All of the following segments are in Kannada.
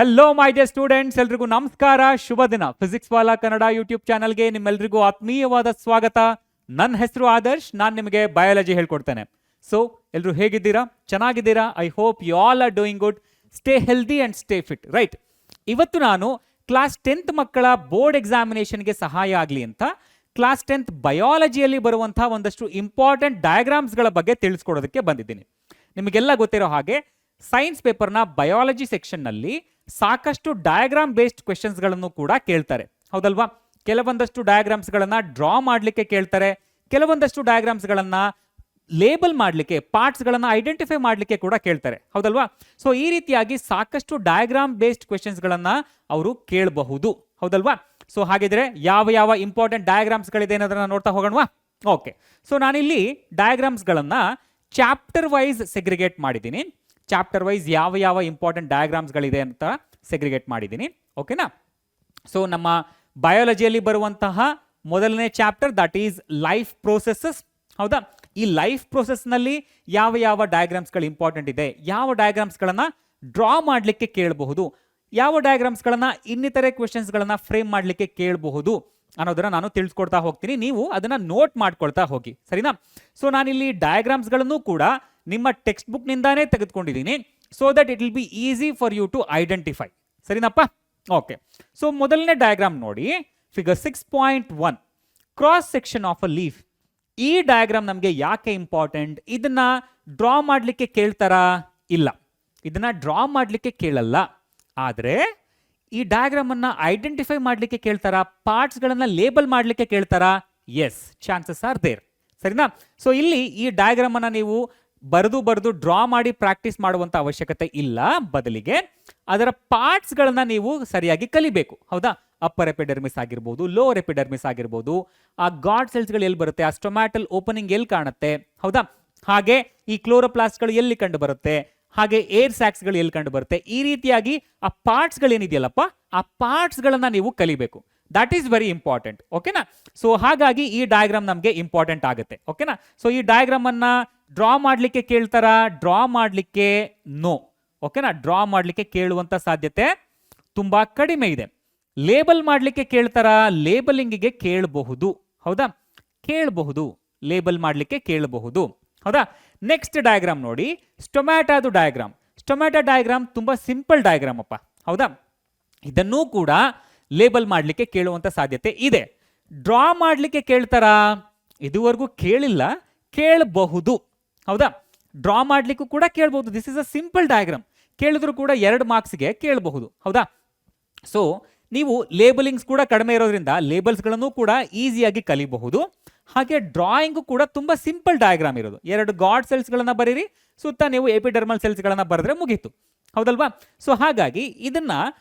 ಹೆಲೋ ಮೈ ಡಿಯರ್ ಸ್ಟೂಡೆಂಟ್ಸ್, ಎಲ್ರಿಗೂ ನಮಸ್ಕಾರ, ಶುಭ ದಿನ. ಫಿಸಿಕ್ಸ್ ವಾಲಾ ಕನ್ನಡ ಯೂಟ್ಯೂಬ್ ಚಾನಲ್ಗೆ ನಿಮ್ಮೆಲ್ರಿಗೂ ಆತ್ಮೀಯವಾದ ಸ್ವಾಗತ. ನನ್ನ ಹೆಸರು ಆದರ್ಶ್, ನಾನು ನಿಮಗೆ ಬಯಾಲಜಿ ಹೇಳ್ಕೊಡ್ತೇನೆ. ಸೊ ಎಲ್ಲರೂ ಹೇಗಿದ್ದೀರಾ? ಚೆನ್ನಾಗಿದ್ದೀರಾ? I hope you all are doing good. Stay healthy and stay fit, right? ಇವತ್ತು ನಾನು ಕ್ಲಾಸ್ 10th ಮಕ್ಕಳ ಬೋರ್ಡ್ ಎಕ್ಸಾಮಿನೇಷನ್ಗೆ ಸಹಾಯ ಆಗಲಿ ಅಂತ ಕ್ಲಾಸ್ 10th ಬಯಾಲಜಿಯಲ್ಲಿ ಬರುವಂತಹ ಒಂದಷ್ಟು ಇಂಪಾರ್ಟೆಂಟ್ ಡಯಾಗ್ರಾಮ್ಸ್ಗಳ ಬಗ್ಗೆ ತಿಳಿಸ್ಕೊಡೋದಕ್ಕೆ ಬಂದಿದ್ದೀನಿ. ನಿಮಗೆಲ್ಲ ಗೊತ್ತಿರೋ ಹಾಗೆ ಸೈನ್ಸ್ ಪೇಪರ್ನ ಬಯಾಲಜಿ ಸೆಕ್ಷನ್ನಲ್ಲಿ ಸಾಕಷ್ಟು ಡಯಾಗ್ರಾಮ್ ಬೇಸ್ಡ್ ಕ್ವೆಶನ್ಸ್ಗಳನ್ನು ಕೂಡ ಕೇಳ್ತಾರೆ, ಹೌದಲ್ವಾ? ಕೆಲವೊಂದಷ್ಟು ಡಯಾಗ್ರಾಮ್ಸ್ಗಳನ್ನು ಡ್ರಾ ಮಾಡಲಿಕ್ಕೆ ಕೇಳ್ತಾರೆ, ಕೆಲವೊಂದಷ್ಟು ಡಯಾಗ್ರಾಮ್ಸ್ಗಳನ್ನು ಲೇಬಲ್ ಮಾಡಲಿಕ್ಕೆ, ಪಾರ್ಟ್ಸ್ಗಳನ್ನು ಐಡೆಂಟಿಫೈ ಮಾಡಲಿಕ್ಕೆ ಕೂಡ ಕೇಳ್ತಾರೆ, ಹೌದಲ್ವಾ? ಸೊ ಈ ರೀತಿಯಾಗಿ ಸಾಕಷ್ಟು ಡಯಾಗ್ರಾಮ್ ಬೇಸ್ಡ್ ಕ್ವೆಶನ್ಸ್ಗಳನ್ನು ಅವರು ಕೇಳಬಹುದು, ಹೌದಲ್ವಾ? ಸೊ ಹಾಗಿದ್ರೆ ಯಾವ ಯಾವ ಇಂಪಾರ್ಟೆಂಟ್ ಡಯಾಗ್ರಾಮ್ಸ್ಗಳಿದೆ ಅನ್ನೋದನ್ನ ನೋಡ್ತಾ ಹೋಗೋಣವಾ? ಓಕೆ, ಸೊ ನಾನಿಲ್ಲಿ ಡಯಾಗ್ರಾಮ್ಸ್ಗಳನ್ನು ಚಾಪ್ಟರ್ ವೈಸ್ ಸೆಗ್ರಿಗೇಟ್ ಮಾಡಿದ್ದೀನಿ. ಚಾಪ್ಟರ್ ವೈಸ್ ಯಾವ ಯಾವ ಇಂಪಾರ್ಟೆಂಟ್ ಡಯಾಗ್ರಾಮ್ಸ್ಗಳಿದೆ ಅಂತ ಸೆಗ್ರಿಗೇಟ್ ಮಾಡಿದ್ದೀನಿ, ಓಕೆನಾ? ಸೊ ನಮ್ಮ ಬಯಾಲಜಿಯಲ್ಲಿ ಬರುವಂತಹ ಮೊದಲನೇ chapter that is life processes, ಹೌದಾ? ಈ ಲೈಫ್ ಪ್ರೋಸೆಸ್ನಲ್ಲಿ ಯಾವ ಯಾವ ಡಯಾಗ್ರಾಮ್ಸ್ಗಳು ಇಂಪಾರ್ಟೆಂಟ್ ಇದೆ, ಯಾವ ಡಯಾಗ್ರಾಮ್ಸ್ಗಳನ್ನು ಡ್ರಾ ಮಾಡಲಿಕ್ಕೆ ಕೇಳಬಹುದು, ಯಾವ ಡಯಾಗ್ರಾಮ್ಸ್ಗಳನ್ನು ಇನ್ನಿತರೆ ಕ್ವೆಶನ್ಸ್ಗಳನ್ನು ಫ್ರೇಮ್ ಮಾಡಲಿಕ್ಕೆ ಕೇಳಬಹುದು ಅನ್ನೋದನ್ನ ನಾನು ತಿಳಿಸ್ಕೊಡ್ತಾ ಹೋಗ್ತೀನಿ. ನೀವು ಅದನ್ನು ನೋಟ್ ಮಾಡ್ಕೊಳ್ತಾ ಹೋಗಿ, ಸರಿನಾ? ಸೊ ನಾನಿಲ್ಲಿ ಡಯಾಗ್ರಾಮ್ಸ್ಗಳನ್ನು ಕೂಡ ನಿಮ್ಮ ಟೆಕ್ಸ್ಟ್ ಬುಕ್ನಿಂದಾನೇ ತೆಗೆದುಕೊಂಡಿದ್ದೀನಿ, so that it will be easy for you to identify, ಸರಿನಪ್ಪ? ಓಕೆ, ಸೊ ಮೊದಲನೇ ಡಯಾಗ್ರಾಮ್ ನೋಡಿ, figure 6.1 cross section of a leaf. ಈ ಡಯಾಗ್ರಾಮ್ ನಮಗೆ ಯಾಕೆ ಇಂಪಾರ್ಟೆಂಟ್? ಇದನ್ನ ಡ್ರಾ ಮಾಡಲಿಕ್ಕೆ ಕೇಳ್ತಾರಾ? ಇಲ್ಲ, ಇದನ್ನ ಡ್ರಾ ಮಾಡಲಿಕ್ಕೆ ಕೇಳಲ್ಲ. ಆದರೆ ಈ ಡಯಾಗ್ರಾಮ್ ಅನ್ನ ಐಡೆಂಟಿಫೈ ಮಾಡಲಿಕ್ಕೆ ಕೇಳ್ತಾರಾ? ಪಾರ್ಟ್ಸ್ಗಳನ್ನ ಲೇಬಲ್ ಮಾಡಲಿಕ್ಕೆ ಕೇಳ್ತಾರಾ? ಎಸ್, ಚಾನ್ಸಸ್ ಆರ್ ದೇರ್, ಸರಿನಾ? ಸೊ ಇಲ್ಲಿ ಈ ಡಯಾಗ್ರಾಮ್ ಅನ್ನ ನೀವು ಬರೆದು ಡ್ರಾ ಮಾಡಿ ಪ್ರಾಕ್ಟೀಸ್ ಮಾಡುವಂತ ಅವಶ್ಯಕತೆ ಇಲ್ಲ, ಬದಲಿಗೆ ಅದರ ಪಾರ್ಟ್ಸ್ಗಳನ್ನ ನೀವು ಸರಿಯಾಗಿ ಕಲಿಬೇಕು, ಹೌದಾ? ಅಪ್ಪರ್ ಎಪಿಡರ್ಮಿಸ್ ಆಗಿರ್ಬೋದು, ಲೋವರ್ ಎಪಿಡರ್ಮಿಸ್ ಆಗಿರ್ಬೋದು, ಆ ಗಾಡ್ ಸೆಲ್ಸ್ಗಳು ಎಲ್ಲಿ ಬರುತ್ತೆ, ಆ ಸ್ಟೊಮ್ಯಾಟಲ್ ಓಪನಿಂಗ್ ಎಲ್ಲಿ ಕಾಣುತ್ತೆ, ಹೌದಾ? ಹಾಗೆ ಈ ಕ್ಲೋರೋಪ್ಲಾಸ್ಟ್ಗಳು ಎಲ್ಲಿ ಕಂಡು ಬರುತ್ತೆ, ಹಾಗೆ ಏರ್ ಸ್ಯಾಕ್ಸ್ಗಳು ಎಲ್ಲಿ ಕಂಡು ಬರುತ್ತೆ, ಈ ರೀತಿಯಾಗಿ ಆ ಪಾರ್ಟ್ಸ್ಗಳು ಏನಿದೆಯಲ್ಲಪ್ಪ, ಆ ಪಾರ್ಟ್ಸ್ಗಳನ್ನ ನೀವು ಕಲಿಬೇಕು. ದಟ್ ಈಸ್ ವೆರಿ ಇಂಪಾರ್ಟೆಂಟ್, ಓಕೆನಾ? ಸೊ ಹಾಗಾಗಿ ಈ ಡಯಾಗ್ರಾಮ್ ನಮಗೆ ಇಂಪಾರ್ಟೆಂಟ್ ಆಗುತ್ತೆ, ಓಕೆನಾ? ಸೊ ಈ ಡಯಾಗ್ರಾಮ್ ಅನ್ನ ಡ್ರಾ ಮಾಡಲಿಕ್ಕೆ ಕೇಳ್ತಾರಾ? ಡ್ರಾ ಮಾಡಲಿಕ್ಕೆ ನೋ, ಓಕೆನಾ? ಡ್ರಾ ಮಾಡಲಿಕ್ಕೆ ಕೇಳುವಂತ ಸಾಧ್ಯತೆ ತುಂಬಾ ಕಡಿಮೆ ಇದೆ. ಲೇಬಲ್ ಮಾಡಲಿಕ್ಕೆ ಕೇಳ್ತಾರಾ? ಲೇಬಲಿಂಗಿಗೆ ಕೇಳಬಹುದು, ಹೌದಾ? ಕೇಳಬಹುದು, ಲೇಬಲ್ ಮಾಡಲಿಕ್ಕೆ ಕೇಳಬಹುದು, ಹೌದಾ? ನೆಕ್ಸ್ಟ್ ಡಯಾಗ್ರಾಮ್ ನೋಡಿ, ಸ್ಟೊಮ್ಯಾಟಾದು ಡಯಾಗ್ರಾಮ್. ಸ್ಟೊಮ್ಯಾಟಾ ಡಯಾಗ್ರಾಮ್ ತುಂಬಾ ಸಿಂಪಲ್ ಡಯಾಗ್ರಾಮ್ ಅಪ್ಪ, ಹೌದಾ? ಇದನ್ನೂ ಕೂಡ ಲೇಬಲ್ ಮಾಡಲಿಕ್ಕೆ ಕೇಳುವಂತ ಸಾಧ್ಯತೆ ಇದೆ. ಡ್ರಾ ಮಾಡಲಿಕ್ಕೆ ಕೇಳ್ತಾರಾ? ಇದುವರೆಗೂ ಕೇಳಿಲ್ಲ, ಕೇಳಬಹುದು, ಹೌದಾ? ಡ್ರಾ ಮಾಡಲಿಕ್ಕೂ ಕೂಡ ಕೇಳಬಹುದು. This is a simple diagram, ಕೇಳಿದ್ರು ಕೂಡ 2 ಮಾರ್ಕ್ಸ್ಗೆ ಕೇಳಬಹುದು, ಹೌದಾ? ಸೊ ನೀವು ಲೇಬಲಿಂಗ್ಸ್ ಕೂಡ ಕಡಿಮೆ ಇರೋದ್ರಿಂದ ಲೇಬಲ್ಸ್ಗಳನ್ನು ಕೂಡ ಈಸಿಯಾಗಿ ಕಲಿಬಹುದು. ಹಾಗೆ ಡ್ರಾಯಿಂಗು ಕೂಡ ತುಂಬಾ ಸಿಂಪಲ್ ಡಯಾಗ್ರಾಮ್ ಇರೋದು. 2 ಗಾಡ್ ಸೆಲ್ಸ್ಗಳನ್ನ ಬರೀರಿ, ಸುತ್ತ ನೀವು ಎಪಿಡರ್ಮಲ್ ಸೆಲ್ಸ್ಗಳನ್ನ ಬರೆದ್ರೆ ಮುಗೀತು, ಹೌದಲ್ವಾ? ಸೊ ಹಾಗಾಗಿ ಇದನ್ನ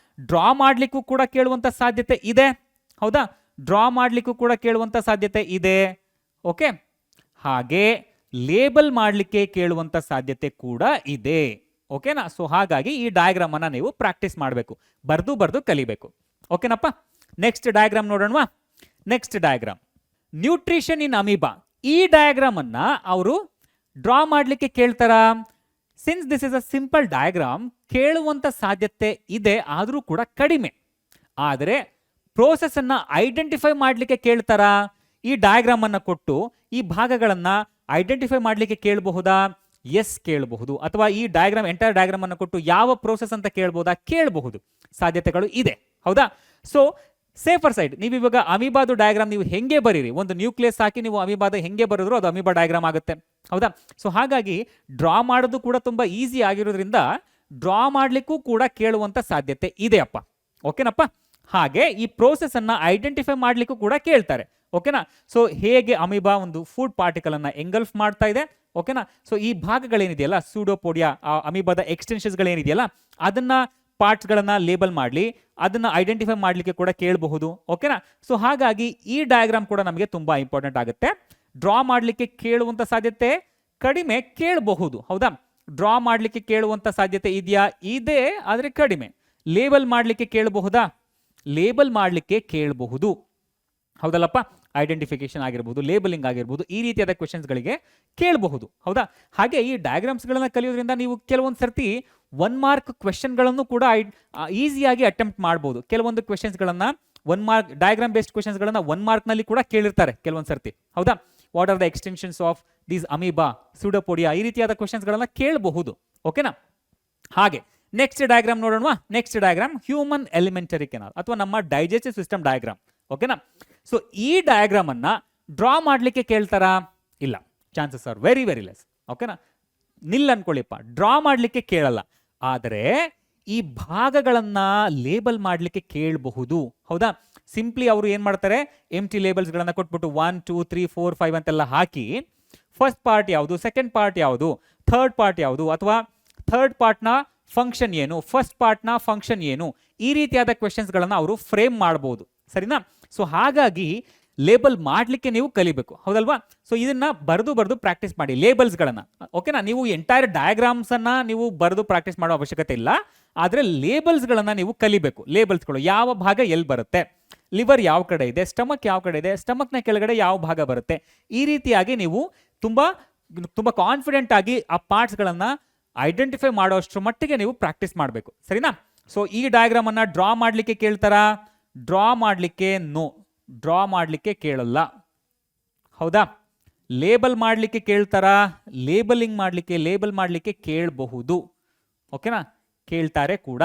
ಡ್ರಾ ಮಾಡಲಿಕ್ಕೂ ಕೂಡ ಕೇಳುವಂತ ಸಾಧ್ಯತೆ ಇದೆ, ಹೌದಾ? ಡ್ರಾ ಮಾಡಲಿಕ್ಕೂ ಕೂಡ ಕೇಳುವಂತ ಸಾಧ್ಯತೆ ಇದೆ, ಓಕೆ? ಹಾಗೆ ಲೇಬಲ್ ಮಾಡಲಿಕ್ಕೆ ಕೇಳುವಂತ ಸಾಧ್ಯತೆ ಕೂಡ ಇದೆ, ಓಕೆನಾ? ಸೊ ಹಾಗಾಗಿ ಈ ಡಯಾಗ್ರಾಮ್ ಅನ್ನ ನೀವು ಪ್ರಾಕ್ಟೀಸ್ ಮಾಡಬೇಕು, ಬರೆದು ಕಲಿಬೇಕು, ಓಕೆನಪ್ಪ? ನೆಕ್ಸ್ಟ್ ಡಯಾಗ್ರಾಮ್ ನೋಡೋಣವಾ? Next diagram nutrition in amoeba. ಈ ಡಯಾಗ್ರಾಮ್ ಅನ್ನ ಅವರು ಡ್ರಾ ಮಾಡಲಿಕ್ಕೆ ಕೇಳ್ತಾರಾ? Since this is a simple diagram, ಕೇಳುವಂತ ಸಾಧ್ಯತೆ ಇದೆ, ಆದರೂ ಕೂಡ ಕಡಿಮೆ. ಆದರೆ ಪ್ರೋಸೆಸ್ ಅನ್ನ ಐಡೆಂಟಿಫೈ ಮಾಡಲಿಕ್ಕೆ ಕೇಳ್ತಾರಾ? ಈ ಡಯಾಗ್ರಾಮ್ ಅನ್ನ ಕೊಟ್ಟು ಈ ಭಾಗಗಳನ್ನ ಐಡೆಂಟಿಫೈ ಮಾಡಲಿಕ್ಕೆ ಕೇಳಬಹುದಾ? ಎಸ್, ಕೇಳಬಹುದು. ಅಥವಾ ಈ ಡಯಾಗ್ರಾಮ್, ಎಂಟೈರ್ ಡಯಾಗ್ರಾಮ್ ಅನ್ನು ಕೊಟ್ಟು ಯಾವ ಪ್ರೋಸೆಸ್ ಅಂತ ಕೇಳಬಹುದಾ? ಕೇಳಬಹುದು, ಸಾಧ್ಯತೆಗಳು ಇದೆ, ಹೌದಾ? ಸೊ ಸೇಫರ್ ಸೈಡ್, ನೀವು ಇವಾಗ ಅಮೀಬಾದು ಡಯಾಗ್ರಾಮ್ ನೀವು ಹೆಂಗೆ ಬರೀರಿ, ಒಂದು ನ್ಯೂಕ್ಲಿಯಸ್ ಹಾಕಿ ನೀವು ಅಮೀಬಾದ ಹೆಂಗೆ ಬರೆದ್ರು ಅದು ಅಮೀಬಾ ಡಯಾಗ್ರಾಮ್ ಆಗುತ್ತೆ, ಹೌದಾ? ಸೊ ಹಾಗಾಗಿ ಡ್ರಾ ಮಾಡೋದು ಕೂಡ ತುಂಬಾ ಈಸಿ ಆಗಿರೋದ್ರಿಂದ ಡ್ರಾ ಮಾಡಲಿಕ್ಕೂ ಕೂಡ ಕೇಳುವಂತ ಸಾಧ್ಯತೆ ಇದೆಯಪ್ಪ, ಓಕೆನಪ್ಪ? ಹಾಗೆ ಈ ಪ್ರೋಸೆಸ್ ಅನ್ನ ಐಡೆಂಟಿಫೈ ಮಾಡಲಿಕ್ಕೂ ಕೂಡ ಕೇಳ್ತಾರೆ, ಓಕೆನಾ? ಸೊ ಹೇಗೆ ಅಮೀಬಾ ಒಂದು ಫುಡ್ ಪಾರ್ಟಿಕಲ್ ಅನ್ನ ಎಂಗಲ್ಫ್ ಮಾಡ್ತಾ ಇದೆ, ಓಕೆನಾ? ಸೊ ಈ ಭಾಗಗಳೇನಿದೆಯಲ್ಲ, ಸೂಡೋಪೋಡಿಯಾ, ಅಮೀಬಾದ ಎಕ್ಸ್ಟೆನ್ಷನ್ಸ್ಗಳೇನಿದೆಯಲ್ಲ, ಅದನ್ನ ಪಾರ್ಟ್ಸ್ಗಳನ್ನ ಲೇಬಲ್ ಮಾಡಲಿ, ಅದನ್ನ ಐಡೆಂಟಿಫೈ ಮಾಡಲಿಕ್ಕೆ ಕೂಡ ಕೇಳಬಹುದು, ಓಕೆನಾ? ಸೊ ಹಾಗಾಗಿ ಈ ಡಯಾಗ್ರಾಮ್ ಕೂಡ ನಮಗೆ ತುಂಬಾ ಇಂಪಾರ್ಟೆಂಟ್ ಆಗುತ್ತೆ. ಡ್ರಾ ಮಾಡಲಿಕ್ಕೆ ಕೇಳುವಂತ ಸಾಧ್ಯತೆ ಕಡಿಮೆ, ಕೇಳಬಹುದು, ಹೌದಾ? ಡ್ರಾ ಮಾಡಲಿಕ್ಕೆ ಕೇಳುವಂತ ಸಾಧ್ಯತೆ ಇದೆಯಾ? ಇದೆ, ಆದರೆ ಕಡಿಮೆ. ಲೇಬಲ್ ಮಾಡಲಿಕ್ಕೆ ಕೇಳಬಹುದಾ? ಲೇಬಲ್ ಮಾಡಲಿಕ್ಕೆ ಕೇಳಬಹುದು, ಹೌದಲ್ಲಪ್ಪ? ಐಡೆಂಟಿಫಿಕೇಶನ್ ಆಗಿರ್ಬೋದು, ಲೇಬಲಿಂಗ್ ಆಗಿರ್ಬೋದು, ಈ ರೀತಿಯಾದ ಕ್ವೆಶನ್ಸ್ಗಳಿಗೆ ಕೇಳಬಹುದು, ಹೌದಾ? ಹಾಗೆ ಈ ಡಯಾಗ್ರಾಮ್ಸ್ಗಳನ್ನ ಕಲಿಯೋದ್ರಿಂದ ನೀವು ಕೆಲವೊಂದು ಸರ್ತಿ 1 ಮಾರ್ಕ್ ಕ್ವೆಶನ್ಗಳನ್ನು ಕೂಡ ಈಸಿಯಾಗಿ ಅಟೆಂಪ್ಟ್ ಮಾಡ್ಬೋದು. ಕೆಲವೊಂದು ಕ್ವೆಶನ್ಸ್ಗಳನ್ನು 1 ಮಾರ್ಕ್ ಡಯಾಗ್ರಾಮ್ ಬೇಸ್ಡ್ ಕ್ವೆಶನ್ಸ್ಗಳನ್ನು 1 ಮಾರ್ಕ್ನಲ್ಲಿ ಕೂಡ ಕೇಳಿರ್ತಾರೆ ಕೆಲವೊಂದು ಸರ್ತಿ. ಹೌದಾ? What are the extensions of these amoeba, pseudopodia, ಈ ರೀತಿಯಾದ ಕ್ವೆಶನ್ಸ್ಗಳನ್ನು ಕೇಳಬಹುದು. ಓಕೆನಾ? ಹಾಗೆ ನೆಕ್ಸ್ಟ್ ಡಯಾಗ್ರಾಮ್ ನೋಡೋಣ. Next diagram human alimentary canal ಅಥವಾ ನಮ್ಮ ಡೈಜೆಸ್ಟಿವ್ ಸಿಸ್ಟಮ್ ಡಯಾಗ್ರಾಮ್. ಓಕೆನಾ? ಸೊ ಈ ಡಯಾಗ್ರಾಮ್ ಅನ್ನ ಡ್ರಾ ಮಾಡಲಿಕ್ಕೆ ಕೇಳ್ತಾರಾ? ಇಲ್ಲ, chances are very very less. ಓಕೆನಾ? ನಿಲ್ ಅನ್ಕೊಳ್ಳಿಪ್ಪ, ಡ್ರಾ ಮಾಡಲಿಕ್ಕೆ ಕೇಳಲ್ಲ. ಆದರೆ ಈ ಭಾಗಗಳನ್ನ ಲೇಬಲ್ ಮಾಡಲಿಕ್ಕೆ ಕೇಳಬಹುದು. ಹೌದಾ? ಸಿಂಪ್ಲಿ ಅವರು ಏನ್ ಮಾಡ್ತಾರೆ, ಎಂಟಿ ಲೇಬಲ್ಸ್ ಗಳನ್ನ ಕೊಟ್ಬಿಟ್ಟು 1 2 3 4 5 ಅಂತೆಲ್ಲ ಹಾಕಿ ಫಸ್ಟ್ ಪಾರ್ಟ್ ಯಾವುದು, ಸೆಕೆಂಡ್ ಪಾರ್ಟ್ ಯಾವುದು, ಥರ್ಡ್ ಪಾರ್ಟ್ ಯಾವುದು, ಅಥವಾ ಥರ್ಡ್ ಪಾರ್ಟ್ನ ಫಂಕ್ಷನ್ ಏನು, ಫಸ್ಟ್ ಪಾರ್ಟ್ನ ಫಂಕ್ಷನ್ ಏನು, ಈ ರೀತಿಯಾದ ಕ್ವೆಶನ್ಸ್ಗಳನ್ನು ಅವರು ಫ್ರೇಮ್ ಮಾಡಬಹುದು. ಸರಿನಾ? ಸೊ ಹಾಗಾಗಿ ಲೇಬಲ್ ಮಾಡಲಿಕ್ಕೆ ನೀವು ಕಲಿಬೇಕು. ಹೌದಲ್ವಾ? ಸೊ ಇದನ್ನ ಬರೆದು ಪ್ರಾಕ್ಟೀಸ್ ಮಾಡಿ ಲೇಬಲ್ಸ್ಗಳನ್ನ. ಓಕೆನಾ? ನೀವು ಎಂಟೈರ್ ಡಯಾಗ್ರಾಮ್ಸ್ ಅನ್ನ ನೀವು ಬರೆದು ಪ್ರಾಕ್ಟೀಸ್ ಮಾಡೋ ಅವಶ್ಯಕತೆ ಇಲ್ಲ. ಆದರೆ ಲೇಬಲ್ಸ್ಗಳನ್ನ ನೀವು ಕಲಿಬೇಕು. ಲೇಬಲ್ಸ್ಗಳು ಯಾವ ಭಾಗ ಎಲ್ಲಿ ಬರುತ್ತೆ, ಲಿವರ್ ಯಾವ ಕಡೆ ಇದೆ, ಸ್ಟಮಕ್ ಯಾವ ಕಡೆ ಇದೆ, ಸ್ಟಮಕ್ನ ಕೆಳಗಡೆ ಯಾವ ಭಾಗ ಬರುತ್ತೆ, ಈ ರೀತಿಯಾಗಿ ನೀವು ತುಂಬಾ ಕಾನ್ಫಿಡೆಂಟ್ ಆಗಿ ಆ ಪಾರ್ಟ್ಸ್ಗಳನ್ನ ಐಡೆಂಟಿಫೈ ಮಾಡೋಷ್ಟ್ರ ಮಟ್ಟಿಗೆ ನೀವು ಪ್ರಾಕ್ಟೀಸ್ ಮಾಡಬೇಕು. ಸರಿನಾ? ಸೊ ಈ ಡಯಾಗ್ರಾಮ್ ಅನ್ನ ಡ್ರಾ ಮಾಡಲಿಕ್ಕೆ ಕೇಳ್ತಾರಾ? ಡ್ರಾ ಮಾಡಲಿಕ್ಕೆ ನೋ, ಡ್ರಾ ಮಾಡಲಿಕ್ಕೆ ಕೇಳಲ್ಲ. ಹೌದಾ? ಲೇಬಲ್ ಮಾಡಲಿಕ್ಕೆ ಕೇಳ್ತಾರಾ? ಲೇಬಲ್ ಮಾಡಲಿಕ್ಕೆ ಕೇಳಬಹುದು. ಓಕೆನಾ? ಕೇಳ್ತಾರೆ ಕೂಡ.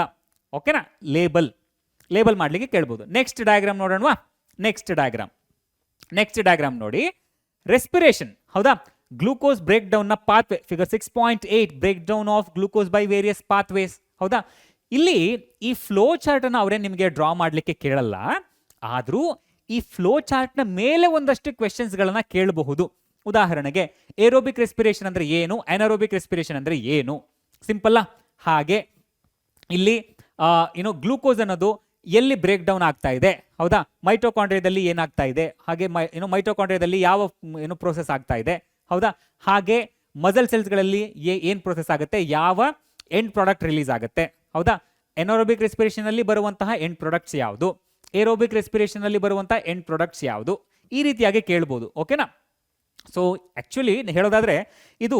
ಓಕೆನಾ? ಲೇಬಲ್ ಮಾಡಲಿಕ್ಕೆ ಕೇಳಬಹುದು. ನೆಕ್ಸ್ಟ್ ಡಯಾಗ್ರಾಮ್ ನೋಡೋಣ. ನೆಕ್ಸ್ಟ್ ಡಯಾಗ್ರಾಮ್ ನೋಡಿ, ರೆಸ್ಪಿರೇಷನ್. ಹೌದಾ? ಗ್ಲೂಕೋಸ್ ಬ್ರೇಕ್ ಡೌನ್ ನ pathway, figure 6.8 break down of glucose by various pathways. ಹೌದಾ? ಇಲ್ಲಿ ಈ ಫ್ಲೋ ಚಾರ್ಟ್ ಅನ್ನು ಅವರೇ ನಿಮಗೆ ಡ್ರಾ ಮಾಡಲಿಕ್ಕೆ ಕೇಳಲ್ಲ. ಆದ್ರೂ ಈ ಫ್ಲೋ ಚಾರ್ಟ್ ನ ಮೇಲೆ ಒಂದಷ್ಟು ಕ್ವೆಶನ್ಸ್ ಗಳನ್ನ ಕೇಳಬಹುದು. ಉದಾಹರಣೆಗೆ ಏರೋಬಿಕ್ ರೆಸ್ಪಿರೇಷನ್ ಅಂದ್ರೆ ಏನು, ಅನರೋಬಿಕ್ ರೆಸ್ಪಿರೇಷನ್ ಅಂದ್ರೆ ಏನು, ಸಿಂಪಲ್. ಹಾಗೆ ಇಲ್ಲಿ ಗ್ಲೂಕೋಸ್ ಅನ್ನೋದು ಎಲ್ಲಿ ಬ್ರೇಕ್ ಡೌನ್ ಆಗ್ತಾ ಇದೆ, ಹೌದಾ, ಮೈಟೋಕಾಂಡ್ರಿಯಾದಲ್ಲಿ ಏನಾಗ್ತಾ ಇದೆ, ಹಾಗೆ ಮೈಟೋಕಾಂಡ್ರಿಯಾದಲ್ಲಿ ಯಾವ ಪ್ರೋಸೆಸ್ ಆಗ್ತಾ ಇದೆ, ಹೌದಾ, ಹಾಗೆ ಮಸಲ್ ಸೆಲ್ಸ್ಗಳಲ್ಲಿ ಏನ್ ಪ್ರೋಸೆಸ್ ಆಗುತ್ತೆ, ಯಾವ ಎಂಡ್ ಪ್ರಾಡಕ್ಟ್ ರಿಲೀಸ್ ಆಗುತ್ತೆ, ಹೌದಾ, ಎನರೋಬಿಕ್ ರೆಸ್ಪಿರೇಷನ್ ಅಲ್ಲಿ ಬರುವಂತಹ ಎಂಡ್ ಪ್ರಾಡಕ್ಟ್ಸ್ ಯಾವುದು, ಏರೋಬಿಕ್ ರೆಸ್ಪಿರೇಷನ್ ಅಲ್ಲಿ ಬರುವಂತಹ ಎಂಡ್ ಪ್ರಾಡಕ್ಟ್ಸ್ ಯಾವುದು, ಈ ರೀತಿಯಾಗಿ ಕೇಳಬಹುದು. ಓಕೆನಾ? ಸೊ ಆಕ್ಚುಲಿ ಹೇಳೋದಾದ್ರೆ ಇದು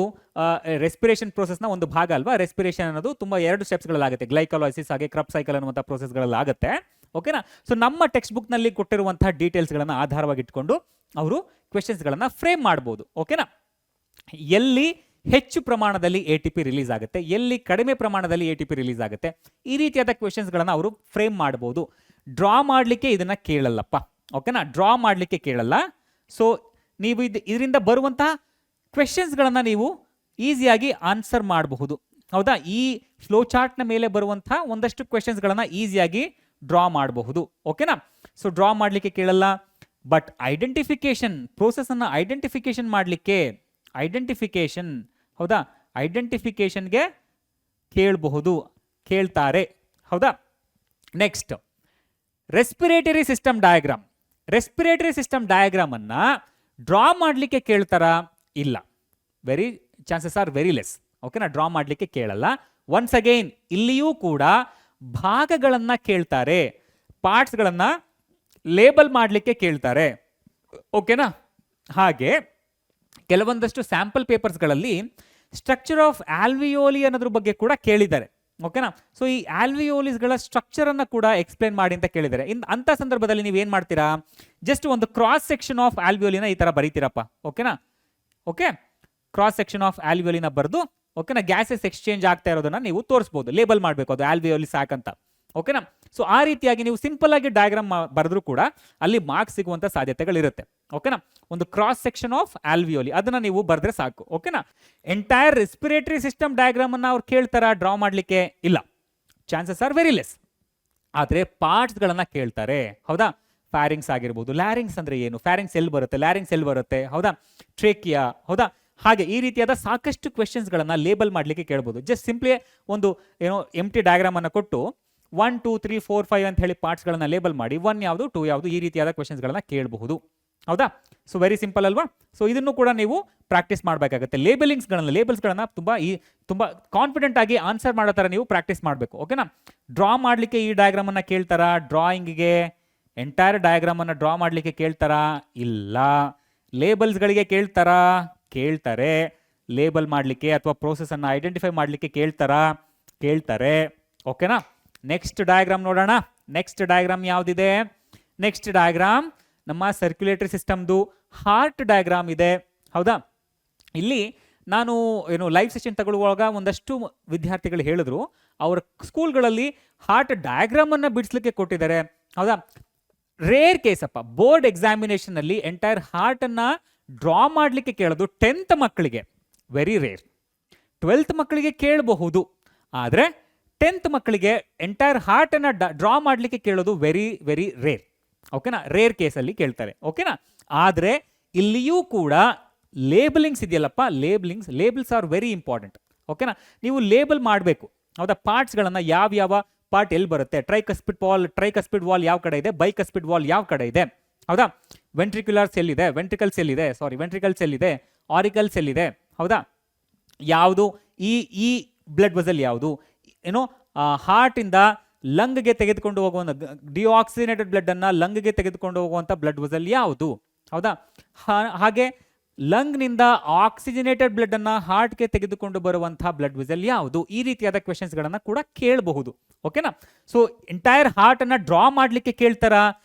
ರೆಸ್ಪಿರೇಷನ್ ಪ್ರೋಸೆಸ್ನ ಒಂದು ಭಾಗ ಅಲ್ವಾ. ರೆಸ್ಪಿರೇಷನ್ ಅನ್ನೋದು ತುಂಬಾ 2 ಸ್ಟೆಪ್ಸ್ಗಳಲ್ಲಾಗುತ್ತೆ, ಗ್ಲೈಕೋಲೈಸಿಸ್ ಹಾಗೆ ಕ್ರಬ್ ಸೈಕಲ್ ಅನ್ನುವಂಥ ಪ್ರೋಸೆಸ್ಗಳಲ್ಲಾಗುತ್ತೆ. ಓಕೆನಾ? ಸೊ ನಮ್ಮ ಟೆಕ್ಸ್ಟ್ ಬುಕ್ ನಲ್ಲಿ ಕೊಟ್ಟಿರುವಂತಹ ಡೀಟೇಲ್ಸ್ಗಳನ್ನ ಆಧಾರವಾಗಿ ಇಟ್ಕೊಂಡು ಅವರು ಕ್ವೆಶನ್ಸ್ಗಳನ್ನ ಫ್ರೇಮ್ ಮಾಡಬಹುದು. ಓಕೆನಾ? ಎಲ್ಲಿ ಹೆಚ್ಚು ಪ್ರಮಾಣದಲ್ಲಿ ATP ರಿಲೀಸ್ ಆಗುತ್ತೆ, ಎಲ್ಲಿ ಕಡಿಮೆ ಪ್ರಮಾಣದಲ್ಲಿ ATP ರಿಲೀಸ್ ಆಗುತ್ತೆ, ಈ ರೀತಿಯಾದ ಕ್ವೆಶನ್ಸ್ಗಳನ್ನ ಅವರು ಫ್ರೇಮ್ ಮಾಡಬಹುದು. ಡ್ರಾ ಮಾಡಲಿಕ್ಕೆ ಇದನ್ನ ಕೇಳಲ್ಲಪ್ಪ. ಓಕೆನಾ? ಡ್ರಾ ಮಾಡಲಿಕ್ಕೆ ಕೇಳಲ್ಲ. ಸೊ ನೀವು ಇದರಿಂದ ಬರುವಂತಹ ಕ್ವೆಶನ್ಸ್ಗಳನ್ನ ನೀವು ಈಸಿಯಾಗಿ ಆನ್ಸರ್ ಮಾಡಬಹುದು. ಹೌದಾ? ಈ ಫ್ಲೋ ಚಾರ್ಟ್ನ ಮೇಲೆ ಬರುವಂತಹ ಒಂದಷ್ಟು ಕ್ವೆಶನ್ಸ್ಗಳನ್ನ ಈಸಿಯಾಗಿ ಡ್ರಾ ಮಾಡಬಹುದು. ಓಕೆನಾ? ಸೊ ಡ್ರಾ ಮಾಡಲಿಕ್ಕೆ ಕೇಳಲ್ಲ. ಬಟ್ ಐಡೆಂಟಿಫಿಕೇಶನ್ ಪ್ರೋಸೆಸ್ ಅನ್ನ ಐಡೆಂಟಿಫಿಕೇಶನ್ ಮಾಡಲಿಕ್ಕೆ, ಹೌದಾ, ಐಡೆಂಟಿಫಿಕೇಶನ್ಗೆ ಕೇಳಬಹುದು, ಕೇಳ್ತಾರೆ. ಹೌದಾ? Next respiratory system diagram. Respiratory system diagram ಅನ್ನ ಡ್ರಾ ಮಾಡಲಿಕ್ಕೆ ಕೇಳ್ತಾರಾ? ಇಲ್ಲ, ಚಾನ್ಸಸ್ ಆರ್ ವೆರಿ ಲೆಸ್. ಓಕೆನಾ? ಡ್ರಾ ಮಾಡಲಿಕ್ಕೆ ಕೇಳಲ್ಲ. ಒನ್ಸ್ ಅಗೈನ್ ಇಲ್ಲಿಯೂ ಕೂಡ ಭಾಗಗಳನ್ನ ಕೇಳ್ತಾರೆ, ಪಾರ್ಟ್ಸ್ಗಳನ್ನ ಲೇಬಲ್ ಮಾಡಲಿಕ್ಕೆ ಕೇಳ್ತಾರೆ. ಓಕೆನಾ? ಹಾಗೆ ಕೆಲವೊಂದಷ್ಟು ಸ್ಯಾಂಪಲ್ ಪೇಪರ್ಸ್ಗಳಲ್ಲಿ ಸ್ಟ್ರಕ್ಚರ್ ಆಫ್ ಆಲ್ವಿಯೋಲಿ ಅನ್ನೋದ್ರ ಬಗ್ಗೆ ಕೂಡ ಕೇಳಿದ್ದಾರೆ. ಓಕೆನಾ? ಸೊ ಈ ಆಲ್ವಿಯೋಲಿಸ್ಗಳ ಸ್ಟ್ರಕ್ಚರ್ ಅನ್ನ ಕೂಡ ಎಕ್ಸ್ಪ್ಲೇನ್ ಮಾಡಿ ಅಂತ ಕೇಳಿದ್ದಾರೆ. ಅಂತ ಸಂದರ್ಭದಲ್ಲಿ ನೀವು ಏನ್ ಮಾಡ್ತೀರಾ, ಜಸ್ಟ್ ಒಂದು ಕ್ರಾಸ್ ಸೆಕ್ಷನ್ ಆಫ್ ಆಲ್ವಿಯೋಲಿನ ಈ ತರ ಬರೀತೀರಪ್ಪ. ಓಕೆನಾ? ಓಕೆ, ಕ್ರಾಸ್ ಸೆಕ್ಷನ್ ಆಫ್ ಆಲ್ವಿಯೋಲಿನ ಬರೆದು, ಓಕೆನಾ, ಗ್ಯಾಸಸ್ ಎಕ್ಸ್ಚೇಂಜ್ ಆಗ್ತಾ ಇರೋದನ್ನ ನೀವು ತೋರಿಸಬಹುದು, ಲೇಬಲ್ ಮಾಡಬೇಕು ಅದು ಆಲ್ವಿಯೋಲಿ ಸಾಕಂತ. ಓಕೆನಾ? ಸೊ ಆ ರೀತಿಯಾಗಿ ನೀವು ಸಿಂಪಲ್ ಆಗಿ ಡಯಾಗ್ರಾಮ್ ಬರೆದ್ರು ಕೂಡ ಅಲ್ಲಿ ಮಾರ್ಕ್ಸ್ ಸಿಗುವಂತ ಸಾಧ್ಯತೆಗಳಿರುತ್ತೆ. ಓಕೆನಾ? ಒಂದು ಕ್ರಾಸ್ ಸೆಕ್ಷನ್ ಆಫ್ ಆಲ್ವಿಯೋಲಿ ಅದನ್ನ ನೀವು ಬರೆದ್ರೆ ಸಾಕು. ಓಕೆನಾ? ಎಂಟೈರ್ ರೆಸ್ಪಿರೇಟರಿ ಸಿಸ್ಟಮ್ ಡಯಾಗ್ರಾಮ್ ಅನ್ನ ಅವ್ರು ಕೇಳ್ತಾರ ಡ್ರಾ ಮಾಡ್ಲಿಕ್ಕೆ? ಇಲ್ಲ, ಚಾನ್ಸಸ್ ಆರ್ ವೆರಿ ಲೆಸ್. ಆದ್ರೆ ಪಾರ್ಟ್ಸ್ ಗಳನ್ನ ಕೇಳ್ತಾರೆ. ಹೌದಾ? ಫ್ಯಾರಿಂಗ್ಸ್ ಆಗಿರ್ಬೋದು. ಲ್ಯಾರಿಂಗ್ಸ್ ಅಂದ್ರೆ ಏನು, ಫ್ಯಾರಿಂಗ್ಸ್ ಎಲ್ಲಿ ಬರುತ್ತೆ, ಲ್ಯಾರಿಂಗ್ಸ್ ಎಲ್ಲಿ ಬರುತ್ತೆ, ಹೌದಾ, ಟ್ರೇಕಿಯಾ, ಹೌದಾ, ಹಾಗೆ ಈ ರೀತಿಯಾದ ಸಾಕಷ್ಟು ಕ್ವೆಶನ್ಸ್ ಗಳನ್ನ ಲೇಬಲ್ ಮಾಡ್ಲಿಕ್ಕೆ ಕೇಳಬಹುದು. ಜಸ್ಟ್ ಸಿಂಪ್ಲಿ ಒಂದು ಎಂಟಿ ಡಯಾಗ್ರಾಮ್ ಅನ್ನ ಕೊಟ್ಟು 1 2 3 4 5 ಅಂತ ಹೇಳಿ ಪಾರ್ಟ್ಸ್ ಗಳನ್ನ ಲೇಬಲ್ ಮಾಡಿ 1 ಯಾವುದು 2 ಯಾವುದು ಈ ರೀತಿಯಾದ ಕ್ವೆಶನ್ಸ್ ಗಳನ್ನ ಕೇಳಬಹುದು. ಹೌದಾ? ಸೊ ವೆರಿ ಸಿಂಪಲ್ ಅಲ್ವಾ? ಸೊ ಇದನ್ನು ಕೂಡ ನೀವು ಪ್ರಾಕ್ಟೀಸ್ ಮಾಡಬೇಕಾಗುತ್ತೆ. ಲೇಬಲ್ಸ್ಗಳನ್ನ ತುಂಬಾ ಕಾನ್ಫಿಡೆಂಟ್ ಆಗಿ ಆನ್ಸರ್ ಮಾಡೋ ತರ ನೀವು ಪ್ರಾಕ್ಟೀಸ್ ಮಾಡಬೇಕು. ಓಕೆನಾ? ಡ್ರಾ ಮಾಡ್ಲಿಕ್ಕೆ ಈ ಡಯಾಗ್ರಾಮ್ ಅನ್ನ ಕೇಳ್ತಾರಾ? ಡ್ರಾಯಿಂಗ್ಗೆ ಎಂಟೈರ್ ಡಯಾಗ್ರಾಮ್ ಅನ್ನ ಡ್ರಾ ಮಾಡ್ಲಿಕ್ಕೆ ಕೇಳ್ತಾರಾ? ಇಲ್ಲ. ಲೇಬಲ್ಸ್ಗಳಿಗೆ ಕೇಳ್ತಾರಾ? ಕೇಳ್ತಾರೆ. ಲೇಬಲ್ ಮಾಡಲಿಕ್ಕೆ ಅಥವಾ ಪ್ರೋಸೆಸ್ ಅನ್ನ ಐಡೆಂಟಿಫೈ ಮಾಡಲಿಕ್ಕೆ ಕೇಳ್ತಾರಾ? ಕೇಳ್ತಾರೆ. ಓಕೆನಾ? ನೆಕ್ಸ್ಟ್ ಡಯಾಗ್ರಾಮ್ ನೋಡೋಣ. ನೆಕ್ಸ್ಟ್ ಡಯಾಗ್ರಾಮ್ ಯಾವುದಿದೆ? ನೆಕ್ಸ್ಟ್ ಡಯಾಗ್ರಾಮ್ ನಮ್ಮ ಸರ್ಕ್ಯುಲೇಟರಿ ಸಿಸ್ಟಮ್ದು ಹಾರ್ಟ್ ಡಯಾಗ್ರಾಮ್ ಇದೆ. ಹೌದಾ? ಇಲ್ಲಿ ನಾನು ಲೈವ್ ಸೆಷನ್ ತಗೊಳ್ಳುವಾಗ ಒಂದಷ್ಟು ವಿದ್ಯಾರ್ಥಿಗಳು ಹೇಳಿದ್ರು ಅವ್ರ ಸ್ಕೂಲ್ಗಳಲ್ಲಿ ಹಾರ್ಟ್ ಡಯಾಗ್ರಾಮ್ ಅನ್ನ ಬಿಡಿಸ್ಲಿಕ್ಕೆ ಕೊಟ್ಟಿದ್ದಾರೆ. ಹೌದಾ? ರೇರ್ ಕೇಸ್ ಅಪ್ಪ, ಬೋರ್ಡ್ ಎಕ್ಸಾಮಿನೇಷನ್ ಅಲ್ಲಿ ಎಂಟೈರ್ ಹಾರ್ಟ್ ಅನ್ನ ಡ್ರಾ ಮಾಡ್ಲಿಕ್ಕೆ ಕೇಳೋದು 10th ಮಕ್ಕಳಿಗೆ ವೆರಿ ರೇರ್. 12th ಮಕ್ಕಳಿಗೆ ಕೇಳಬಹುದು, ಆದ್ರೆ 10th ಮಕ್ಕಳಿಗೆ ಎಂಟೈರ್ ಹಾರ್ಟ್ ಅನ್ನ ಡ್ರಾ ಮಾಡ್ಲಿಕ್ಕೆ ಕೇಳೋದು ವೆರಿ ವೆರಿ ರೇರ್. ಓಕೆನಾ? ರೇರ್ ಕೇಸಲ್ಲಿ ಕೇಳ್ತಾರೆ. ಓಕೆನಾ? ಆದ್ರೆ ಇಲ್ಲಿಯೂ ಕೂಡ ಲೇಬಲಿಂಗ್ಸ್ ಇದೆಯಲ್ಲಪ್ಪ, ಲೇಬಲ್ಸ್ ಆರ್ ವೆರಿ ಇಂಪಾರ್ಟೆಂಟ್. ಓಕೆನಾ? ನೀವು ಲೇಬಲ್ ಮಾಡಬೇಕು. ಹೌದಾ? ಪಾರ್ಟ್ಸ್ಗಳನ್ನ ಯಾವ ಪಾರ್ಟ್ ಎಲ್ಲಿ ಬರುತ್ತೆ, ಟ್ರೈಕಸ್ಪಿಡ್ ವಾಲ್ ಯಾವ ಕಡೆ ಇದೆ, ಬೈಕಸ್ಪಿಡ್ ವಾಲ್ ಯಾವ ಕಡೆ ಇದೆ. ಹೌದಾ? ವೆಂಟ್ರಿಕ್ಯುಲರ್ಸ್ ಎಲ್ಲಿದೆ, ವೆಂಟ್ರಿಕಲ್ಸ್ ಎಲ್ಲಿದೆ, ಆರಿಕಲ್ಸ್ ಎಲ್ಲಿದೆ. ಹೌದಾ? ಯಾವುದು ಈ ಬ್ಲಡ್ ವೆಸಲ್ ಯಾವುದು, ಹಾರ್ಟ್ ಇಂದ ಲಂಗ್ಗೆ ತೆಗೆದುಕೊಂಡು ಹೋಗುವಂತ ಡಿಆಕ್ಸಿಜನೇಟೆಡ್ ಬ್ಲಡ್ ಅನ್ನ ಲಂಗ್ಗೆ ತೆಗೆದುಕೊಂಡು ಹೋಗುವಂತ ಬ್ಲಡ್ ವೆಸಲ್ ಯಾವುದು. ಹೌದಾ? ಹಾಗೆ ಲಂಗ್ನಿಂದ ಆಕ್ಸಿಜನೇಟೆಡ್ ಬ್ಲಡ್ ಅನ್ನ ಹಾರ್ಟ್ಗೆ ತೆಗೆದುಕೊಂಡು ಬರುವಂತಹ ಬ್ಲಡ್ ವೆಸಲ್ ಯಾವುದು. ಈ ರೀತಿಯಾದ ಕ್ವೆಶನ್ಸ್ ಗಳನ್ನ ಕೂಡ ಕೇಳಬಹುದು. ಓಕೆನಾ? ಸೊ ಎಂಟೈರ್ ಹಾರ್ಟ್ ಅನ್ನ ಡ್ರಾ ಮಾಡ್ಲಿಕ್ಕೆ ಕೇಳ್ತಾರ?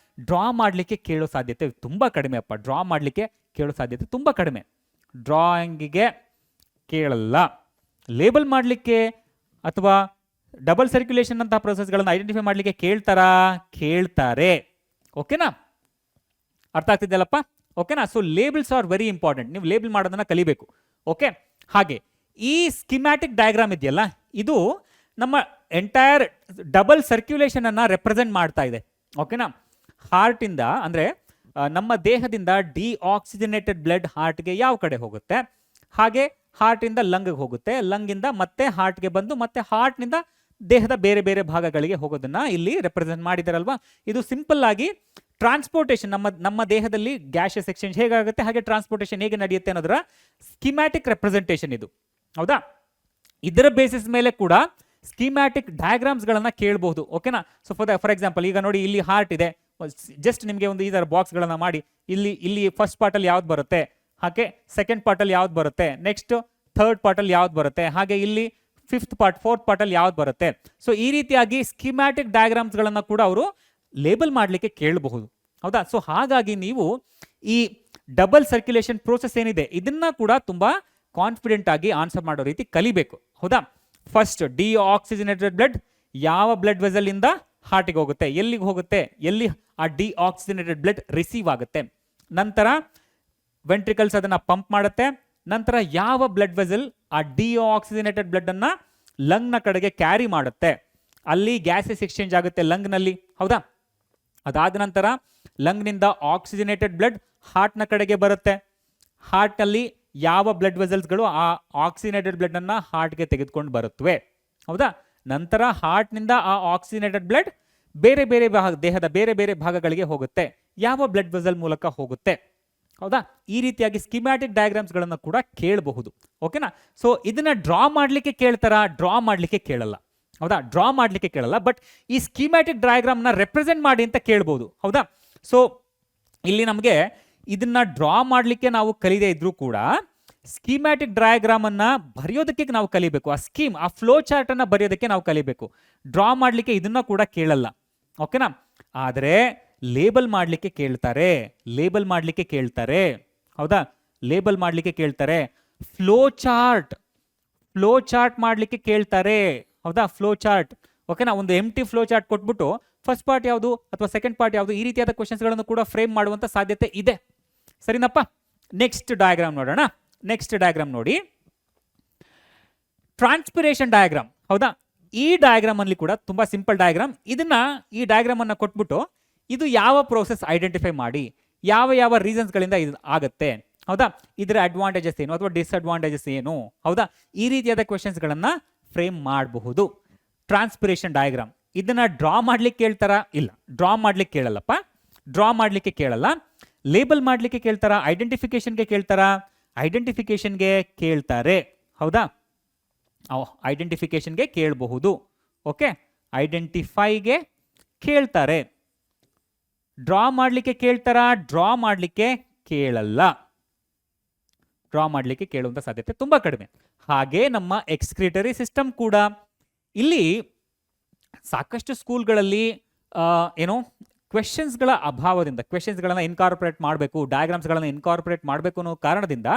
ಡ್ರಾ ಮಾಡ್ಲಿಕ್ಕೆ ಕೇಳೋ ಸಾಧ್ಯತೆ ತುಂಬಾ ಕಡಿಮೆ ಅಪ್ಪ. ಡ್ರಾ ಮಾಡ್ಲಿಕ್ಕೆ ಕೇಳೋ ಸಾಧ್ಯತೆ ತುಂಬಾ ಕಡಿಮೆ. ಡ್ರಾಯಿಂಗಿಗೆ ಕೇಳಲ್ಲ. ಲೇಬಲ್ ಮಾಡಲಿಕ್ಕೆ ಅಥವಾ ಡಬಲ್ ಸರ್ಕ್ಯುಲೇಷನ್ ಅಂತ ಪ್ರೊಸೆಸ್ಗಳನ್ನು ಐಡೆಂಟಿಫೈ ಮಾಡಲಿಕ್ಕೆ ಕೇಳ್ತಾರೆ. ಓಕೆನಾ? ಅರ್ಥ ಆಗ್ತಿದೆಯಲ್ಲಪ್ಪ? ಓಕೆನಾ? So labels are very important. ನೀವು ಲೇಬಲ್ ಮಾಡೋದನ್ನ ಕಲಿಬೇಕು. ಓಕೆ? ಹಾಗೆ ಈ ಸ್ಕಿಮ್ಯಾಟಿಕ್ ಡಯಾಗ್ರಾಮ್ ಇದೆಯಲ್ಲ, ಇದು ನಮ್ಮ ಎಂಟೈರ್ ಡಬಲ್ ಸರ್ಕ್ಯುಲೇಷನ್ ಅನ್ನ ರೆಪ್ರೆಸೆಂಟ್ ಮಾಡ್ತಾ ಇದೆ. ಓಕೆನಾ? ಹಾರ್ಟ್ ಇಂದ ಅಂದ್ರೆ ನಮ್ಮ ದೇಹದಿಂದ ಡಿಆಕ್ಸಿಜನೇಟೆಡ್ ಬ್ಲಡ್ ಹಾರ್ಟ್ಗೆ ಯಾವ ಕಡೆ ಹೋಗುತ್ತೆ, ಹಾಗೆ ಹಾರ್ಟ್ ಇಂದ ಲಂಗ್ಗೆ ಹೋಗುತ್ತೆ, ಲಂಗಿಂದ ಮತ್ತೆ ಹಾರ್ಟ್ಗೆ ಬಂದು ಮತ್ತೆ ಹಾರ್ಟ್ನಿಂದ ದೇಹದ ಬೇರೆ ಬೇರೆ ಭಾಗಗಳಿಗೆ ಹೋಗೋದನ್ನ ಇಲ್ಲಿ ರೆಪ್ರೆಸೆಂಟ್ ಮಾಡಿದಾರಲ್ವಾ. ಇದು ಸಿಂಪಲ್ ಆಗಿ ಟ್ರಾನ್ಸ್ಪೋರ್ಟೇಷನ್, ನಮ್ಮ ದೇಹದಲ್ಲಿ ಗ್ಯಾಸಿಯಸ್ ಎಕ್ಸ್ಚೇಂಜ್ ಹೇಗಾಗುತ್ತೆ ಹಾಗೆ ಟ್ರಾನ್ಸ್ಪೋರ್ಟೇಷನ್ ಹೇಗೆ ನಡೆಯುತ್ತೆ ಅನ್ನೋದರ ಸ್ಕಿಮ್ಯಾಟಿಕ್ ರೆಪ್ರೆಸೆಂಟೇಷನ್ ಇದು. ಹೌದಾ? ಇದರ ಬೇಸಿಸ್ ಮೇಲೆ ಕೂಡ ಸ್ಕಿಮ್ಯಾಟಿಕ್ ಡಯಾಗ್ರಾಮ್ಸ್ ಗಳನ್ನ ಕೇಳಬಹುದು. ಓಕೆನಾ? ಸೊ ಫಾರ್ ಎಕ್ಸಾಂಪಲ್ ಈಗ ನೋಡಿ, ಇಲ್ಲಿ ಹಾರ್ಟ್ ಇದೆ. ಜಸ್ಟ್ ನಿಮಗೆ ಒಂದು ಈ ತರ ಬಾಕ್ಸ್ ಗಳನ್ನ ಮಾಡಿ ಇಲ್ಲಿ ಫಸ್ಟ್ ಪಾರ್ಟ್ ಅಲ್ಲಿ ಯಾವ್ದು ಬರುತ್ತೆ, ಹಾಗೆ ಸೆಕೆಂಡ್ ಪಾರ್ಟ್ ಅಲ್ಲಿ ಯಾವ್ದು ಬರುತ್ತೆ, ನೆಕ್ಸ್ಟ್ ಥರ್ಡ್ ಪಾರ್ಟ್ ಅಲ್ಲಿ ಯಾವ್ದು ಬರುತ್ತೆ, ಹಾಗೆ ಇಲ್ಲಿ ಫಿಫ್ತ್ ಪಾರ್ಟ್, ಫೋರ್ತ್ ಪಾರ್ಟ್ ಅಲ್ಲಿ ಯಾವ್ದು ಬರುತ್ತೆ. ಸೊ ಈ ರೀತಿಯಾಗಿ ಸ್ಕಿಮ್ಯಾಟಿಕ್ ಡಯಾಗ್ರಾಮ್ಸ್ ಗಳನ್ನ ಕೂಡ ಅವರು ಲೇಬಲ್ ಮಾಡಲಿಕ್ಕೆ ಕೇಳಬಹುದು. ಹೌದಾ? ಸೊ ಹಾಗಾಗಿ ನೀವು ಈ ಡಬಲ್ ಸರ್ಕ್ಯುಲೇಷನ್ ಪ್ರೋಸೆಸ್ ಏನಿದೆ ಇದನ್ನ ಕೂಡ ತುಂಬಾ ಕಾನ್ಫಿಡೆಂಟ್ ಆಗಿ ಆನ್ಸರ್ ಮಾಡೋ ರೀತಿ ಕಲಿಬೇಕು. ಹೌದಾ? ಫಸ್ಟ್ ಡಿಆಕ್ಸಿಜನೇಟೆಡ್ ಬ್ಲಡ್ ಯಾವ ಬ್ಲಡ್ ವೆಸಲ್ ಇಂದ ಹಾರ್ಟಿಗೆ ಹೋಗುತ್ತೆ, ಎಲ್ಲಿಗೆ ಹೋಗುತ್ತೆ, ಎಲ್ಲಿ ಆ ಡಿಆಕ್ಸಿಜನೇಟೆಡ್ ಬ್ಲಡ್ ರಿಸೀವ್ ಆಗುತ್ತೆ. ನಂತರ ವೆಂಟ್ರಿಕಲ್ಸ್ ಅದನ್ನ ಪಂಪ್ ಮಾಡುತ್ತೆ. ನಂತರ ಯಾವ ಬ್ಲಡ್ ವೆಸಲ್ ಆ ಡಿಆಕ್ಸಿಜನೇಟೆಡ್ ಬ್ಲಡ್ ಅನ್ನ ಲಂಗ್ನ ಕಡೆಗೆ ಕ್ಯಾರಿ ಮಾಡುತ್ತೆ, ಅಲ್ಲಿ ಗ್ಯಾಸಸ್ ಎಕ್ಸ್ಚೇಂಜ್ ಆಗುತ್ತೆ ಲಂಗ್ನಲ್ಲಿ. ಹೌದಾ? ಅದಾದ ನಂತರ ಲಂಗ್ನಿಂದ ಆಕ್ಸಿಜನೇಟೆಡ್ ಬ್ಲಡ್ ಹಾರ್ಟ್ನ ಕಡೆಗೆ ಬರುತ್ತೆ. ಹಾರ್ಟ್ನಲ್ಲಿ ಯಾವ ಬ್ಲಡ್ ವೆಸಲ್ಸ್ಗಳು ಆ ಆಕ್ಸಿಜನೇಟೆಡ್ ಬ್ಲಡ್ ಅನ್ನ ಹಾರ್ಟ್ಗೆ ತೆಗೆದುಕೊಂಡು ಬರುತ್ತವೆ. ಹೌದಾ? ನಂತರ ಹಾರ್ಟ್ನಿಂದ ಆ ಆಕ್ಸಿಜನೇಟೆಡ್ ಬ್ಲಡ್ ಬೇರೆ ಬೇರೆ ದೇಹದ ಬೇರೆ ಬೇರೆ ಭಾಗಗಳಿಗೆ ಹೋಗುತ್ತೆ. ಯಾವ ಬ್ಲಡ್ ವೆಸಲ್ ಮೂಲಕ ಹೋಗುತ್ತೆ. ಹೌದಾ? ಈ ರೀತಿಯಾಗಿ ಸ್ಕಿಮ್ಯಾಟಿಕ್ ಡಯಾಗ್ರಾಮ್ಸ್ ಗಳನ್ನ ಕೂಡ ಕೇಳಬಹುದು. ಓಕೆನಾ? ಸೊ ಇದನ್ನ ಡ್ರಾ ಮಾಡ್ಲಿಕ್ಕೆ ಕೇಳ್ತಾರ? ಡ್ರಾ ಮಾಡ್ಲಿಕ್ಕೆ ಕೇಳಲ್ಲ. ಹೌದಾ? ಡ್ರಾ ಮಾಡ್ಲಿಕ್ಕೆ ಕೇಳಲ್ಲ, ಬಟ್ ಈ ಸ್ಕಿಮ್ಯಾಟಿಕ್ ಡಯಾಗ್ರಾಮ್ ನ ರೆಪ್ರೆಸೆಂಟ್ ಮಾಡಿ ಅಂತ ಕೇಳಬಹುದು. ಹೌದಾ? ಸೊ ಇಲ್ಲಿ ನಮಗೆ ಇದನ್ನ ಡ್ರಾ ಮಾಡ್ಲಿಕ್ಕೆ ನಾವು ಕಲಿದೇ ಇದ್ರೂ ಕೂಡ ಸ್ಕಿಮ್ಯಾಟಿಕ್ ಡಯಾಗ್ರಾಮ್ ಅನ್ನ ಬರೆಯೋದಕ್ಕೆ ನಾವು ಕಲಿಬೇಕು. ಆ ಸ್ಕೀಮ್, ಆ ಫ್ಲೋ ಚಾರ್ಟ್ ಅನ್ನ ಬರೆಯೋದಕ್ಕೆ ನಾವು ಕಲಿಬೇಕು. ಡ್ರಾ ಮಾಡ್ಲಿಕ್ಕೆ ಇದನ್ನ ಕೂಡ ಕೇಳಲ್ಲ. ಓಕೆನಾ? ಆದ್ರೆ ಲೇಬಲ್ ಮಾಡ್ಲಿಕ್ಕೆ ಕೇಳ್ತಾರೆ. ಹೌದಾ? ಲೇಬಲ್ ಮಾಡ್ಲಿಕ್ಕೆ ಕೇಳ್ತಾರೆ. ಫ್ಲೋ ಚಾರ್ಟ್ ಮಾಡ್ಲಿಕ್ಕೆ ಕೇಳ್ತಾರೆ. ಹೌದಾ? Flow chart. ಓಕೆನಾ? ಒಂದು ಎಂಟಿ ಫ್ಲೋ ಚಾರ್ಟ್ ಕೊಟ್ಬಿಟ್ಟು ಫಸ್ಟ್ ಪಾರ್ಟ್ ಯಾವುದು ಅಥವಾ ಸೆಕೆಂಡ್ ಪಾರ್ಟ್ ಯಾವುದು, ಈ ರೀತಿಯಾದ ಕ್ವೆಶನ್ಸ್ ಗಳನ್ನು ಕೂಡ ಫ್ರೇಮ್ ಮಾಡುವಂತ ಸಾಧ್ಯತೆ ಇದೆ. ಸರಿನಪ್ಪ? ನೆಕ್ಸ್ಟ್ ಡಯಾಗ್ರಾಮ್ ನೋಡೋಣ. ನೆಕ್ಸ್ಟ್ ಡಯಾಗ್ರಾಮ್ ನೋಡಿ, ಟ್ರಾನ್ಸ್ಪಿರೇಷನ್ ಡಯಾಗ್ರಾಮ್. ಹೌದಾ? ಈ ಡಯಾಗ್ರಾಮ್ ಅಲ್ಲಿ ಕೂಡ ತುಂಬಾ ಸಿಂಪಲ್ ಡಯಾಗ್ರಾಮ್. ಈ ಡಯಾಗ್ರಾಮ್ ಅನ್ನ ಕೊಟ್ಬಿಟ್ಟು ಇದು ಯಾವ ಪ್ರೋಸೆಸ್ ಐಡೆಂಟಿಫೈ ಮಾಡಿ, ಯಾವ ರೀಸನ್ಸ್ ಗಳಿಂದ ಇದು ಆಗತ್ತೆ. ಹೌದಾ? ಇದರ ಅಡ್ವಾಂಟೇಜಸ್ ಏನು ಅಥವಾ ಡಿಸ್ಅಡ್ವಾಂಟೇಜಸ್ ಏನು. ಹೌದಾ? ಈ ರೀತಿಯಾದ ಕ್ವೆಶನ್ಸ್ ಗಳನ್ನ ಫ್ರೇಮ್ ಮಾಡಬಹುದು. ಟ್ರಾನ್ಸ್ಪಿರೇಷನ್ ಡಯಾಗ್ರಾಮ್ ಇದನ್ನ ಡ್ರಾ ಮಾಡ್ಲಿಕ್ಕೆ ಕೇಳ್ತಾರ? ಇಲ್ಲ, ಡ್ರಾ ಮಾಡ್ಲಿಕ್ಕೆ ಕೇಳಲ್ಲಪ್ಪ. ಡ್ರಾ ಮಾಡ್ಲಿಕ್ಕೆ ಕೇಳಲ್ಲ. ಲೇಬಲ್ ಮಾಡ್ಲಿಕ್ಕೆ ಕೇಳ್ತಾರ? ಐಡೆಂಟಿಫಿಕೇಶನ್ಗೆ ಕೇಳ್ತಾರ? ಐಡೆಂಟಿಫಿಕೇಶನ್ಗೆ ಕೇಳ್ತಾರೆ. ಹೌದಾ? ಐಡೆಂಟಿಫಿಕೇಶನ್ಗೆ ಕೇಳಬಹುದು. ಓಕೆ? ಐಡೆಂಟಿಫೈಗೆ ಕೇಳ್ತಾರೆ. ಡ್ರಾ ಮಾಡ್ಲಿಕ್ಕೆ ಕೇಳ್ತಾರ? ಡ್ರಾ ಮಾಡ್ಲಿಕ್ಕೆ ಕೇಳಲ್ಲ. ಡ್ರಾ ಮಾಡ್ಲಿಕ್ಕೆ ಕೇಳುವಂತ ಸಾಧ್ಯತೆ ತುಂಬಾ ಕಡಿಮೆ. ಹಾಗೆ ನಮ್ಮ ಎಕ್ಸ್ಕ್ರಿಟರಿ ಸಿಸ್ಟಮ್ ಕೂಡ ಇಲ್ಲಿ ಸಾಕಷ್ಟು ಸ್ಕೂಲ್ಗಳಲ್ಲಿ ಏನೋ ಕ್ವೆಶನ್ಸ್ಗಳ ಅಭಾವದಿಂದ ಕ್ವೆಶನ್ಸ್ಗಳನ್ನು ಇನ್ಕಾರ್ಪೊರೇಟ್ ಮಾಡಬೇಕು, ಡಯಾಗ್ರಾಮ್ಸ್ಗಳನ್ನು ಇನ್ಕಾರ್ಪೊರೇಟ್ ಮಾಡಬೇಕು ಅನ್ನೋ ಕಾರಣದಿಂದ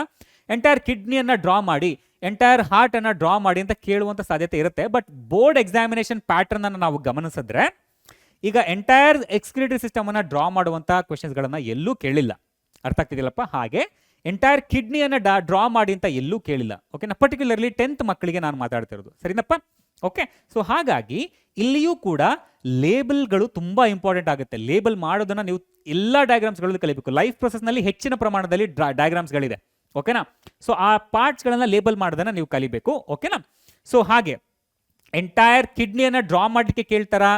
ಎಂಟೈರ್ ಕಿಡ್ನಿಯನ್ನು ಡ್ರಾ ಮಾಡಿ, ಎಂಟೈರ್ ಹಾರ್ಟನ್ನು ಡ್ರಾ ಮಾಡಿ ಅಂತ ಕೇಳುವಂಥ ಸಾಧ್ಯತೆ ಇರುತ್ತೆ. ಬಟ್ ಬೋರ್ಡ್ ಎಕ್ಸಾಮಿನೇಷನ್ ಪ್ಯಾಟರ್ನ್ ಅನ್ನು ನಾವು ಗಮನಿಸಿದ್ರೆ ಈಗ ಎಂಟೈರ್ ಎಕ್ಸ್ಕ್ರಿಟರಿ ಸಿಸ್ಟಮ್ ಅನ್ನು ಡ್ರಾ ಮಾಡುವಂಥ ಕ್ವೆಶನ್ಸ್ಗಳನ್ನು ಎಲ್ಲೂ ಕೇಳಿಲ್ಲ. ಅರ್ಥ ಆಗ್ತಿದಿಲ್ಲಪ್ಪ? ಹಾಗೆ ಎಂಟೈರ್ ಕಿಡ್ನಿಯನ್ನು ಡ್ರಾ ಮಾಡಿ ಅಂತ ಎಲ್ಲೂ ಕೇಳಿಲ್ಲ. ಓಕೆನಾ? ಪರ್ಟಿಕ್ಯುಲರ್ಲಿ 10th ಮಕ್ಕಳಿಗೆ ನಾನು ಮಾತಾಡ್ತಿರೋದು, ಸರಿನಪ್ಪ? ಓಕೆ, ಸೊ ಹಾಗಾಗಿ ಇಲ್ಲಿಯೂ ಕೂಡ ಲೇಬಲ್ಗಳು ತುಂಬ ಇಂಪಾರ್ಟೆಂಟ್ ಆಗುತ್ತೆ. ಲೇಬಲ್ ಮಾಡೋದನ್ನು ನೀವು ಎಲ್ಲ ಡಯಾಗ್ರಾಮ್ಸ್ಗಳಲ್ಲಿ ಕಲಿಬೇಕು. ಲೈಫ್ ಪ್ರೊಸೆಸ್ನಲ್ಲಿ ಹೆಚ್ಚಿನ ಪ್ರಮಾಣದಲ್ಲಿ ಡಯಾಗ್ರಾಮ್ಸ್ಗಳಿದೆ. ಓಕೆನಾ? ಸೊ ಆ ಪಾರ್ಟ್ಸ್ಗಳನ್ನು ಲೇಬಲ್ ಮಾಡೋದನ್ನು ನೀವು ಕಲಿಬೇಕು. ಓಕೆನಾ? ಸೊ ಹಾಗೆ ಎಂಟೈರ್ ಕಿಡ್ನಿಯನ್ನು ಡ್ರಾ ಮಾಡಲಿಕ್ಕೆ ಕೇಳ್ತಾರಾ?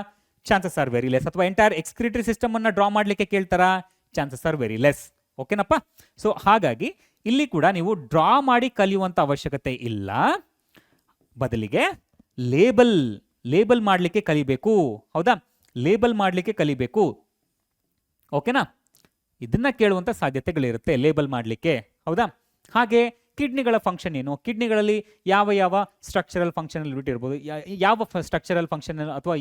Chances are very less. ಅಥವಾ ಎಂಟೈರ್ ಎಕ್ಸ್ಕ್ರಿಟರಿ ಸಿಸ್ಟಮ್ ಅನ್ನು ಡ್ರಾ ಮಾಡಲಿಕ್ಕೆ ಕೇಳ್ತಾರಾ? Chances are very less. ಓಕೆನಪ್ಪ? ಸೊ ಹಾಗಾಗಿ ಇಲ್ಲಿ ಕೂಡ ನೀವು ಡ್ರಾ ಮಾಡಿ ಕಲಿಯುವಂಥ ಅವಶ್ಯಕತೆ ಇಲ್ಲ, ಬದಲಿಗೆ ಲೇಬಲ್ ಮಾಡಲಿಕ್ಕೆ ಕಲಿಬೇಕು. ಹೌದಾ? ಲೇಬಲ್ ಮಾಡಲಿಕ್ಕೆ ಕಲಿಬೇಕು. ಓಕೆನಾ? ಇದನ್ನ ಕೇಳುವಂಥ ಸಾಧ್ಯತೆಗಳಿರುತ್ತೆ ಲೇಬಲ್ ಮಾಡಲಿಕ್ಕೆ. ಹೌದಾ? ಹಾಗೆ ಕಿಡ್ನಿಗಳ ಫಂಕ್ಷನ್ ಏನು, ಕಿಡ್ನಿಗಳಲ್ಲಿ ಯಾವ ಯಾವ ಸ್ಟ್ರಕ್ಚರಲ್ ಫಂಕ್ಷನಲ್ ಯೂನಿಟ್ ಇರ್ಬೋದು, ಯಾವ ಸ್ಟ್ರಕ್ಚರಲ್ ಫಂಕ್ಷನ್ ಅಥವಾ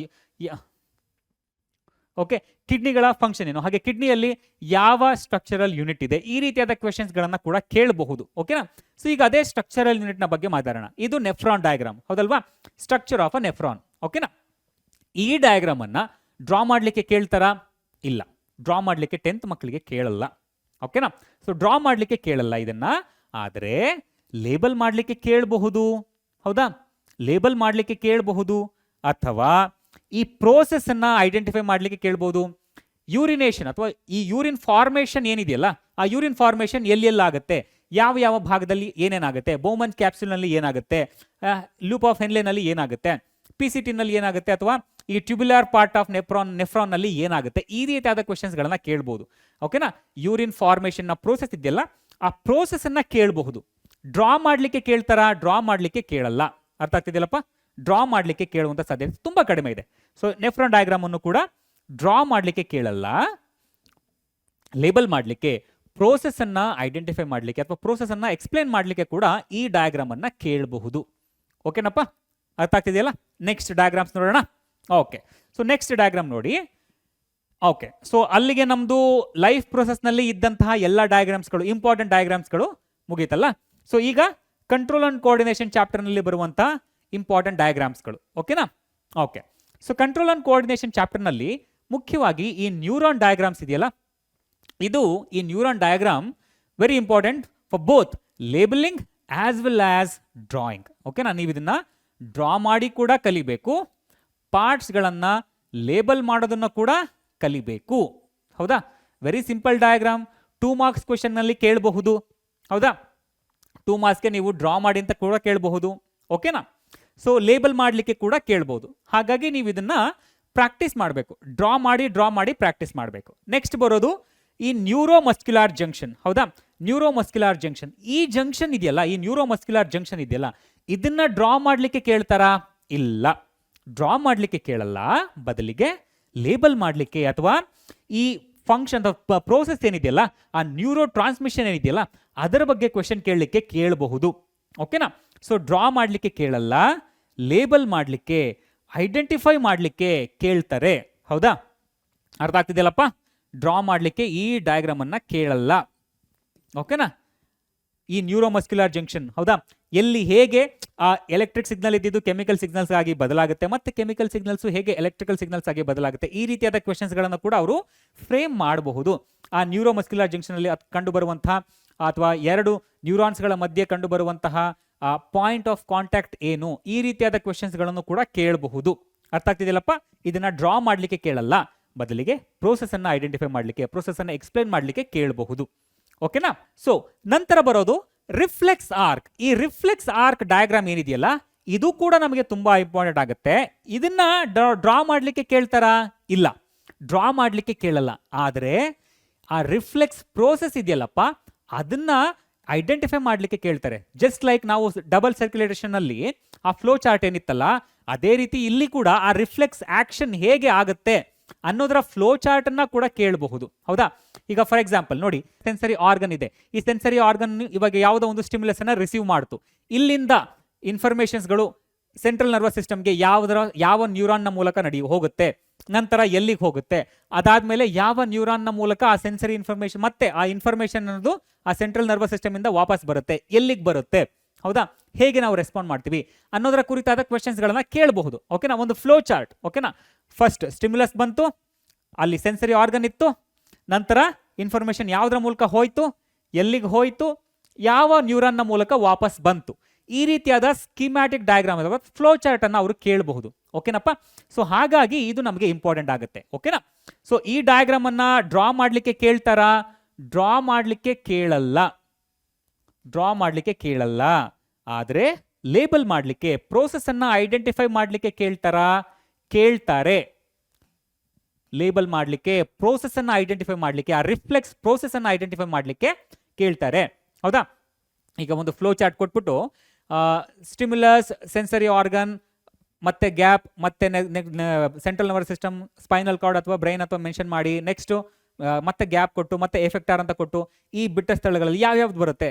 ಓಕೆ ಕಿಡ್ನಿಗಳ ಫಂಕ್ಷನ್ ಏನು, ಹಾಗೆ ಕಿಡ್ನಿಯಲ್ಲಿ ಯಾವ ಸ್ಟ್ರಕ್ಚರಲ್ ಯೂನಿಟ್ ಇದೆ, ಈ ರೀತಿಯಾದ ಕ್ವೆಶನ್ಸ್ಗಳನ್ನು ಕೂಡ ಕೇಳಬಹುದು. ಓಕೆನಾ? ಸೊ ಈಗ ಅದೇ ಸ್ಟ್ರಕ್ಚರಲ್ ಯೂನಿಟ್ನ ಬಗ್ಗೆ ಮಾತಾಡೋಣ. ಇದು ನೆಫ್ರಾನ್ ಡಯಾಗ್ರಾಮ್, ಹೌದಲ್ವಾ? Structure of a nephron. ಓಕೆನಾ? ಈ ಡಯಾಗ್ರಾಮ್ ಅನ್ನ ಡ್ರಾ ಮಾಡಲಿಕ್ಕೆ ಕೇಳ್ತಾರಾ? ಇಲ್ಲ, ಡ್ರಾ ಮಾಡಲಿಕ್ಕೆ 10th ಮಕ್ಕಳಿಗೆ ಕೇಳಲ್ಲ. ಓಕೆನಾ? ಸೊ ಡ್ರಾ ಮಾಡಲಿಕ್ಕೆ ಕೇಳಲ್ಲ ಇದನ್ನ, ಆದರೆ ಲೇಬಲ್ ಮಾಡಲಿಕ್ಕೆ ಕೇಳಬಹುದು. ಹೌದಾ? ಲೇಬಲ್ ಮಾಡಲಿಕ್ಕೆ ಕೇಳಬಹುದು, ಅಥವಾ ಈ ಪ್ರೋಸೆಸ್ ಅನ್ನ ಐಡೆಂಟಿಫೈ ಮಾಡಲಿಕ್ಕೆ ಕೇಳಬಹುದು. ಯೂರಿನೇಷನ್ ಅಥವಾ ಈ ಯೂರಿನ್ ಫಾರ್ಮೇಷನ್ ಏನಿದೆಯಲ್ಲ, ಆ ಯೂರಿನ್ ಫಾರ್ಮೇಷನ್ ಎಲ್ಲೆಲ್ಲಾಗುತ್ತೆ, ಯಾವ ಯಾವ ಭಾಗದಲ್ಲಿ ಏನೇನಾಗುತ್ತೆ, ಬೋಮನ್ ಕ್ಯಾಪ್ಸುಲ್ನಲ್ಲಿ ಏನಾಗುತ್ತೆ, ಲೂಪ್ ಆಫ್ ಹೆನ್ಲೆನಲ್ಲಿ ಏನಾಗುತ್ತೆ, PCT-ನಲ್ಲಿ ಏನಾಗುತ್ತೆ, ಅಥವಾ ಈ ಟ್ಯೂಬ್ಯುಲರ್ ಪಾರ್ಟ್ ಆಫ್ ನೆಫ್ರಾನ್ನಲ್ಲಿ ಏನಾಗುತ್ತೆ, ಈ ರೀತಿಯಾದ ಕ್ವೆಶನ್ಸ್ಗಳನ್ನ ಕೇಳಬಹುದು. ಓಕೆನಾ? ಯೂರಿನ್ ಫಾರ್ಮೇಷನ್ನ ಪ್ರೋಸೆಸ್ ಇದೆಯಲ್ಲ, ಆ ಪ್ರೋಸೆಸ್ ಅನ್ನ ಕೇಳಬಹುದು. ಡ್ರಾ ಮಾಡಲಿಕ್ಕೆ ಕೇಳ್ತಾರಾ? ಡ್ರಾ ಮಾಡಲಿಕ್ಕೆ ಕೇಳಲ್ಲ. ಅರ್ಥ ಆಗ್ತಿದೆಯಲ್ಲಪ್ಪ? ಡ್ರಾ ಮಾಡಲಿಕ್ಕೆ ಕೇಳುವಂಥ ಸಾಧ್ಯತೆ ತುಂಬ ಕಡಿಮೆ ಇದೆ. ಸೊ ನೆಫ್ರಾನ್ ಡಯಾಗ್ರಾಮ್ ಅನ್ನು ಕೂಡ ಡ್ರಾ ಮಾಡಲಿಕ್ಕೆ ಕೇಳಲ್ಲ, ಲೇಬಲ್ ಮಾಡಲಿಕ್ಕೆ, ಪ್ರೋಸೆಸ್ ಅನ್ನ ಐಡೆಂಟಿಫೈ ಮಾಡಲಿಕ್ಕೆ ಅಥವಾ ಪ್ರೋಸೆಸ್ ಅನ್ನ ಎಕ್ಸ್ಪ್ಲೇನ್ ಮಾಡಲಿಕ್ಕೆ ಕೂಡ ಈ ಡಯಾಗ್ರಾಮ್ ಅನ್ನ ಕೇಳಬಹುದು. ಓಕೆನಪ್ಪ? ಅರ್ಥ ಆಗ್ತಿದೆಯಲ್ಲ? ನೆಕ್ಸ್ಟ್ ಡಯಾಗ್ರಾಮ್ಸ್ ನೋಡೋಣ. ಓಕೆ, ಸೊ ನೆಕ್ಸ್ಟ್ ಡಯಾಗ್ರಾಮ್ ನೋಡಿ. ಓಕೆ, ಸೊ ಅಲ್ಲಿಗೆ ನಮ್ದು ಲೈಫ್ ಪ್ರೊಸೆಸ್ನಲ್ಲಿ ಇದ್ದಂತಹ ಎಲ್ಲ ಡಯಾಗ್ರಾಮ್ಸ್ಗಳು, ಇಂಪಾರ್ಟೆಂಟ್ ಡಯಾಗ್ರಾಮ್ಸ್ಗಳು ಮುಗೀತಲ್ಲ. ಸೊ ಈಗ ಕಂಟ್ರೋಲ್ ಅಂಡ್ ಕೋಆರ್ಡಿನೇಷನ್ ಚಾಪ್ಟರ್ನಲ್ಲಿ ಬರುವಂಥ ಇಂಪಾರ್ಟೆಂಟ್ ಡಯಾಗ್ರಾಮ್ಸ್ಗಳು. ಓಕೆನಾ? Okay, so control and coordination ಚಾಪ್ಟರ್ನಲ್ಲಿ ಮುಖ್ಯವಾಗಿ ಈ ನ್ಯೂರಾನ್ ಡಯಾಗ್ರಾಮ್ಸ್ ಇದೆಯಲ್ಲ, ಈ neuron diagram very important for both labelling as well as drawing. ಓಕೆನಾ? ನೀವು ಇದನ್ನ ಡ್ರಾ ಮಾಡಿ ಕೂಡ ಕಲಿಬೇಕು, ಪಾರ್ಟ್ಸ್ಗಳನ್ನು ಲೇಬಲ್ ಮಾಡೋದನ್ನು ಕೂಡ ಕಲಿಬೇಕು. ಹೌದಾ? Very simple diagram. 2 ಮಾರ್ಕ್ಸ್ ಕ್ವೆಶನ್ನಲ್ಲಿ ಕೇಳಬಹುದು. ಹೌದಾ? 2 ಮಾರ್ಕ್ಸ್ಗೆ ನೀವು ಡ್ರಾ ಮಾಡಿ ಅಂತ ಕೂಡ ಕೇಳಬಹುದು. ಓಕೆನಾ? ಸೊ ಲೇಬಲ್ ಮಾಡಲಿಕ್ಕೆ ಕೂಡ ಕೇಳಬಹುದು. ಹಾಗಾಗಿ ನೀವು ಇದನ್ನ ಪ್ರಾಕ್ಟೀಸ್ ಮಾಡಬೇಕು. ಡ್ರಾ ಮಾಡಿ ಪ್ರಾಕ್ಟೀಸ್ ಮಾಡಬೇಕು. ನೆಕ್ಸ್ಟ್ ಬರೋದು ಈ ನ್ಯೂರೋಮಸ್ಕ್ಯುಲಾರ್ ಜಂಕ್ಷನ್. ಹೌದಾ? ನ್ಯೂರೋಮಸ್ಕ್ಯುಲಾರ್ ಜಂಕ್ಷನ್, ಈ ಜಂಕ್ಷನ್ ಇದೆಯಲ್ಲ, ಈ ನ್ಯೂರೋಮಸ್ಕ್ಯುಲಾರ್ ಜಂಕ್ಷನ್ ಇದೆಯಲ್ಲ, ಇದನ್ನ ಡ್ರಾ ಮಾಡಲಿಕ್ಕೆ ಕೇಳ್ತಾರಾ? ಇಲ್ಲ, ಡ್ರಾ ಮಾಡಲಿಕ್ಕೆ ಕೇಳಲ್ಲ, ಬದಲಿಗೆ ಲೇಬಲ್ ಮಾಡಲಿಕ್ಕೆ ಅಥವಾ ಈ ಫಂಕ್ಷನ್ ಪ್ರೋಸೆಸ್ ಏನಿದೆಯಲ್ಲ, ಆ ನ್ಯೂರೋ ಟ್ರಾನ್ಸ್ಮಿಷನ್ ಏನಿದೆಯಲ್ಲ, ಅದರ ಬಗ್ಗೆ ಕ್ವೆಶನ್ ಕೇಳಲಿಕ್ಕೆ ಕೇಳಬಹುದು. ಓಕೆನಾ? ಸೊ ಡ್ರಾ ಮಾಡಲಿಕ್ಕೆ ಕೇಳಲ್ಲ, ಲೇಬಲ್ ಮಾಡಲಿಕ್ಕೆ, ಐಡೆಂಟಿಫೈ ಮಾಡಲಿಕ್ಕೆ ಕೇಳ್ತಾರೆ. ಹೌದಾ? ಅರ್ಥ ಆಗ್ತಿದೆಯಲ್ಲಪ್ಪ? ಡ್ರಾ ಮಾಡಲಿಕ್ಕೆ ಈ ಡಯಾಗ್ರಾಮ್ ಅನ್ನ ಕೇಳಲ್ಲ. ಓಕೆನಾ? ಈ ನ್ಯೂರೋಮಸ್ಕ್ಯುಲಾರ್ ಜಂಕ್ಷನ್, ಹೌದಾ, ಎಲ್ಲಿ ಹೇಗೆ ಆ ಎಲೆಕ್ಟ್ರಿಕ್ ಸಿಗ್ನಲ್ ಇದ್ದಿದ್ದು ಕೆಮಿಕಲ್ ಸಿಗ್ನಲ್ಸ್ ಆಗಿ ಬದಲಾಗುತ್ತೆ, ಮತ್ತೆ ಕೆಮಿಕಲ್ ಸಿಗ್ನಲ್ಸ್ ಹೇಗೆ ಎಲೆಕ್ಟ್ರಿಕಲ್ ಸಿಗ್ನಲ್ಸ್ ಆಗಿ ಬದಲಾಗುತ್ತೆ, ಈ ರೀತಿಯಾದ ಕ್ವೆಶನ್ಸ್ಗಳನ್ನು ಕೂಡ ಅವರು ಫ್ರೇಮ್ ಮಾಡಬಹುದು. ಆ ನ್ಯೂರೋಮಸ್ಕ್ಯುಲಾರ್ ಜಂಕ್ಷನ್ ಅಲ್ಲಿ ಕಂಡು ಬರುವಂತಹ ಅಥವಾ ಎರಡು ನ್ಯೂರಾನ್ಸ್ಗಳ ಮಧ್ಯೆ ಕಂಡು ಬರುವಂತಹ ಪಾಯಿಂಟ್ ಆಫ್ ಕಾಂಟ್ಯಾಕ್ಟ್ ಏನು, ಈ ರೀತಿಯಾದ ಕ್ವೆಶನ್ಸ್ಗಳನ್ನು ಕೂಡ ಕೇಳಬಹುದು. ಅರ್ಥ ಆಗ್ತಿದೆಯಲ್ಲಪ್ಪ? ಇದನ್ನ ಡ್ರಾ ಮಾಡಲಿಕ್ಕೆ ಕೇಳಲ್ಲ, ಬದಲಿಗೆ ಪ್ರೋಸೆಸ್ ಅನ್ನ ಐಡೆಂಟಿಫೈ ಮಾಡಲಿಕ್ಕೆ, ಪ್ರೋಸೆಸ್ ಅನ್ನ ಎಕ್ಸ್ಪ್ಲೇನ್ ಮಾಡಲಿಕ್ಕೆ ಕೇಳಬಹುದು. ಓಕೆನಾ? ಸೊ ನಂತರ ಬರೋದು ರಿಫ್ಲೆಕ್ಸ್ ಆರ್ಕ್. ಈ ರಿಫ್ಲೆಕ್ಸ್ ಆರ್ಕ್ ಡಯಾಗ್ರಾಮ್ ಏನಿದೆಯಲ್ಲ, ಇದು ಕೂಡ ನಮಗೆ ತುಂಬಾ ಇಂಪಾರ್ಟೆಂಟ್ ಆಗುತ್ತೆ. ಇದನ್ನ ಡ್ರಾ ಮಾಡಲಿಕ್ಕೆ ಕೇಳ್ತಾರಾ? ಇಲ್ಲ, ಡ್ರಾ ಮಾಡಲಿಕ್ಕೆ ಕೇಳಲ್ಲ, ಆದರೆ ಆ ರಿಫ್ಲೆಕ್ಸ್ ಪ್ರೋಸೆಸ್ ಇದೆಯಲ್ಲಪ್ಪ, ಅದನ್ನ ಐಡೆಂಟಿಫೈ ಮಾಡಲಿಕ್ಕೆ ಕೇಳ್ತಾರೆ. ಜಸ್ಟ್ ಲೈಕ್ ನಾವು ಡಬಲ್ ಸರ್ಕ್ಯುಲೇಷನ್ ಅಲ್ಲಿ ಆ ಫ್ಲೋ ಚಾರ್ಟ್ ಏನಿತ್ತಲ್ಲ, ಅದೇ ರೀತಿ ಇಲ್ಲಿ ಕೂಡ ಆ ರಿಫ್ಲೆಕ್ಸ್ ಆಕ್ಷನ್ ಹೇಗೆ ಆಗುತ್ತೆ ಅನ್ನೋದರ ಫ್ಲೋ ಚಾರ್ಟ್ ಅನ್ನ ಕೂಡ ಕೇಳಬಹುದು. ಹೌದಾ? ಈಗ ಫಾರ್ ಎಕ್ಸಾಂಪಲ್ ನೋಡಿ, ಸೆನ್ಸರಿ ಆರ್ಗನ್ ಇದೆ. ಈ ಸೆನ್ಸರಿ ಆರ್ಗನ್ ಇವಾಗ ಯಾವುದೋ ಒಂದು ಸ್ಟಿಮ್ಯುಲಸ್ ಅನ್ನ ರಿಸೀವ್ ಮಾಡ್ತು, ಇಲ್ಲಿಂದ ಇನ್ಫಾರ್ಮೇಶನ್ಸ್ಗಳು ಸೆಂಟ್ರಲ್ ನರ್ವಸ್ ಸಿಸ್ಟಮ್ಗೆ ಯಾವ ನ್ಯೂರಾನ್ನ ಮೂಲಕ ಹೋಗುತ್ತೆ, ನಂತರ ಎಲ್ಲಿಗೆ ಹೋಗುತ್ತೆ, ಅದಾದ್ಮೇಲೆ ಯಾವ ನ್ಯೂರಾನ್ನ ಮೂಲಕ ಆ ಸೆನ್ಸರಿ ಇನ್ಫಾರ್ಮೇಶನ್ ಮತ್ತೆ ಆ ಇನ್ಫಾರ್ಮೇಶನ್ ಅನ್ನೋದು ಆ ಸೆಂಟ್ರಲ್ ನರ್ವಸ್ ಸಿಸ್ಟಮ್ ಇಂದ ವಾಪಸ್ ಬರುತ್ತೆ, ಎಲ್ಲಿಗೆ ಬರುತ್ತೆ, ಹೌದಾ, ಹೇಗೆ ನಾವು ರೆಸ್ಪಾಂಡ್ ಮಾಡ್ತೀವಿ ಅನ್ನೋದರ ಕುರಿತಾದ ಕ್ವೆಶನ್ಸ್ಗಳನ್ನ ಕೇಳಬಹುದು. ಓಕೆನಾ, ಒಂದು ಫ್ಲೋ ಚಾರ್ಟ್. ಓಕೆನಾ, ಫಸ್ಟ್ ಸ್ಟಿಮ್ಯುಲಸ್ ಬಂತು, ಅಲ್ಲಿ ಸೆನ್ಸರಿ ಆರ್ಗನ್ ಇತ್ತು, ನಂತರ ಇನ್ಫಾರ್ಮೇಶನ್ ಯಾವುದರ ಮೂಲಕ ಹೋಯ್ತು, ಎಲ್ಲಿಗೆ ಹೋಯ್ತು, ಯಾವ ನ್ಯೂರಾನ್ನ ಮೂಲಕ ವಾಪಸ್ ಬಂತು. ಈ ರೀತಿಯಾದ ಸ್ಕೀಮ್ಯಾಟಿಕ್ ಡಯಾಗ್ರಾಮ್ ಅಥವಾ ಫ್ಲೋ ಚಾರ್ಟ್ ಅನ್ನು ಅವರು ಕೇಳಬಹುದು. ಓಕೆನಪ್ಪ, ಸೊ ಹಾಗಾಗಿ ಇದು ನಮಗೆ ಇಂಪಾರ್ಟೆಂಟ್ ಆಗುತ್ತೆ. ಓಕೆನಾ, ಸೊ ಈ ಡಯಾಗ್ರಾಮ್ ಅನ್ನ ಡ್ರಾ ಮಾಡಲಿಕ್ಕೆ ಕೇಳ್ತಾರಾ? ಡ್ರಾ ಮಾಡಲಿಕ್ಕೆ ಕೇಳಲ್ಲ, ಆದರೆ ಲೇಬಲ್ ಮಾಡಲಿಕ್ಕೆ, ಪ್ರೋಸೆಸ್ ಅನ್ನ ಐಡೆಂಟಿಫೈ ಮಾಡಲಿಕ್ಕೆ ಕೇಳ್ತಾರೆ. ಲೇಬಲ್ ಮಾಡಲಿಕ್ಕೆ, ಪ್ರೋಸೆಸ್ ಅನ್ನ ಐಡೆಂಟಿಫೈ ಮಾಡಲಿಕ್ಕೆ, ಆ ರಿಫ್ಲೆಕ್ಸ್ ಪ್ರೋಸೆಸ್ ಅನ್ನ ಐಡೆಂಟಿಫೈ ಮಾಡಲಿಕ್ಕೆ ಕೇಳ್ತಾರೆ. ಹೌದಾ, ಈಗ ಒಂದು ಫ್ಲೋ ಚಾರ್ಟ್ ಕೊಟ್ಬಿಟ್ಟು ಸ್ಟಿಮ್ಯುಲಸ್, ಸೆನ್ಸರಿ ಆರ್ಗನ್, ಮತ್ತೆ ಗ್ಯಾಪ್, ಮತ್ತೆ central nervous system, spinal cord ಅಥವಾ ಬ್ರೈನ್ ಅಥವಾ ಮೆನ್ಷನ್ ಮಾಡಿ, ನೆಕ್ಸ್ಟ್ ಮತ್ತೆ ಗ್ಯಾಪ್ ಕೊಟ್ಟು, ಮತ್ತೆ ಎಫೆಕ್ಟಾರ್ ಅಂತ ಕೊಟ್ಟು, ಈ ಬಿಟ್ಟ ಸ್ಥಳಗಳಲ್ಲಿ ಯಾವ್ಯಾವ್ದು ಬರುತ್ತೆ,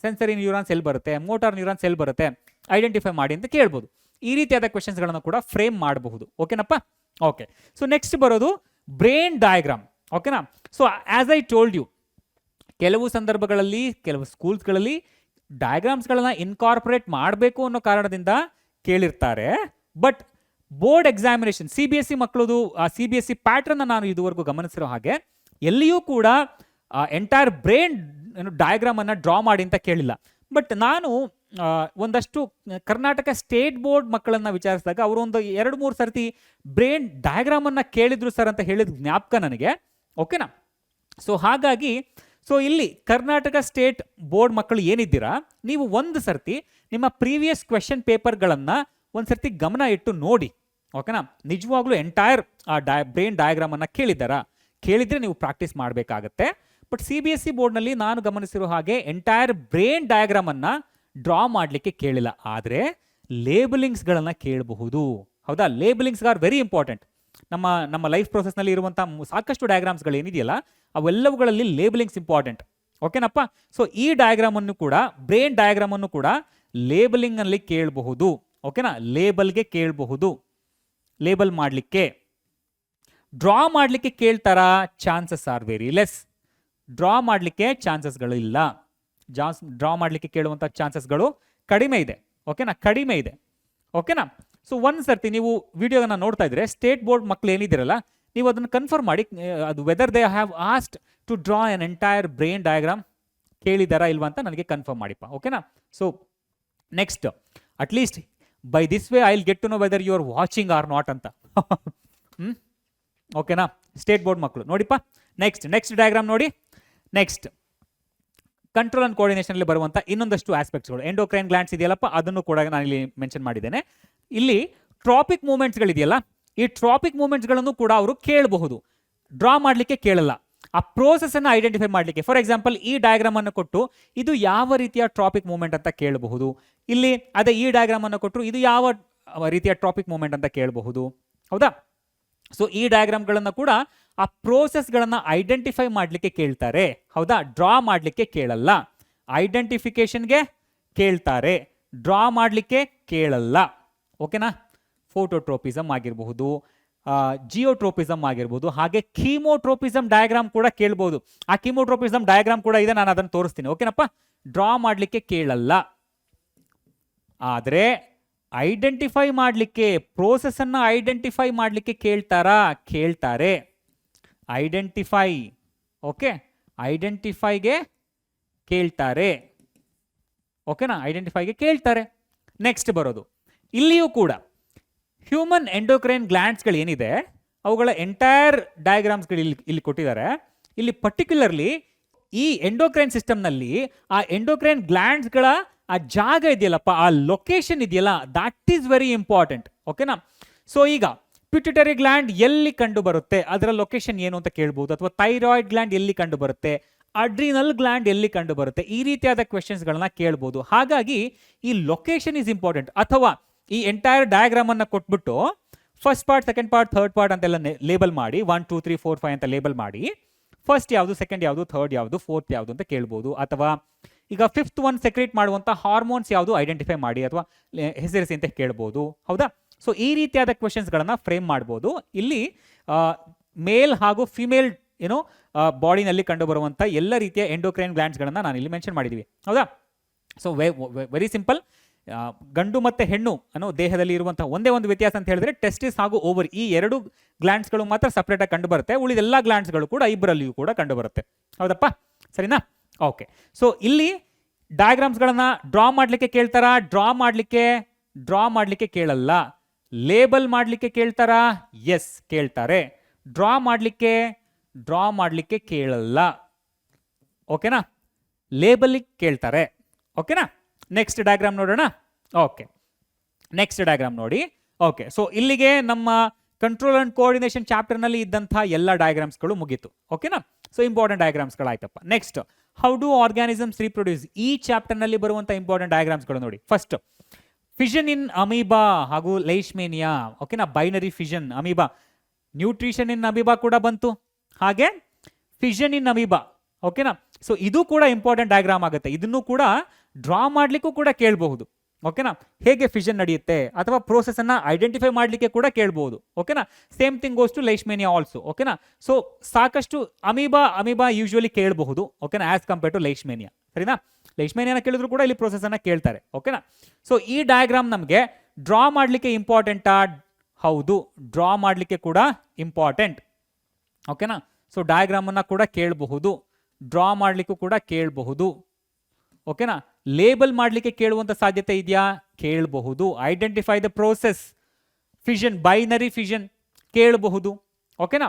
ಸೆನ್ಸರಿ ನ್ಯೂರಾನ್ಸ್ ಎಲ್ಲಿ ಬರುತ್ತೆ, ಮೋಟಾರ್ ನ್ಯೂರಾನ್ಸ್ ಎಲ್ಲಿ ಬರುತ್ತೆ, ಐಡೆಂಟಿಫೈ ಮಾಡಿ ಅಂತ ಕೇಳ್ಬೋದು. ಈ ರೀತಿಯಾದ ಕ್ವೆಶನ್ಸ್ಗಳನ್ನು ಕೂಡ ಫ್ರೇಮ್ ಮಾಡಬಹುದು. ಓಕೆನಪ್ಪ, ಓಕೆ. ಸೊ ನೆಕ್ಸ್ಟ್ ಬರೋದು ಬ್ರೈನ್ ಡಯಾಗ್ರಾಮ್. ಓಕೆನಾ, so as I told you, ಕೆಲವು ಸಂದರ್ಭಗಳಲ್ಲಿ ಕೆಲವು ಸ್ಕೂಲ್ಸ್ಗಳಲ್ಲಿ ಡಯಾಗ್ರಾಮ್ಸ್ಗಳನ್ನ ಇನ್ಕಾರ್ಪೊರೇಟ್ ಮಾಡಬೇಕು ಅನ್ನೋ ಕಾರಣದಿಂದ ಕೇಳಿರ್ತಾರೆ. ಬಟ್ ಬೋರ್ಡ್ ಎಕ್ಸಾಮಿನೇಷನ್, CBSE ಮಕ್ಕಳದು ಆ CBSE ಪ್ಯಾಟ್ರನ್ ನಾನು ಇದುವರೆಗೂ ಗಮನಿಸಿರೋ ಹಾಗೆ ಎಲ್ಲಿಯೂ ಕೂಡ ಎಂಟೈರ್ ಬ್ರೈನ್ ಡಯಾಗ್ರಾಮ್ ಅನ್ನ ಡ್ರಾ ಮಾಡಿ ಅಂತ ಕೇಳಿಲ್ಲ. ಬಟ್ ನಾನು ಒಂದಷ್ಟು ಕರ್ನಾಟಕ ಸ್ಟೇಟ್ ಬೋರ್ಡ್ ಮಕ್ಕಳನ್ನ ವಿಚಾರಿಸಿದಾಗ ಅವರು ಒಂದು 2-3 ಸರ್ತಿ ಬ್ರೈನ್ ಡಯಾಗ್ರಾಮ್ ಅನ್ನ ಕೇಳಿದ್ರು ಸರ್ ಅಂತ ಹೇಳಿದ ಜ್ಞಾಪಕ ನನಗೆ. ಓಕೆನಾ, ಸೊ ಹಾಗಾಗಿ ಇಲ್ಲಿ ಕರ್ನಾಟಕ ಸ್ಟೇಟ್ ಬೋರ್ಡ್ ಮಕ್ಕಳು ಏನಿದ್ದೀರಾ, ನೀವು ಒಂದು ಸರ್ತಿ ನಿಮ್ಮ ಪ್ರೀವಿಯಸ್ ಕ್ವೆಶನ್ ಪೇಪರ್ಗಳನ್ನು ಒಂದು ಸರ್ತಿ ಗಮನ ಇಟ್ಟು ನೋಡಿ. ಓಕೆನಾ, ನಿಜವಾಗ್ಲೂ ಎಂಟೈರ್ ಬ್ರೈನ್ ಡಯಾಗ್ರಾಮ್ ಅನ್ನ ಕೇಳಿದ್ರೆ ನೀವು ಪ್ರಾಕ್ಟೀಸ್ ಮಾಡಬೇಕಾಗತ್ತೆ. ಬಟ್ CBSE ಬೋರ್ಡ್ನಲ್ಲಿ ನಾನು ಗಮನಿಸಿರೋ ಹಾಗೆ ಎಂಟೈರ್ ಬ್ರೈನ್ ಡಯಾಗ್ರಾಮ್ ಅನ್ನ ಡ್ರಾ ಮಾಡಲಿಕ್ಕೆ ಕೇಳಿಲ್ಲ, ಆದರೆ ಲೇಬಲಿಂಗ್ಸ್ಗಳನ್ನು ಕೇಳಬಹುದು. ಹೌದಾ, ಲೇಬಲಿಂಗ್ಸ್ ಆರ್ ವೆರಿ ಇಂಪಾರ್ಟೆಂಟ್. ನಮ್ಮ ಲೈಫ್ ಪ್ರೊಸೆಸ್ನಲ್ಲಿ ಇರುವಂಥ ಸಾಕಷ್ಟು ಡಯಾಗ್ರಾಮ್ಸ್ಗಳು ಏನಿದೆಯಲ್ಲ ಅವೆಲ್ಲವುಗಳಲ್ಲಿ ಲೇಬಲಿಂಗ್ಸ್ ಇಂಪಾರ್ಟೆಂಟ್. ಓಕೆನಪ್ಪ, ಸೊ ಈ ಡಯಾಗ್ರಾಮ್ ಅನ್ನು ಕೂಡ, ಬ್ರೈನ್ ಡಯಾಗ್ರಾಮ್ ಅನ್ನು ಕೂಡ ಲೇಬಲಿಂಗ್ ಅಲ್ಲಿ ಕೇಳಬಹುದು. ಓಕೆನಾ, ಲೇಬಲ್ಗೆ ಕೇಳಬಹುದು. ಲೇಬಲ್ ಮಾಡಲಿಕ್ಕೆ, ಡ್ರಾ ಮಾಡಲಿಕ್ಕೆ ಕೇಳ್ತಾರಾ? Chances are very less. Draw ಮಾಡಲಿಕ್ಕೆ ಚಾನ್ಸಸ್ಗಳು ಇಲ್ಲ. ಡ್ರಾ ಮಾಡಲಿಕ್ಕೆ ಕೇಳುವಂಥ ಚಾನ್ಸಸ್ಗಳು ಕಡಿಮೆ ಇದೆ. ಓಕೆನಾ, ಕಡಿಮೆ ಇದೆ. ಓಕೆನಾ, ಸೊ ಒಂದು ಸರ್ತಿ ನೀವು ವಿಡಿಯೋನ ನೋಡ್ತಾ ಇದ್ರೆ ಸ್ಟೇಟ್ ಬೋರ್ಡ್ ಮಕ್ಕಳು ಏನಿದ್ದೀರಲ್ಲ, ನೀವು ಅದನ್ನು ಕನ್ಫರ್ಮ್ ಮಾಡಿ, ಅದು whether they have asked to draw an entire brain diagram ಕೇಳಿದಾರಾ ಇಲ್ವಾ ಅಂತ ನನಗೆ ಕನ್ಫರ್ಮ್ ಮಾಡಿಪ್ಪ. ಓಕೆನಾ, so next at least by this way I will get to know whether you are watching or not ಅಂತ. ಓಕೆನಾ, ಸ್ಟೇಟ್ ಬೋರ್ಡ್ ಮಕ್ಕಳು ನೋಡಿಪ್ಪ. ನೆಕ್ಸ್ಟ್ ಡಯಾಗ್ರಾಮ್ ನೋಡಿ. ನೆಕ್ಸ್ಟ್ ಕಂಟ್ರೋಲ್ ಅಂಡ್ ಕೋಆರ್ಡಿನೇಷನ್ ಅಲ್ಲಿ ಬರುವಂತ ಇನ್ನೊಂದಷ್ಟು ಆಸ್ಪೆಕ್ಟ್ಸ್ಗಳು, ಎಂಡೋಕ್ರೈನ್ ಗ್ಲ್ಯಾಂಡ್ಸ್ ಇದೆಯಲ್ಲಪ್ಪ, ಅದನ್ನು ಕೂಡ ನಾನು ಇಲ್ಲಿ ಮೆನ್ಷನ್ ಮಾಡಿದ್ದೇನೆ. ಇಲ್ಲಿ ಟ್ರಾಪಿಕ್ ಮೂವ್ಮೆಂಟ್ಸ್ಗಳಿದೆಯಲ್ಲ, ಈ ಟ್ರಾಪಿಕ್ ಮೂವ್ಮೆಂಟ್ಸ್ಗಳನ್ನು ಕೂಡ ಅವರು ಕೇಳಬಹುದು. ಡ್ರಾ ಮಾಡಲಿಕ್ಕೆ ಕೇಳಲ್ಲ, ಆ ಪ್ರೋಸೆಸ್ ಅನ್ನು ಐಡೆಂಟಿಫೈ ಮಾಡಲಿಕ್ಕೆ. ಫಾರ್ ಎಕ್ಸಾಂಪಲ್, ಈ ಡಯಾಗ್ರಾಮ್ ಅನ್ನು ಕೊಟ್ಟು ಇದು ಯಾವ ರೀತಿಯ ಟ್ರಾಪಿಕ್ ಮೂವ್ಮೆಂಟ್ ಅಂತ ಕೇಳಬಹುದು. ಇಲ್ಲಿ ಅದೇ ಈ ಡಯಾಗ್ರಾಮ್ ಅನ್ನು ಕೊಟ್ಟರು ಇದು ಯಾವ ರೀತಿಯ ಟ್ರಾಪಿಕ್ ಮೂವ್ಮೆಂಟ್ ಅಂತ ಕೇಳಬಹುದು. ಹೌದಾ, ಸೊ ಈ ಡಯಾಗ್ರಾಮ್ಗಳನ್ನು ಕೂಡ ಆ ಪ್ರೋಸೆಸ್ಗಳನ್ನು ಐಡೆಂಟಿಫೈ ಮಾಡಲಿಕ್ಕೆ ಕೇಳ್ತಾರೆ. ಹೌದಾ, ಡ್ರಾ ಮಾಡಲಿಕ್ಕೆ ಕೇಳಲ್ಲ. ಐಡೆಂಟಿಫಿಕೇಶನ್ಗೆ ಕೇಳ್ತಾರೆ, ಡ್ರಾ ಮಾಡಲಿಕ್ಕೆ ಕೇಳಲ್ಲ. ಓಕೆನಾ, ಫೋಟೋಟ್ರೋಪಿಸಮ್ ಆಗಿರಬಹುದು, ಜಿಯೋಟ್ರೋಪಿಸಮ್ ಆಗಿರ್ಬೋದು, ಹಾಗೆ ಕೀಮೋಟ್ರೋಪಿಸಮ್ ಡಯಾಗ್ರಾಮ್ ಕೂಡ ಕೇಳ್ಬೋದು. ಆ ಕೀಮೋಟ್ರೋಪಿಸಮ್ ಡಯಾಗ್ರಾಮ್ ಕೂಡ ಇದೆ, ನಾನು ಅದನ್ನು ತೋರಿಸ್ತೀನಿ. ಓಕೆನಪ್ಪ, ಡ್ರಾ ಮಾಡಲಿಕ್ಕೆ ಕೇಳಲ್ಲ, ಆದರೆ ಐಡೆಂಟಿಫೈ ಮಾಡಲಿಕ್ಕೆ, ಪ್ರೋಸೆಸ್ ಅನ್ನ ಐಡೆಂಟಿಫೈ ಮಾಡಲಿಕ್ಕೆ ಕೇಳ್ತಾರೆ. ಐಡೆಂಟಿಫೈ, ಓಕೆ, ಐಡೆಂಟಿಫೈಗೆ ಕೇಳ್ತಾರೆ. ಓಕೆನಾ, ಐಡೆಂಟಿಫೈಗೆ ಕೇಳ್ತಾರೆ. ನೆಕ್ಸ್ಟ್ ಬರೋದು, ಇಲ್ಲಿಯೂ ಕೂಡ ಹ್ಯೂಮನ್ ಎಂಡೋಕ್ರೈನ್ ಗ್ಲ್ಯಾಂಡ್ಸ್ಗಳು ಏನಿದೆ ಅವುಗಳ ಎಂಟೈರ್ ಡಯಾಗ್ರಾಮ್ಸ್ಗಳು ಇಲ್ಲಿ ಕೊಟ್ಟಿದ್ದಾರೆ. ಇಲ್ಲಿ ಪರ್ಟಿಕ್ಯುಲರ್ಲಿ ಈ ಎಂಡೋಕ್ರೈನ್ ಸಿಸ್ಟಮ್ನಲ್ಲಿ ಆ ಎಂಡೋಕ್ರೈನ್ ಗ್ಲ್ಯಾಂಡ್ಸ್ಗಳ ಆ ಜಾಗ ಇದೆಯಲ್ಲಪ್ಪ, ಆ ಲೊಕೇಶನ್ ಇದೆಯಲ್ಲ, ದಟ್ ಈಸ್ ವೆರಿ ಇಂಪಾರ್ಟೆಂಟ್. ಓಕೆನಾ, ಸೊ ಈಗ ಪಿಟ್ಯುಟರಿ ಗ್ಲ್ಯಾಂಡ್ ಎಲ್ಲಿ ಕಂಡು ಬರುತ್ತೆ, ಅದರ ಲೊಕೇಶನ್ ಏನು ಅಂತ ಕೇಳ್ಬೋದು. ಅಥವಾ ಥೈರಾಯ್ಡ್ ಗ್ಲ್ಯಾಂಡ್ ಎಲ್ಲಿ ಕಂಡು ಬರುತ್ತೆ, ಅಡ್ರಿನಲ್ ಗ್ಲ್ಯಾಂಡ್ ಎಲ್ಲಿ ಕಂಡು ಬರುತ್ತೆ, ಈ ರೀತಿಯಾದ ಕ್ವೆಶನ್ಸ್ಗಳನ್ನ ಕೇಳ್ಬೋದು. ಹಾಗಾಗಿ ಈ ಲೊಕೇಶನ್ ಈಸ್ ಇಂಪಾರ್ಟೆಂಟ್. ಅಥವಾ ಈ ಎಂಟೈರ್ ಡಯಾಗ್ರಾಮ್ ಅನ್ನ ಕೊಟ್ಬಿಟ್ಟು first part, second part, third part ಅಂತೆಲ್ಲ ಲೇಬಲ್ ಮಾಡಿ 1 2 3 4 5 ಅಂತ ಲೇಬಲ್ ಮಾಡಿ ಫಸ್ಟ್ ಯಾವುದು, ಸೆಕೆಂಡ್ ಯಾವುದು, ಥರ್ಡ್ ಯಾವುದು, ಫೋರ್ತ್ ಯಾವುದು ಅಂತ ಕೇಳ್ಬೋದು. ಅಥವಾ ಈಗ ಫಿಫ್ತ್ ಒನ್ ಸೆಕ್ರೇಟ್ ಮಾಡುವಂಥ ಹಾರ್ಮೋನ್ಸ್ ಯಾವುದು ಐಡೆಂಟಿಫೈ ಮಾಡಿ ಅಥವಾ ಹೆಸರಿಸಿ ಅಂತ ಕೇಳ್ಬೋದು. ಹೌದಾ? ಸೊ ಈ ರೀತಿಯಾದ ಕ್ವೆಶನ್ಸ್ಗಳನ್ನು ಫ್ರೇಮ್ ಮಾಡ್ಬೋದು. ಇಲ್ಲಿ ಮೇಲ್ ಹಾಗೂ ಫಿಮೇಲ್ ಬಾಡಿನಲ್ಲಿ ಕಂಡುಬರುವಂಥ ಎಲ್ಲ ರೀತಿಯ ಎಂಡೋಕ್ರೈನ್ ಗ್ಲ್ಯಾಂಡ್ಸ್ಗಳನ್ನು ನಾನು ಇಲ್ಲಿ ಮೆನ್ಷನ್ ಮಾಡಿದ್ದೀವಿ. ಹೌದಾ? So very simple. ಗಂಡು ಮತ್ತು ಹೆಣ್ಣು ಅನ್ನೋ ದೇಹದಲ್ಲಿ ಇರುವಂತಹ ಒಂದೇ ಒಂದು ವ್ಯತ್ಯಾಸ ಅಂತ ಹೇಳಿದ್ರೆ ಟೆಸ್ಟಿಸ್ ಹಾಗೂ ಓವರ್, ಈ ಎರಡು ಗ್ಲ್ಯಾಂಡ್ಸ್ಗಳು ಮಾತ್ರ ಸಪ್ರೇಟಾಗಿ ಕಂಡು ಬರುತ್ತೆ. ಉಳಿದೆಲ್ಲ ಗ್ಲ್ಯಾಂಡ್ಸ್ಗಳು ಕೂಡ ಇಬ್ಬರಲ್ಲಿಯೂ ಕೂಡ ಕಂಡು ಬರುತ್ತೆ. ಹೌದಪ್ಪ? ಸರಿನಾ? ಓಕೆ. ಸೊ ಇಲ್ಲಿ ಡಯಾಗ್ರಾಮ್ಸ್ಗಳನ್ನು ಡ್ರಾ ಮಾಡಲಿಕ್ಕೆ ಕೇಳ್ತಾರಾ? ಡ್ರಾ ಮಾಡಲಿಕ್ಕೆ ಕೇಳಲ್ಲ. ಲೇಬಲ್ ಮಾಡಲಿಕ್ಕೆ ಕೇಳ್ತಾರಾ? ಎಸ್ ಕೇಳ್ತಾರೆ. ಡ್ರಾ ಮಾಡಲಿಕ್ಕೆ ಕೇಳಲ್ಲ. ಓಕೆನಾ? ಲೇಬಲಿಗೆ ಕೇಳ್ತಾರೆ. ಓಕೆನಾ? ನೆಕ್ಸ್ಟ್ ಡಯಾಗ್ರಾಮ್ ನೋಡೋಣ. ಓಕೆ, ನೆಕ್ಸ್ಟ್ ಡಯಾಗ್ರಾಮ್ ನೋಡಿ. ಓಕೆ, ಸೊ ಇಲ್ಲಿಗೆ ನಮ್ಮ ಕಂಟ್ರೋಲ್ ಅಂಡ್ ಕೋಆರ್ಡಿನೇಷನ್ ಚಾಪ್ಟರ್ನಲ್ಲಿ ಇದ್ದಂತಹ ಎಲ್ಲ ಡಯಾಗ್ರಾಮ್ಸ್ಗಳು ಮುಗೀತು. ಓಕೆನಾ? ಸೊ ಇಂಪಾರ್ಟೆಂಟ್ ಡಯಾಗ್ರಾಮ್ಸ್ಗಳಾಯ್ತಪ್ಪ. Next, how do organisms reproduce, ಈ ಚಾಪ್ಟರ್ನಲ್ಲಿ ಬರುವಂಥ ಇಂಪಾರ್ಟೆಂಟ್ ಡಯಾಗ್ರಾಮ್ಸ್ಗಳು ನೋಡಿ. ಫಸ್ಟ್, ಫಿಷನ್ ಇನ್ ಅಮೀಬಾ ಹಾಗೂ ಲೈಶ್ಮೇನಿಯಾ. ಓಕೆನಾ? Binary fission amoeba. Nutrition in amoeba ಕೂಡ ಬಂತು, ಹಾಗೆ ಫಿಷನ್ ಇನ್ ಅಮೀಬಾ. ಓಕೆನಾ? ಸೊ ಇದು ಕೂಡ ಇಂಪಾರ್ಟೆಂಟ್ ಡಯಾಗ್ರಾಮ್ ಆಗುತ್ತೆ. ಇದನ್ನು ಕೂಡ ಡ್ರಾ ಮಾಡಲಿಕ್ಕೂ ಕೂಡ ಕೇಳಬಹುದು. ಓಕೆನಾ? ಹೇಗೆ ಫಿಷನ್ ನಡೆಯುತ್ತೆ ಅಥವಾ ಪ್ರೋಸೆಸ್ ಅನ್ನ ಐಡೆಂಟಿಫೈ ಮಾಡಲಿಕ್ಕೆ ಕೂಡ ಕೇಳಬಹುದು. ಓಕೆನಾ? Same thing goes to Leishmania also. ಓಕೆನಾ? ಸೊ ಸಾಕಷ್ಟು ಅಮೀಬಾ ಯೂಶುವಲಿ ಕೇಳಬಹುದು. ಓಕೆನಾ? As compare to Leishmania. ಸರಿನಾ? ಲೈಶ್ಮೇನಿಯಾನ ಕೇಳಿದ್ರು ಕೂಡ ಇಲ್ಲಿ ಪ್ರೋಸೆಸ್ ಅನ್ನ ಕೇಳ್ತಾರೆ. ಓಕೆನಾ? ಸೊ ಈ ಡಯಾಗ್ರಾಮ್ ನಮಗೆ ಡ್ರಾ ಮಾಡಲಿಕ್ಕೆ ಇಂಪಾರ್ಟೆಂಟಾ? ಹೌದು, ಡ್ರಾ ಮಾಡಲಿಕ್ಕೆ ಕೂಡ ಇಂಪಾರ್ಟೆಂಟ್. ಓಕೆನಾ? ಸೊ ಡಯಾಗ್ರಾಮ್ ಅನ್ನ ಕೂಡ ಕೇಳಬಹುದು, ಡ್ರಾ ಮಾಡಲಿಕ್ಕೂ ಕೂಡ ಕೇಳಬಹುದು. ಓಕೆನಾ? ಲೇಬಲ್ ಮಾಡಲಿಕ್ಕೆ ಕೇಳುವಂತ ಸಾಧ್ಯತೆ ಇದೆಯಾ? ಕೇಳಬಹುದು. Identify the process, fission, binary fission ಕೇಳಬಹುದು. ಓಕೆನಾ?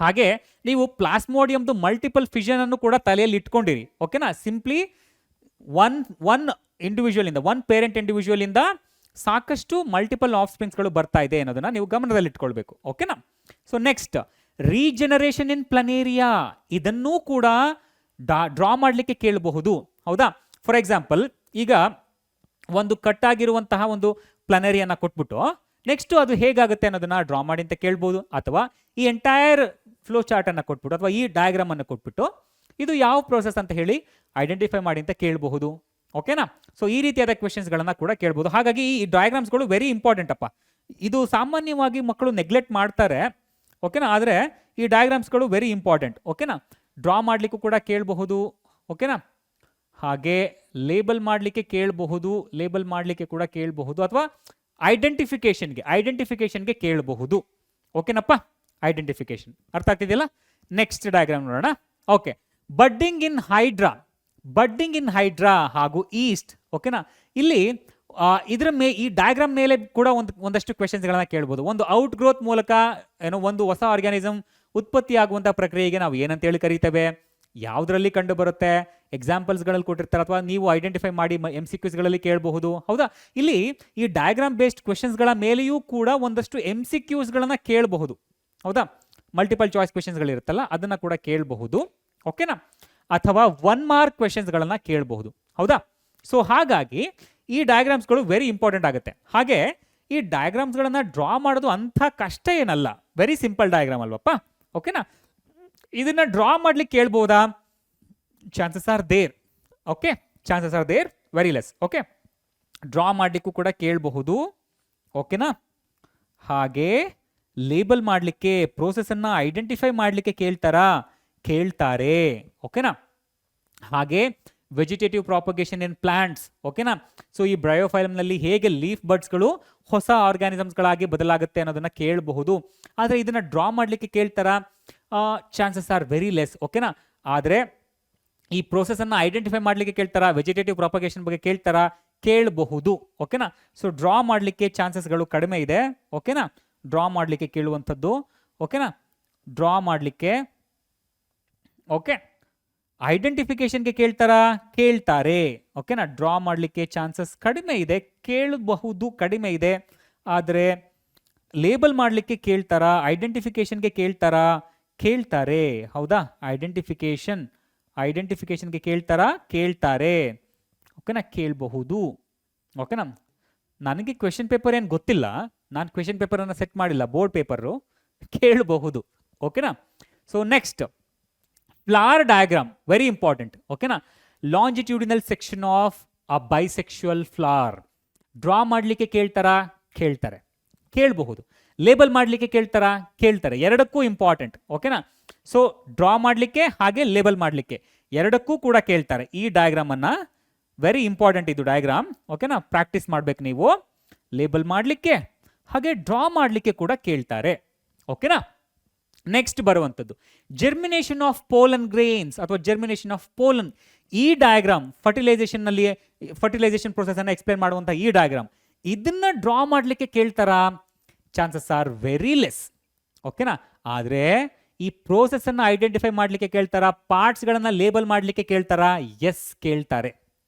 ಹಾಗೆ ನೀವು ಪ್ಲಾಸ್ಮೋಡಿಯಮ್ದು ಮಲ್ಟಿಪಲ್ ಫಿಷನ್ ಅನ್ನು ಕೂಡ ತಲೆಯಲ್ಲಿ ಇಟ್ಕೊಂಡಿರಿ. ಓಕೆನಾ? ಸಿಂಪ್ಲಿ ಒನ್ ಇಂಡಿವಿಜುವಲ್ ಇಂದ, ಒನ್ ಪೇರೆಂಟ್ ಇಂಡಿವಿಜುವಲ್ ಇಂದ ಸಾಕಷ್ಟು ಮಲ್ಟಿಪಲ್ ಆಫ್ ಸ್ಪ್ರಿಂಗ್ಸ್ಗಳು ಬರ್ತಾ ಇದೆ ಅನ್ನೋದನ್ನ ನೀವು ಗಮನದಲ್ಲಿ ಇಟ್ಕೊಳ್ಬೇಕು. ಓಕೆನಾ? ಸೊ ನೆಕ್ಸ್ಟ್, ರೀಜನರೇಷನ್ ಇನ್ ಪ್ಲನೇರಿಯಾ, ಇದನ್ನೂ ಕೂಡ ಡ್ರಾ ಮಾಡಲಿಕ್ಕೆ ಕೇಳಬಹುದು. ಹೌದಾ? ಫಾರ್ ಎಕ್ಸಾಂಪಲ್, ಈಗ ಒಂದು ಕಟ್ಟಾಗಿರುವಂತಹ ಒಂದು ಪ್ಲನೇರಿಯನ್ನ ಕೊಟ್ಬಿಟ್ಟು ನೆಕ್ಸ್ಟ್ ಅದು ಹೇಗಾಗುತ್ತೆ ಅನ್ನೋದನ್ನ ಡ್ರಾ ಮಾಡಿ ಅಂತ ಕೇಳ್ಬೋದು. ಅಥವಾ ಈ ಎಂಟೈರ್ ಫ್ಲೋ ಚಾರ್ಟ್ ಅನ್ನ ಕೊಟ್ಬಿಟ್ಟು ಅಥವಾ ಈ ಡಯಾಗ್ರಾಮ್ ಅನ್ನು ಕೊಟ್ಬಿಟ್ಟು ಇದು ಯಾವ ಪ್ರೋಸೆಸ್ ಅಂತ ಹೇಳಿ ಐಡೆಂಟಿಫೈ ಮಾಡಿ ಅಂತ ಕೇಳಬಹುದು. ಓಕೆನಾ? ಸೊ ಈ ರೀತಿಯಾದ ಕ್ವೆಶನ್ಸ್ಗಳನ್ನ ಕೂಡ ಕೇಳ್ಬೋದು. ಹಾಗಾಗಿ ಈ ಡಯಾಗ್ರಾಮ್ಸ್ಗಳು ವೆರಿ ಇಂಪಾರ್ಟೆಂಟ್ ಅಪ್ಪ. ಇದು ಸಾಮಾನ್ಯವಾಗಿ ಮಕ್ಕಳು ನೆಗ್ಲೆಕ್ಟ್ ಮಾಡ್ತಾರೆ. ಓಕೆನಾ? ಆದರೆ ಈ ಡಯಾಗ್ರಾಮ್ಸ್ಗಳು ವೆರಿ ಇಂಪಾರ್ಟೆಂಟ್. ಓಕೆನಾ? ಡ್ರಾ ಮಾಡಲಿಕ್ಕೂ ಕೂಡ ಕೇಳಬಹುದು. ಓಕೆನಾ? ಹಾಗೆ ಲೇಬಲ್ ಮಾಡಲಿಕ್ಕೆ ಕೇಳಬಹುದು, ಲೇಬಲ್ ಮಾಡಲಿಕ್ಕೆ ಕೂಡ ಕೇಳಬಹುದು. ಅಥವಾ ಐಡೆಂಟಿಫಿಕೇಶನ್ಗೆ ಕೇಳಬಹುದು. ಓಕೆನಪ್ಪ? ಐಡೆಂಟಿಫಿಕೇಶನ್ ಅರ್ಥ ಆಗ್ತಿದೆಯಲ್ಲ? ನೆಕ್ಸ್ಟ್ ಡಯಾಗ್ರಾಮ್ ನೋಡೋಣ. ಓಕೆ, ಬಡ್ಡಿಂಗ್ ಇನ್ ಹೈಡ್ರಾ ಹಾಗೂ ಈಸ್ಟ್. ಓಕೆನಾ? ಇಲ್ಲಿ ಈ ಡಯಾಗ್ರಾಮ್ ಮೇಲೆ ಕೂಡ ಒಂದಷ್ಟು ಕ್ವೆಶನ್ಸ್ಗಳನ್ನ ಕೇಳ್ಬೋದು. ಒಂದು ಔಟ್ ಗ್ರೋತ್ ಮೂಲಕ ಒಂದು ಹೊಸ ಆರ್ಗ್ಯಾನಿಸಮ್ ಉತ್ಪತ್ತಿ ಆಗುವಂಥ ಪ್ರಕ್ರಿಯೆಗೆ ನಾವು ಏನಂತೇಳಿ ಕರೀತೇವೆ? ಯಾವುದರಲ್ಲಿ ಕಂಡು ಬರುತ್ತೆ? ಎಕ್ಸಾಂಪಲ್ಸ್ಗಳಲ್ಲಿ ಕೊಟ್ಟಿರ್ತಾರೆ ಅಥವಾ ನೀವು ಐಡೆಂಟಿಫೈ ಮಾಡಿ MCQsಗಳಲ್ಲಿ ಕೇಳಬಹುದು. ಹೌದಾ? ಇಲ್ಲಿ ಈ ಡಯಾಗ್ರಾಮ್ ಬೇಸ್ಡ್ ಕ್ವೆಶನ್ಸ್ಗಳ ಮೇಲೆಯೂ ಕೂಡ ಒಂದಷ್ಟು MCQsಗಳನ್ನ ಕೇಳಬಹುದು. ಹೌದಾ? ಮಲ್ಟಿಪಲ್ ಚಾಯ್ಸ್ ಕ್ವೆಶನ್ಸ್ಗಳಿರುತ್ತಲ್ಲ, ಅದನ್ನ ಕೂಡ ಕೇಳಬಹುದು. ಓಕೆನಾ? ಅಥವಾ 1 ಮಾರ್ಕ್ ಕ್ವೆಶನ್ಸ್ಗಳನ್ನ ಕೇಳಬಹುದು. ಹೌದಾ? ಸೊ ಹಾಗಾಗಿ ಈ ಡಯಾಗ್ರಾಮ್ಸ್ಗಳು ವೆರಿ ಇಂಪಾರ್ಟೆಂಟ್ ಆಗುತ್ತೆ. ಹಾಗೆ ಈ ಡಯಾಗ್ರಾಮ್ಸ್ಗಳನ್ನ ಡ್ರಾ ಮಾಡೋದು ಅಂಥ ಕಷ್ಟ ಏನಲ್ಲ, ವೆರಿ ಸಿಂಪಲ್ ಡಯಾಗ್ರಾಮ್ ಅಲ್ವಪ್ಪ. ಓಕೆನಾ? ಇದನ್ನ ಡ್ರಾ ಮಾಡ್ಲಿಕ್ಕೆ ಕೇಳ್ಬೋದಾ? Chances are there. Okay, chances are there, very less. Okay, draw ಮಾಡಲಿಕ್ಕೂ ಕೂಡ ಕೇಳಬಹುದು. ಓಕೆನಾ? ಹಾಗೆ ಲೇಬಲ್ ಮಾಡಲಿಕ್ಕೆ, ಪ್ರೋಸೆಸ್ ಅನ್ನ ಐಡೆಂಟಿಫೈ ಮಾಡಲಿಕ್ಕೆ ಕೇಳ್ತಾರೆ. ಓಕೆನಾ? ಹಾಗೆ ವೆಜಿಟೇಟಿವ್ ಪ್ರಾಪಗೇಷನ್ ಇನ್ ಪ್ಲಾಂಟ್ಸ್. ಓಕೆನಾ? ಸೊ ಈ ಬ್ರಯೋಫೈಲಮ್ನಲ್ಲಿ ಹೇಗೆ ಲೀಫ್ ಬರ್ಡ್ಸ್ಗಳು ಹೊಸ ಆರ್ಗ್ಯಾನಿಸಮ್ಸ್ಗಳಾಗಿ ಬದಲಾಗುತ್ತೆ ಅನ್ನೋದನ್ನ ಕೇಳಬಹುದು. ಆದರೆ ಇದನ್ನ ಡ್ರಾ ಮಾಡಲಿಕ್ಕೆ ಕೇಳ್ತಾರಾ? Chances are very less. ಓಕೆನಾ? ಆದರೆ ಈ ಪ್ರೋಸೆಸ್ ಅನ್ನ ಐಡೆಂಟಿಫೈ ಮಾಡಲಿಕ್ಕೆ ಕೇಳ್ತಾರಾ? ವೆಜಿಟೇಟಿವ್ ಪ್ರಾಪಗೇಷನ್ ಬಗ್ಗೆ ಕೇಳ್ತಾರಾ? ಕೇಳಬಹುದು. ಓಕೆನಾ? ಸೊ ಡ್ರಾ ಮಾಡಲಿಕ್ಕೆ ಚಾನ್ಸಸ್ಗಳು ಕಡಿಮೆ ಇದೆ. ಓಕೆನಾ? ಡ್ರಾ ಮಾಡಲಿಕ್ಕೆ ಕೇಳುವಂಥದ್ದು. ಓಕೆನಾ? ಡ್ರಾ ಮಾಡಲಿಕ್ಕೆ. ಓಕೆ, ಐಡೆಂಟಿಫಿಕೇಶನ್ಗೆ ಕೇಳ್ತಾರೆ. ಓಕೆನಾ? ಡ್ರಾ ಮಾಡಲಿಕ್ಕೆ ಚಾನ್ಸಸ್ ಕಡಿಮೆ ಇದೆ, ಕೇಳಬಹುದು ಕಡಿಮೆ ಇದೆ. ಆದರೆ ಲೇಬಲ್ ಮಾಡಲಿಕ್ಕೆ ಕೇಳ್ತಾರಾ? ಐಡೆಂಟಿಫಿಕೇಶನ್ಗೆ ಕೇಳ್ತಾರೆ. ಹೌದಾ? ಐಡೆಂಟಿಫಿಕೇಶನ್ಗೆ ಕೇಳ್ತಾರೆ. ಓಕೆನಾ? ಕೇಳಬಹುದು. ಓಕೆನಾ? ನನಗೆ ಕ್ವೆಶನ್ ಪೇಪರ್ ಏನು ಗೊತ್ತಿಲ್ಲ, ನಾನು ಕ್ವೆಶನ್ ಪೇಪರನ್ನು ಸೆಟ್ ಮಾಡಿಲ್ಲ, ಬೋರ್ಡ್ ಪೇಪರು. ಕೇಳಬಹುದು. ಓಕೆನಾ? So next, flower diagram very important. ಓಕೆನಾ? Longitudinal section of a bisexual flower. Draw ಮಾಡಲಿಕ್ಕೆ ಕೇಳ್ತಾರೆ, ಕೇಳಬಹುದು. ಲೇಬಲ್ ಮಾಡಲಿಕ್ಕೆ ಕೇಳ್ತಾರೆ. ಎರಡಕ್ಕೂ ಇಂಪಾರ್ಟೆಂಟ್. ಓಕೆನಾ? ಸೊ ಡ್ರಾ ಮಾಡಲಿಕ್ಕೆ ಹಾಗೆ ಲೇಬಲ್ ಮಾಡಲಿಕ್ಕೆ ಎರಡಕ್ಕೂ ಕೂಡ ಕೇಳ್ತಾರೆ. ಈ ಡಯಾಗ್ರಾಮ್ ಅನ್ನ ವೆರಿ ಇಂಪಾರ್ಟೆಂಟ್ ಇದು ಡಯಾಗ್ರಾಮ್. ಓಕೆನಾ? ಪ್ರಾಕ್ಟೀಸ್ ಮಾಡ್ಬೇಕು ನೀವು. ಲೇಬಲ್ ಮಾಡಲಿಕ್ಕೆ ಹಾಗೆ ಡ್ರಾ ಮಾಡಲಿಕ್ಕೆ ಕೂಡ ಕೇಳ್ತಾರೆ. ಓಕೆನಾ? ನೆಕ್ಸ್ಟ್ ಬರುವಂಥದ್ದು ಜರ್ಮಿನೇಷನ್ ಆಫ್ ಪೋಲನ್ ಗ್ರೇನ್ಸ್ ಅಥವಾ ಜರ್ಮಿನೇಷನ್ ಆಫ್ ಪೋಲನ್. ಈ ಡಯಾಗ್ರಾಮ್ ಫರ್ಟಿಲೈಸೇಷನ್ ಪ್ರೊಸೆಸ್ ಅನ್ನು ಎಕ್ಸ್ಪ್ಲೇನ್ ಮಾಡುವಂಥ ಈ ಡಯಾಗ್ರಾಮ್, ಇದನ್ನ ಡ್ರಾ ಮಾಡಲಿಕ್ಕೆ ಕೇಳ್ತಾರಾ? Chances are very less. ಓಕೆನಾ? ಆದರೆ ಈ ಪ್ರೋಸೆಸ್ ಅನ್ನು ಐಡೆಂಟಿಫೈ ಮಾಡಲಿಕ್ಕೆ ಕೇಳ್ತಾರಾ? ಪಾರ್ಟ್ಸ್ಗಳನ್ನು ಲೇಬಲ್ ಮಾಡಲಿಕ್ಕೆ ಕೇಳ್ತಾರಾ? ಎಸ್, ಕೇಳ್ತಾರೆ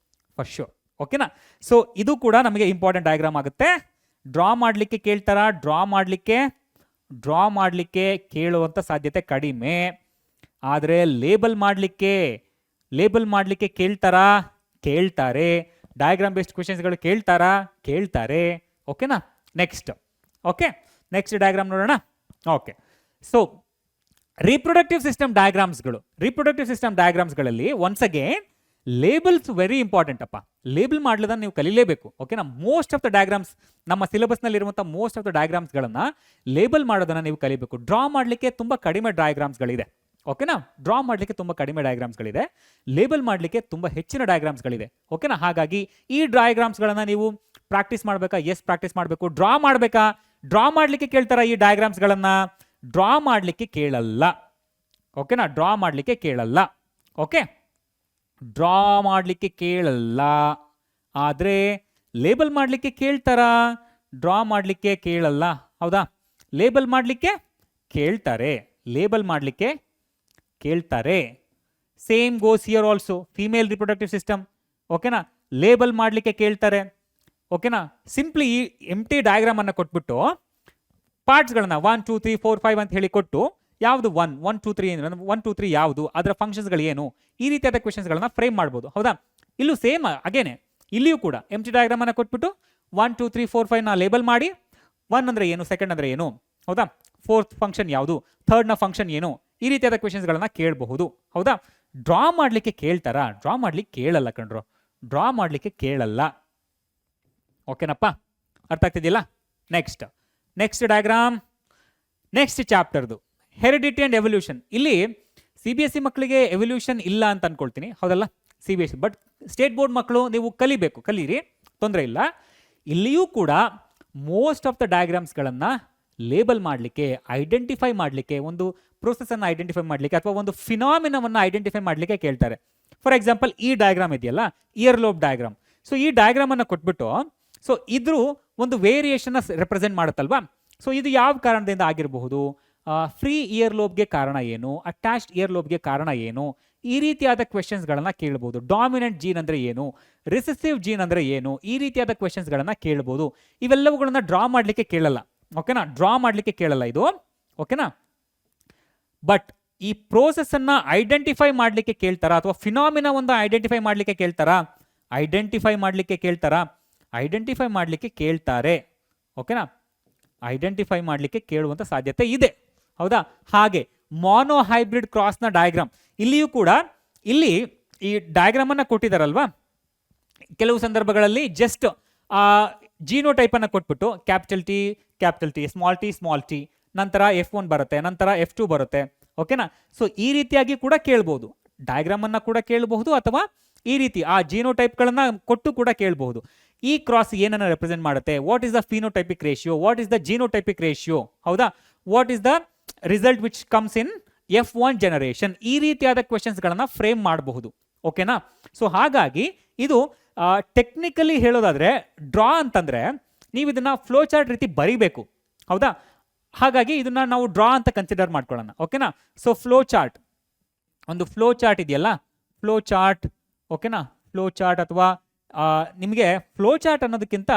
ಫಾರ್ ಶೋರ್. ಓಕೆನಾ? ಸೊ ಇದು ಕೂಡ ನಮಗೆ ಇಂಪಾರ್ಟೆಂಟ್ ಡಯಾಗ್ರಾಮ್ ಆಗುತ್ತೆ. ಡ್ರಾ ಮಾಡಲಿಕ್ಕೆ ಕೇಳ್ತಾರಾ? ಡ್ರಾ ಮಾಡಲಿಕ್ಕೆ ಕೇಳುವಂಥ ಸಾಧ್ಯತೆ ಕಡಿಮೆ. ಆದರೆ ಲೇಬಲ್ ಮಾಡಲಿಕ್ಕೆ ಕೇಳ್ತಾರೆ. ಡಯಾಗ್ರಾಮ್ ಬೇಸ್ಡ್ ಕ್ವೆಶನ್ಸ್ಗಳು ಕೇಳ್ತಾರೆ. ಓಕೆನಾ? ನೆಕ್ಸ್ಟ್ ಡಯಾಗ್ರಾಮ್ ನೋಡೋಣ. ಓಕೆ, ಸೊ ರಿಪ್ರೊಡಕ್ಟಿವ್ ಸಿಸ್ಟಮ್ ಡಯಾಗ್ರಾಮ್ಸ್ಗಳಲ್ಲಿ once again labels very important ಅಪ್ಪ. ಲೇಬಲ್ ಮಾಡಲದ ನೀವು ಕಲಿಲೇಬೇಕು. ಓಕೆನಾ? ಮೋಸ್ಟ್ ಆಫ್ ದ ಡಯಾಗ್ರಾಮ್ಸ್, ನಮ್ಮ ಸಿಲೆಬಸ್ನಲ್ಲಿ ಇರುವಂಥ ಮೋಸ್ಟ್ ಆಫ್ ದ ಡಯಾಗ್ರಾಮ್ಸ್ಗಳನ್ನು ಲೇಬಲ್ ಮಾಡೋದನ್ನ ನೀವು ಕಲಿಬೇಕು. ಡ್ರಾ ಮಾಡಲಿಕ್ಕೆ ತುಂಬ ಕಡಿಮೆ ಡಯಾಗ್ರಾಮ್ಸ್ಗಳಿದೆ. ಓಕೆನಾ? ಡ್ರಾ ಮಾಡಲಿಕ್ಕೆ ತುಂಬ ಕಡಿಮೆ ಡಯಾಗ್ರಾಮ್ಸ್ಗಳಿದೆ, ಲೇಬಲ್ ಮಾಡಲಿಕ್ಕೆ ತುಂಬ ಹೆಚ್ಚಿನ ಡಯಾಗ್ರಾಮ್ಸ್ಗಳಿದೆ. ಓಕೆನಾ? ಹಾಗಾಗಿ ಈ ಡಯಾಗ್ರಾಮ್ಸ್ಗಳನ್ನು ನೀವು ಪ್ರಾಕ್ಟೀಸ್ ಮಾಡಬೇಕಾ? ಎಸ್, ಪ್ರಾಕ್ಟೀಸ್ ಮಾಡಬೇಕು. ಡ್ರಾ ಮಾಡಬೇಕಾ? ಡ್ರಾ ಮಾಡಲಿಕ್ಕೆ ಕೇಳ್ತಾರ ಈ ಡಯಾಗ್ರಾಮ್ಸ್ಗಳನ್ನು? ಡ್ರಾ ಮಾಡಲಿಕ್ಕೆ ಕೇಳಲ್ಲ. ಓಕೆನಾ? ಡ್ರಾ ಮಾಡಲಿಕ್ಕೆ ಕೇಳಲ್ಲ. ಓಕೆ, ಡ್ರಾ ಮಾಡಲಿಕ್ಕೆ ಕೇಳಲ್ಲ. ಆದರೆ ಲೇಬಲ್ ಮಾಡಲಿಕ್ಕೆ ಕೇಳ್ತಾರಾ? ಡ್ರಾ ಮಾಡಲಿಕ್ಕೆ ಕೇಳಲ್ಲ. ಹೌದಾ? ಲೇಬಲ್ ಮಾಡಲಿಕ್ಕೆ ಕೇಳ್ತಾರೆ. Same goes here also. Female reproductive system. ಓಕೆನಾ? ಲೇಬಲ್ ಮಾಡಲಿಕ್ಕೆ ಕೇಳ್ತಾರೆ. ಓಕೆನಾ? ಸಿಂಪ್ಲಿ ಈ ಎಂಟಿ ಡಯಾಗ್ರಾಮ್ ಅನ್ನು ಕೊಟ್ಬಿಟ್ಟು ಪಾರ್ಟ್ಸ್ಗಳನ್ನ 1 2 3 4 5 ಅಂತ ಹೇಳಿ ಕೊಟ್ಟು, ಯಾವುದು 1 1 2 3 1 2 3 ಯಾವುದು, ಅದರ ಫಂಕ್ಷನ್ಸ್ಗಳು ಏನು, ಈ ರೀತಿಯಾದ ಕ್ವೆಶನ್ಸ್ಗಳನ್ನ ಫ್ರೇಮ್ ಮಾಡ್ಬೋದು. ಹೌದಾ? ಇಲ್ಲೂ ಸೇಮ್ ಅಗೇನೆ, ಇಲ್ಲಿಯೂ ಕೂಡ ಎಂಟಿ ಡಯಾಗ್ರಾಮ್ ಅನ್ನು ಕೊಟ್ಬಿಟ್ಟು 1 2 3 4 5 ನ ಲೇಬಲ್ ಮಾಡಿ, 1 ಅಂದ್ರೆ ಏನು, ಸೆಕೆಂಡ್ ಅಂದ್ರೆ ಏನು, ಹೌದಾ, ಫೋರ್ತ್ ಫಂಕ್ಷನ್ ಯಾವುದು, ಥರ್ಡ್ ನ ಫಂಕ್ಷನ್ ಏನು, ಈ ರೀತಿಯಾದ ಕ್ವೆಶನ್ಸ್ಗಳನ್ನ ಕೇಳಬಹುದು. ಹೌದಾ? ಡ್ರಾ ಮಾಡಲಿಕ್ಕೆ ಕೇಳ್ತಾರಾ? ಡ್ರಾ ಮಾಡ್ಲಿಕ್ಕೆ ಕೇಳಲ್ಲ ಕಣ್ರು. ಡ್ರಾ ಮಾಡಲಿಕ್ಕೆ ಕೇಳಲ್ಲ. ಓಕೆನಪ್ಪ? ಅರ್ಥ ಆಗ್ತಿದೆಯಲ್ಲ? ನೆಕ್ಸ್ಟ್ ಡಯಾಗ್ರಾಮ್, ನೆಕ್ಸ್ಟ್ ಚಾಪ್ಟರ್ದು ಹೆರಿಡಿಟಿ ಅಂಡ್ ಎವಲ್ಯೂಷನ್. ಇಲ್ಲಿ CBSE ಮಕ್ಕಳಿಗೆ ಎವಲ್ಯೂಷನ್ ಇಲ್ಲ ಅಂತ ಅನ್ಕೊಳ್ತೀನಿ. ಹೌದಲ್ಲ? CBSE, ಬಟ್ ಸ್ಟೇಟ್ ಬೋರ್ಡ್ ಮಕ್ಕಳು ನೀವು ಕಲೀರಿ, ತೊಂದರೆ ಇಲ್ಲ. ಇಲ್ಲಿಯೂ ಕೂಡ ಮೋಸ್ಟ್ ಆಫ್ ದ ಡಯಾಗ್ರಾಮ್ಸ್ಗಳನ್ನು ಲೇಬಲ್ ಮಾಡಲಿಕ್ಕೆ, ಐಡೆಂಟಿಫೈ ಮಾಡಲಿಕ್ಕೆ, ಒಂದು ಪ್ರೋಸೆಸನ್ನು ಐಡೆಂಟಿಫೈ ಮಾಡಲಿಕ್ಕೆ ಅಥವಾ ಒಂದು ಫಿನಾಮಿನವನ್ನು ಐಡೆಂಟಿಫೈ ಮಾಡಲಿಕ್ಕೆ ಕೇಳ್ತಾರೆ. ಫಾರ್ ಎಕ್ಸಾಂಪಲ್ ಈ ಡಯಾಗ್ರಾಮ್ ಇದೆಯಲ್ಲ, ಇಯರ್ ಲೋಬ್ ಡಯಾಗ್ರಾಮ್. ಸೊ ಈ ಡಯಾಗ್ರಾಮನ್ನು ಕೊಟ್ಬಿಟ್ಟು, ಸೊ ಇದ್ರ ಒಂದು ವೇರಿಯೇಷನ್ ರೆಪ್ರೆಸೆಂಟ್ ಮಾಡುತ್ತಲ್ವಾ? ಸೊ ಇದು ಯಾವ ಕಾರಣದಿಂದ ಆಗಿರಬಹುದು? ಫ್ರೀ ಇಯರ್ ಲೋಬ್ಗೆ ಕಾರಣ ಏನು, ಅಟ್ಯಾಚ್ಡ್ ಇಯರ್ ಲೋಬ್ಗೆ ಕಾರಣ ಏನು, ಈ ರೀತಿಯಾದ ಕ್ವೆಶನ್ಸ್ಗಳನ್ನ ಕೇಳಬಹುದು. ಡಾಮಿನೆಂಟ್ ಜೀನ್ ಅಂದ್ರೆ ಏನು, ರಿಸೆಸಿವ್ ಜೀನ್ ಅಂದ್ರೆ ಏನು, ಈ ರೀತಿಯಾದ ಕ್ವೆಶನ್ಸ್ಗಳನ್ನ ಕೇಳಬಹುದು. ಇವೆಲ್ಲವುಗಳನ್ನ ಡ್ರಾ ಮಾಡಲಿಕ್ಕೆ ಕೇಳಲ್ಲ. ಓಕೆನಾ? ಡ್ರಾ ಮಾಡಲಿಕ್ಕೆ ಕೇಳಲ್ಲ ಇದು. ಓಕೆನಾ? ಬಟ್ ಈ ಪ್ರೋಸೆಸ್ ಅನ್ನ ಐಡೆಂಟಿಫೈ ಮಾಡಲಿಕ್ಕೆ ಕೇಳ್ತಾರಾ ಅಥವಾ ಫಿನಾಮಿನಾ ಒಂದು ಐಡೆಂಟಿಫೈ ಮಾಡಲಿಕ್ಕೆ ಕೇಳ್ತಾರಾ? ಐಡೆಂಟಿಫೈ ಮಾಡಲಿಕ್ಕೆ ಕೇಳ್ತಾರೆ. ಓಕೆನಾ? ಐಡೆಂಟಿಫೈ ಮಾಡಲಿಕ್ಕೆ ಕೇಳುವಂತ ಸಾಧ್ಯತೆ ಇದೆ. ಹೌದಾ? ಹಾಗೆ ಮಾನೋ ಹೈಬ್ರಿಡ್ ಕ್ರಾಸ್ನ ಡಯಾಗ್ರಾಮ್, ಇಲ್ಲಿಯೂ ಕೂಡ ಇಲ್ಲಿ ಈ ಡಯಾಗ್ರಾಮ್ ಅನ್ನ ಕೊಟ್ಟಿದಾರಲ್ವಾ, ಕೆಲವು ಸಂದರ್ಭಗಳಲ್ಲಿ ಜಸ್ಟ್ ಜೀನೋಟೈಪ್ ಅನ್ನ ಕೊಟ್ಬಿಟ್ಟು ಕ್ಯಾಪಿಟಲ್ ಟಿ ಸ್ಮಾಲ್ ಟಿ ನಂತರ F1 ಬರುತ್ತೆ, ನಂತರ F2 ಬರುತ್ತೆ. ಓಕೆನಾ? ಸೊ ಈ ರೀತಿಯಾಗಿ ಕೂಡ ಕೇಳಬಹುದು. ಡಯಾಗ್ರಾಮ್ ಅನ್ನ ಕೂಡ ಕೇಳಬಹುದು ಅಥವಾ ಈ ರೀತಿ ಆ ಜೀನೋಟೈಪ್ಗಳನ್ನ ಕೊಟ್ಟು ಕೂಡ ಕೇಳಬಹುದು. ಈ ಕ್ರಾಸ್ ಏನನ್ನ ರೆಪ್ರೆಸೆಂಟ್ ಮಾಡುತ್ತೆ? What is the phenotypic ratio, what is the genotypic ratio, ಹೌದಾ, what is the result which comes in F1 generation, ಈ ರೀತಿಯಾದ ಕ್ವೆಶನ್ಸ್ಗಳನ್ನ ಫ್ರೇಮ್ ಮಾಡಬಹುದು. ಓಕೆನಾ? ಸೊ ಹಾಗಾಗಿ ಇದು ಟೆಕ್ನಿಕಲಿ ಹೇಳೋದಾದ್ರೆ ಡ್ರಾ ಅಂತಂದ್ರೆ ನೀವು ಇದನ್ನ ಫ್ಲೋ ಚಾರ್ಟ್ ರೀತಿ ಬರಿಬೇಕು. ಹೌದಾ? ಹಾಗಾಗಿ ಇದನ್ನ ನಾವು ಡ್ರಾ ಅಂತ ಕನ್ಸಿಡರ್ ಮಾಡ್ಕೊಳ್ಳೋಣ. ಓಕೆನಾ? ಸೊ ಫ್ಲೋ ಚಾರ್ಟ್ ಇದೆಯಲ್ಲ, ಫ್ಲೋ ಚಾರ್ಟ್. ಓಕೆನಾ? ಫ್ಲೋ ಚಾರ್ಟ್ ಅಥವಾ ನಿಮಗೆ ಫ್ಲೋ ಚಾರ್ಟ್ ಅನ್ನೋದಕ್ಕಿಂತ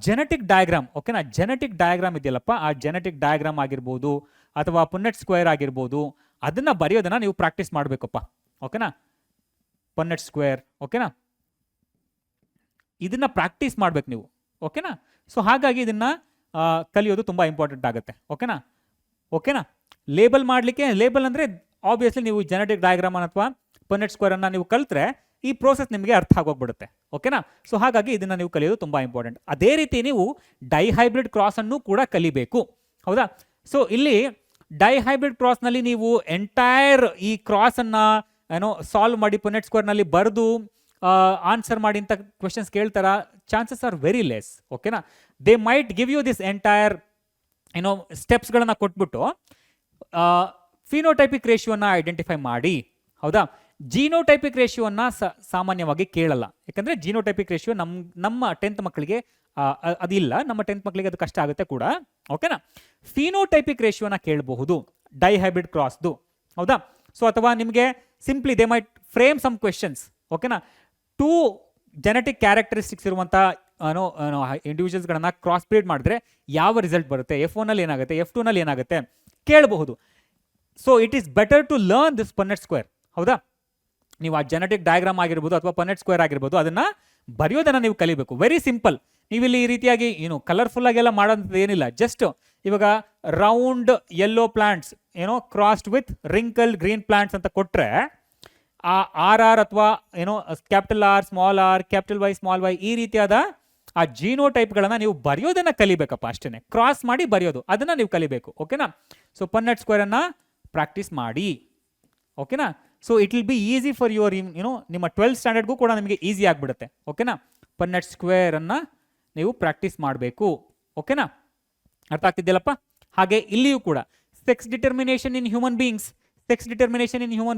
ಜೆನೆಟಿಕ್ ಡಯಾಗ್ರಾಮ್. ಓಕೆನಾ? ಜೆನೆಟಿಕ್ ಡಯಾಗ್ರಾಮ್ ಇದೆಯಲ್ಲಪ್ಪ, ಆ ಜೆನೆಟಿಕ್ ಡಯಾಗ್ರಾಮ್ ಆಗಿರ್ಬೋದು ಅಥವಾ ಪುನ್ನೆಟ್ ಸ್ಕ್ವೇರ್ ಆಗಿರ್ಬೋದು, ಅದನ್ನ ಬರೆಯೋದನ್ನ ನೀವು ಪ್ರಾಕ್ಟೀಸ್ ಮಾಡಬೇಕಪ್ಪ. ಓಕೆನಾ? Punnett square. ಓಕೆನಾ? ಇದನ್ನ ಪ್ರಾಕ್ಟೀಸ್ ಮಾಡ್ಬೇಕು ನೀವು. ಓಕೆನಾ? ಸೊ ಹಾಗಾಗಿ ಇದನ್ನ ಕಲಿಯೋದು ತುಂಬಾ ಇಂಪಾರ್ಟೆಂಟ್ ಆಗುತ್ತೆ. ಓಕೆನಾ? ಲೇಬಲ್ ಮಾಡಲಿಕ್ಕೆ, ಲೇಬಲ್ ಅಂದ್ರೆ ಆಬ್ವಿಯಸ್ಲಿ ನೀವು ಜೆನೆಟಿಕ್ ಡಯಾಗ್ರಾಮ್ ಅಥವಾ ಪನೆಟ್ ಸ್ಕ್ವೇರ್ ಅನ್ನ ನೀವು ಕಲ್ತ್ರೆ ಈ ಪ್ರೋಸೆಸ್ ನಿಮಗೆ ಅರ್ಥ ಆಗೋಗ್ಬಿಡುತ್ತೆ. ಓಕೆನಾ? ಸೊ ಹಾಗಾಗಿ ಇದನ್ನ ನೀವು ಕಲಿಯೋದು ತುಂಬಾ ಇಂಪಾರ್ಟೆಂಟ್. ಅದೇ ರೀತಿ ನೀವು ಡೈಹೈಬ್ರಿಡ್ ಕ್ರಾಸ್ ಅನ್ನು ಕೂಡ ಕಲಿಬೇಕು. ಹೌದಾ? ಸೊ ಇಲ್ಲಿ ಡೈಹೈಬ್ರಿಡ್ ಕ್ರಾಸ್ ನಲ್ಲಿ ನೀವು ಎಂಟೈರ್ ಈ ಕ್ರಾಸ್ ಅನ್ನ ಸಾಲ್ವ್ ಮಾಡಿ ಪನೆಟ್ ಸ್ಕ್ವೇರ್ ನಲ್ಲಿ ಬರೆದು ಆನ್ಸರ್ ಮಾಡಿ ಅಂತ ಕ್ವೆಶನ್ಸ್ ಕೇಳ್ತಾರ, ಚಾನ್ಸಸ್ ಆರ್ ವೆರಿ ಲೆಸ್. ಓಕೆನಾ? They might give you this entire ಸ್ಟೆಪ್ಸ್ಗಳನ್ನ ಕೊಟ್ಬಿಟ್ಟು ಫಿನೋಟೈಪಿಕ್ ರೇಷಿಯೋನ ಐಡೆಂಟಿಫೈ ಮಾಡಿ. ಹೌದಾ? ಜೀನೋಟೈಪಿಕ್ ರೇಷಿಯೋನ ಸಾಮಾನ್ಯವಾಗಿ ಕೇಳಲ್ಲ, ಯಾಕಂದ್ರೆ ಜೀನೋಟೈಪಿಕ್ ರೇಷಿಯೋ ನಮ್ಮ 10th ಮಕ್ಕಳಿಗೆ ಅದಿಲ್ಲ, ನಮ್ಮ 10th ಮಕ್ಕಳಿಗೆ ಅದು ಕಷ್ಟ ಆಗುತ್ತೆ ಕೂಡ. ಓಕೆನಾ? ಫಿನೋಟೈಪಿಕ್ ರೇಷಿಯೋನ ಕೇಳಬಹುದು ಡೈಹೈಬ್ರಿಡ್ ಕ್ರಾಸ್ದು. ಹೌದಾ? ಸೊ ಅಥವಾ ನಿಮಗೆ simply they might frame some questions. ಓಕೆನಾ? 2 ಜೆನೆಟಿಕ್ ಕ್ಯಾರೆಕ್ಟರಿಸ್ಟಿಕ್ಸ್ ಇರುವಂಥ ಇಂಡಿವಿಜುವಲ್ಸ್ಗಳನ್ನ ಕ್ರಾಸ್ ಬ್ರೀಡ್ ಮಾಡಿದ್ರೆ ಯಾವ ರಿಸಲ್ಟ್ ಬರುತ್ತೆ, F1 ನಲ್ಲಿ ಏನಾಗುತ್ತೆ, F2 ನಲ್ಲಿ ಏನಾಗುತ್ತೆ ಕೇಳಬಹುದು. So it is better to learn this Punnett square. ಹೌದಾ? ನೀವು ಆ ಜೆನೆಟಿಕ್ ಡಯಾಗ್ರಾಮ್ ಆಗಿರ್ಬೋದು ಅಥವಾ ಪನೆಟ್ ಸ್ಕ್ವೇರ್ ಆಗಿರ್ಬೋದು ಅದನ್ನ ಬರೆಯೋದನ್ನ ನೀವು ಕಲಿಬೇಕು. Very simple. ನೀವಿಲ್ಲಿ ಈ ರೀತಿಯಾಗಿ ಕಲರ್ಫುಲ್ ಆಗೆಲ್ಲ ಮಾಡೋದು ಏನಿಲ್ಲ. ಜಸ್ಟ್ ಇವಾಗ round yellow plants crossed with wrinkle green plants ಅಂತ ಕೊಟ್ರೆ ಆ RR ಅಥವಾ capital R small r capital Y small y ಈ ರೀತಿಯಾದ ಆ ಜೀನೋಟೈಪ್ಗಳನ್ನ ನೀವು ಬರೆಯೋದನ್ನ ಕಲಿಬೇಕಪ್ಪ. ಅಷ್ಟೇನೆ, ಕ್ರಾಸ್ ಮಾಡಿ ಬರೆಯೋದು ಅದನ್ನ ನೀವು ಕಲಿಬೇಕು. ಓಕೆನಾ? ಸೊ ಪನೆಟ್ ಸ್ಕ್ವೇರ್ ಅನ್ನ ಪ್ರಾಕ್ಟೀಸ್ ಮಾಡಿ. ಓಕೆನಾ? So it will be easy for your ನಿಮ್ಮ 12th ಸ್ಟ್ಯಾಂಡರ್ಡ್ಗೂ ಕೂಡ ನಿಮಗೆ ಈಸಿ ಆಗಿಬಿಡುತ್ತೆ. ಓಕೆನಾ? ಪನೆಟ್ ಸ್ಕ್ವೇರ್ ಅನ್ನ ನೀವು ಪ್ರಾಕ್ಟೀಸ್ ಮಾಡಬೇಕು. ಓಕೆನಾ? ಅರ್ಥ ಆಗ್ತಿದ್ಯಲ್ಲಪ್ಪ? ಹಾಗೆ ಇಲ್ಲಿಯೂ ಕೂಡ sex determination in human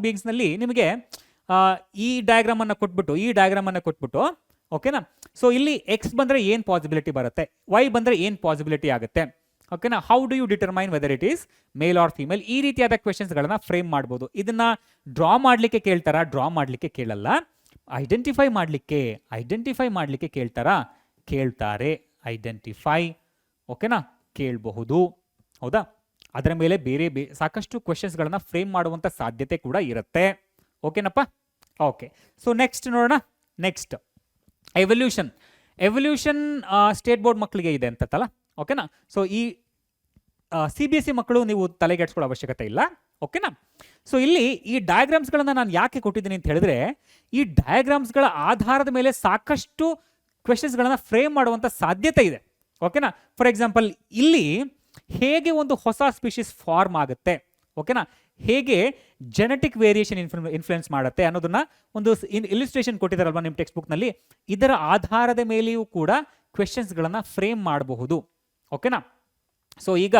beings ನಲ್ಲಿ ನಿಮಗೆ ಈ ಡಯಾಗ್ರಾಮ್ ಅನ್ನ ಕೊಟ್ಬಿಟ್ಟು ಓಕೆನಾ? ಸೊ ಇಲ್ಲಿ ಎಕ್ಸ್ ಬಂದ್ರೆ ಏನ್ ಪಾಸಿಬಿಲಿಟಿ ಬರುತ್ತೆ, ವೈ ಬಂದ್ರೆ ಏನ್ ಪಾಸಿಬಿಲಿಟಿ ಆಗುತ್ತೆ. ಓಕೆನಾ? How do you determine whether it is male or female, ಈ ರೀತಿಯಾದ ಕ್ವೆಶನ್ಸ್ಗಳನ್ನ ಫ್ರೇಮ್ ಮಾಡ್ಬೋದು. ಇದನ್ನ ಡ್ರಾ ಮಾಡ್ಲಿಕ್ಕೆ ಕೇಳ್ತಾರಾ? ಡ್ರಾ ಮಾಡ್ಲಿಕ್ಕೆ ಕೇಳಲ್ಲ. ಐಡೆಂಟಿಫೈ ಮಾಡ್ಲಿಕ್ಕೆ ಕೇಳ್ತಾರೆ. ಐಡೆಂಟಿಫೈ ಓಕೆನಾ ಕೇಳಬಹುದು. ಹೌದಾ? ಅದರ ಮೇಲೆ ಬೇರೆ ಸಾಕಷ್ಟು ಕ್ವೆಶನ್ಸ್ಗಳನ್ನ ಫ್ರೇಮ್ ಮಾಡುವಂತ ಸಾಧ್ಯತೆ ಕೂಡ ಇರುತ್ತೆ. ಓಕೆನಪ್ಪ? ಓಕೆ. ಸೊ ನೆಕ್ಸ್ಟ್ ನೋಡೋಣ. ನೆಕ್ಸ್ಟ್ ಎವಲ್ಯೂಷನ್ ಸ್ಟೇಟ್ ಬೋರ್ಡ್ ಮಕ್ಕಳಿಗೆ ಇದೆ ಅಂತಲ್ಲ. ಓಕೆನಾ? ಸೊ ಈ CBSE ಮಕ್ಕಳು ನೀವು ತಲೆಗೆಡ್ಸ್ಕೊಳ್ಳೋ ಅವಶ್ಯಕತೆ ಇಲ್ಲ. ಓಕೆನಾ? ಸೊ ಇಲ್ಲಿ ಈ ಡಯಾಗ್ರಾಮ್ಸ್ಗಳನ್ನ ನಾನು ಯಾಕೆ ಕೊಟ್ಟಿದ್ದೀನಿ ಅಂತ ಹೇಳಿದ್ರೆ, ಈ ಡಯಾಗ್ರಾಮ್ಸ್ಗಳ ಆಧಾರದ ಮೇಲೆ ಸಾಕಷ್ಟು ಕ್ವೆಶನ್ಸ್ಗಳನ್ನ ಫ್ರೇಮ್ ಮಾಡುವಂತ ಸಾಧ್ಯತೆ ಇದೆ. ಓಕೆನಾ? ಫಾರ್ ಎಕ್ಸಾಂಪಲ್ ಇಲ್ಲಿ ಹೇಗೆ ಒಂದು ಹೊಸ ಸ್ಪೀಶೀಸ್ ಫಾರ್ಮ್ ಆಗುತ್ತೆ, ಓಕೆನಾ, ಹೇಗೆ ಜೆನೆಟಿಕ್ ವೇರಿಯೇಷನ್ ಇನ್ಫ್ಲುಯೆನ್ಸ್ ಮಾಡುತ್ತೆ ಅನ್ನೋದನ್ನ ಒಂದು ಇಲಿಸ್ಟ್ರೇಷನ್ ಕೊಟ್ಟಿದ್ದಾರಲ್ವಾ ನಿಮ್ಮ ಟೆಕ್ಸ್ಟ್ ಬುಕ್ ನಲ್ಲಿ, ಇದರ ಆಧಾರದ ಮೇಲೆಯೂ ಕೂಡ ಕ್ವೆಶನ್ಸ್ಗಳನ್ನ ಫ್ರೇಮ್ ಮಾಡಬಹುದು. ಓಕೆನಾ? ಸೊ ಈಗ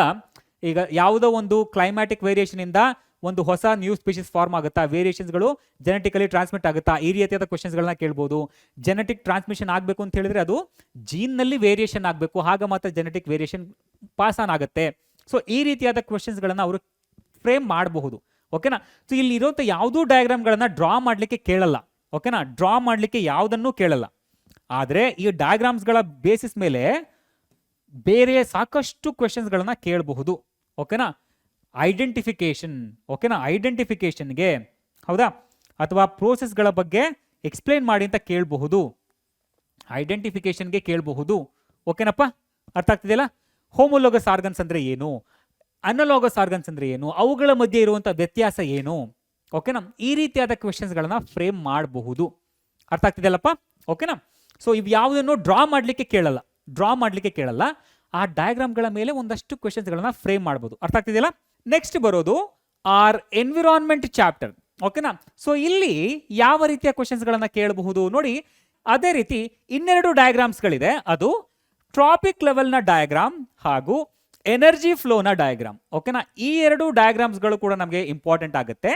ಯಾವುದೋ ಒಂದು ಕ್ಲೈಮ್ಯಾಟಿಕ್ ವೇರಿಯೇಷನ್ ಇಂದ ಒಂದು ಹೊಸ ನ್ಯೂ ಸ್ಪೀಶೀಸ್ ಫಾರ್ಮ್ ಆಗುತ್ತಾ, ವೇರಿಯೇಷನ್ಸ್ಗಳು ಜೆನೆಟಿಕಲಿ ಟ್ರಾನ್ಸ್ಮಿಟ್ ಆಗುತ್ತಾ, ಈ ರೀತಿಯಾದ ಕ್ವೆಶನ್ಸ್ಗಳನ್ನ ಕೇಳ್ಬೋದು. ಜೆನೆಟಿಕ್ ಟ್ರಾನ್ಸ್ಮಿಷನ್ ಆಗಬೇಕು ಅಂತ ಹೇಳಿದ್ರೆ ಅದು ಜೀನ್ನಲ್ಲಿ ವೇರಿಯೇಷನ್ ಆಗಬೇಕು, ಆಗ ಮಾತ್ರ ಜೆನೆಟಿಕ್ ವೇರಿಯೇಷನ್ ಪಾಸ್ ಆನ್ ಆಗುತ್ತೆ. ಸೊ ಈ ರೀತಿಯಾದ ಕ್ವೆಶನ್ಸ್ಗಳನ್ನ ಅವರು ಫ್ರೇಮ್ ಮಾಡಬಹುದು. ಓಕೆನಾ? ಸೊ ಇಲ್ಲಿ ಇರುವಂಥ ಯಾವುದೂ ಡಯಾಗ್ರಾಮ್ಗಳನ್ನ ಡ್ರಾ ಮಾಡಲಿಕ್ಕೆ ಕೇಳಲ್ಲ. ಓಕೆನಾ? ಡ್ರಾ ಮಾಡಲಿಕ್ಕೆ ಯಾವುದನ್ನೂ ಕೇಳಲ್ಲ. ಆದರೆ ಈ ಡಯಾಗ್ರಾಮ್ಸ್ಗಳ ಬೇಸಿಸ್ ಮೇಲೆ ಬೇರೆ ಸಾಕಷ್ಟು ಕ್ವೆಶನ್ಸ್ಗಳನ್ನ ಕೇಳಬಹುದು. ಓಕೆನಾ? ಐಡೆಂಟಿಫಿಕೇಶನ್. ಓಕೆನಾ? ಐಡೆಂಟಿಫಿಕೇಶನ್ಗೆ ಹೌದಾ, ಅಥವಾ ಪ್ರೋಸೆಸ್ಗಳ ಬಗ್ಗೆ ಎಕ್ಸ್ಪ್ಲೇನ್ ಮಾಡಿ ಅಂತ ಕೇಳಬಹುದು. ಐಡೆಂಟಿಫಿಕೇಶನ್ಗೆ ಕೇಳಬಹುದು. ಓಕೆನಪ್ಪ? ಅರ್ಥ ಆಗ್ತಿದೆಯಲ್ಲ? ಹೋಮೋಲೋಗಸ್ ಆರ್ಗನ್ಸ್ ಅಂದ್ರೆ ಏನು, ಅನಲೋಗಸ್ ಆರ್ಗನ್ಸ್ ಅಂದ್ರೆ ಏನು, ಅವುಗಳ ಮಧ್ಯೆ ಇರುವಂಥ ವ್ಯತ್ಯಾಸ ಏನು. ಓಕೆನಾ? ಈ ರೀತಿಯಾದ ಕ್ವೆಶನ್ಸ್ಗಳನ್ನ ಫ್ರೇಮ್ ಮಾಡಬಹುದು. ಅರ್ಥ ಆಗ್ತಿದೆಯಲ್ಲಪ್ಪ? ಓಕೆನಾ? ಸೊ ಇವು ಯಾವುದನ್ನು ಡ್ರಾ ಮಾಡಲಿಕ್ಕೆ ಕೇಳಲ್ಲ. ಆ ಡಯಾಗ್ರಾಮ್ಗಳ ಮೇಲೆ ಒಂದಷ್ಟು ಕ್ವೆಶನ್ಸ್ಗಳನ್ನ ಫ್ರೇಮ್ ಮಾಡಬಹುದು. ಅರ್ಥ ಆಗ್ತಿದೆಯಲ್ಲ? ನೆಕ್ಸ್ಟ್ ಬರೋದು ಆರ್ ಎನ್ವಿರಾನ್ಮೆಂಟ್ ಚಾಪ್ಟರ್. ಓಕೆನಾ? ಸೊ ಇಲ್ಲಿ ಯಾವ ರೀತಿಯ ಕ್ವೆಶನ್ಸ್ಗಳನ್ನ ಕೇಳಬಹುದು ನೋಡಿ. ಅದೇ ರೀತಿ ಇನ್ನೆರಡು ಡಯಾಗ್ರಾಮ್ಸ್ಗಳಿದೆ. ಅದು ಟ್ರಾಪಿಕ್ ಲೆವೆಲ್ನ ಡಯಾಗ್ರಾಮ್ ಹಾಗೂ ಎನರ್ಜಿ ಫ್ಲೋನ ಡಯಾಗ್ರಾಮ್. ಓಕೆನಾ? ಈ ಎರಡು ಡಯಾಗ್ರಾಮ್ಸ್ಗಳು ಕೂಡ ನಮಗೆ ಇಂಪಾರ್ಟೆಂಟ್ ಆಗುತ್ತೆ.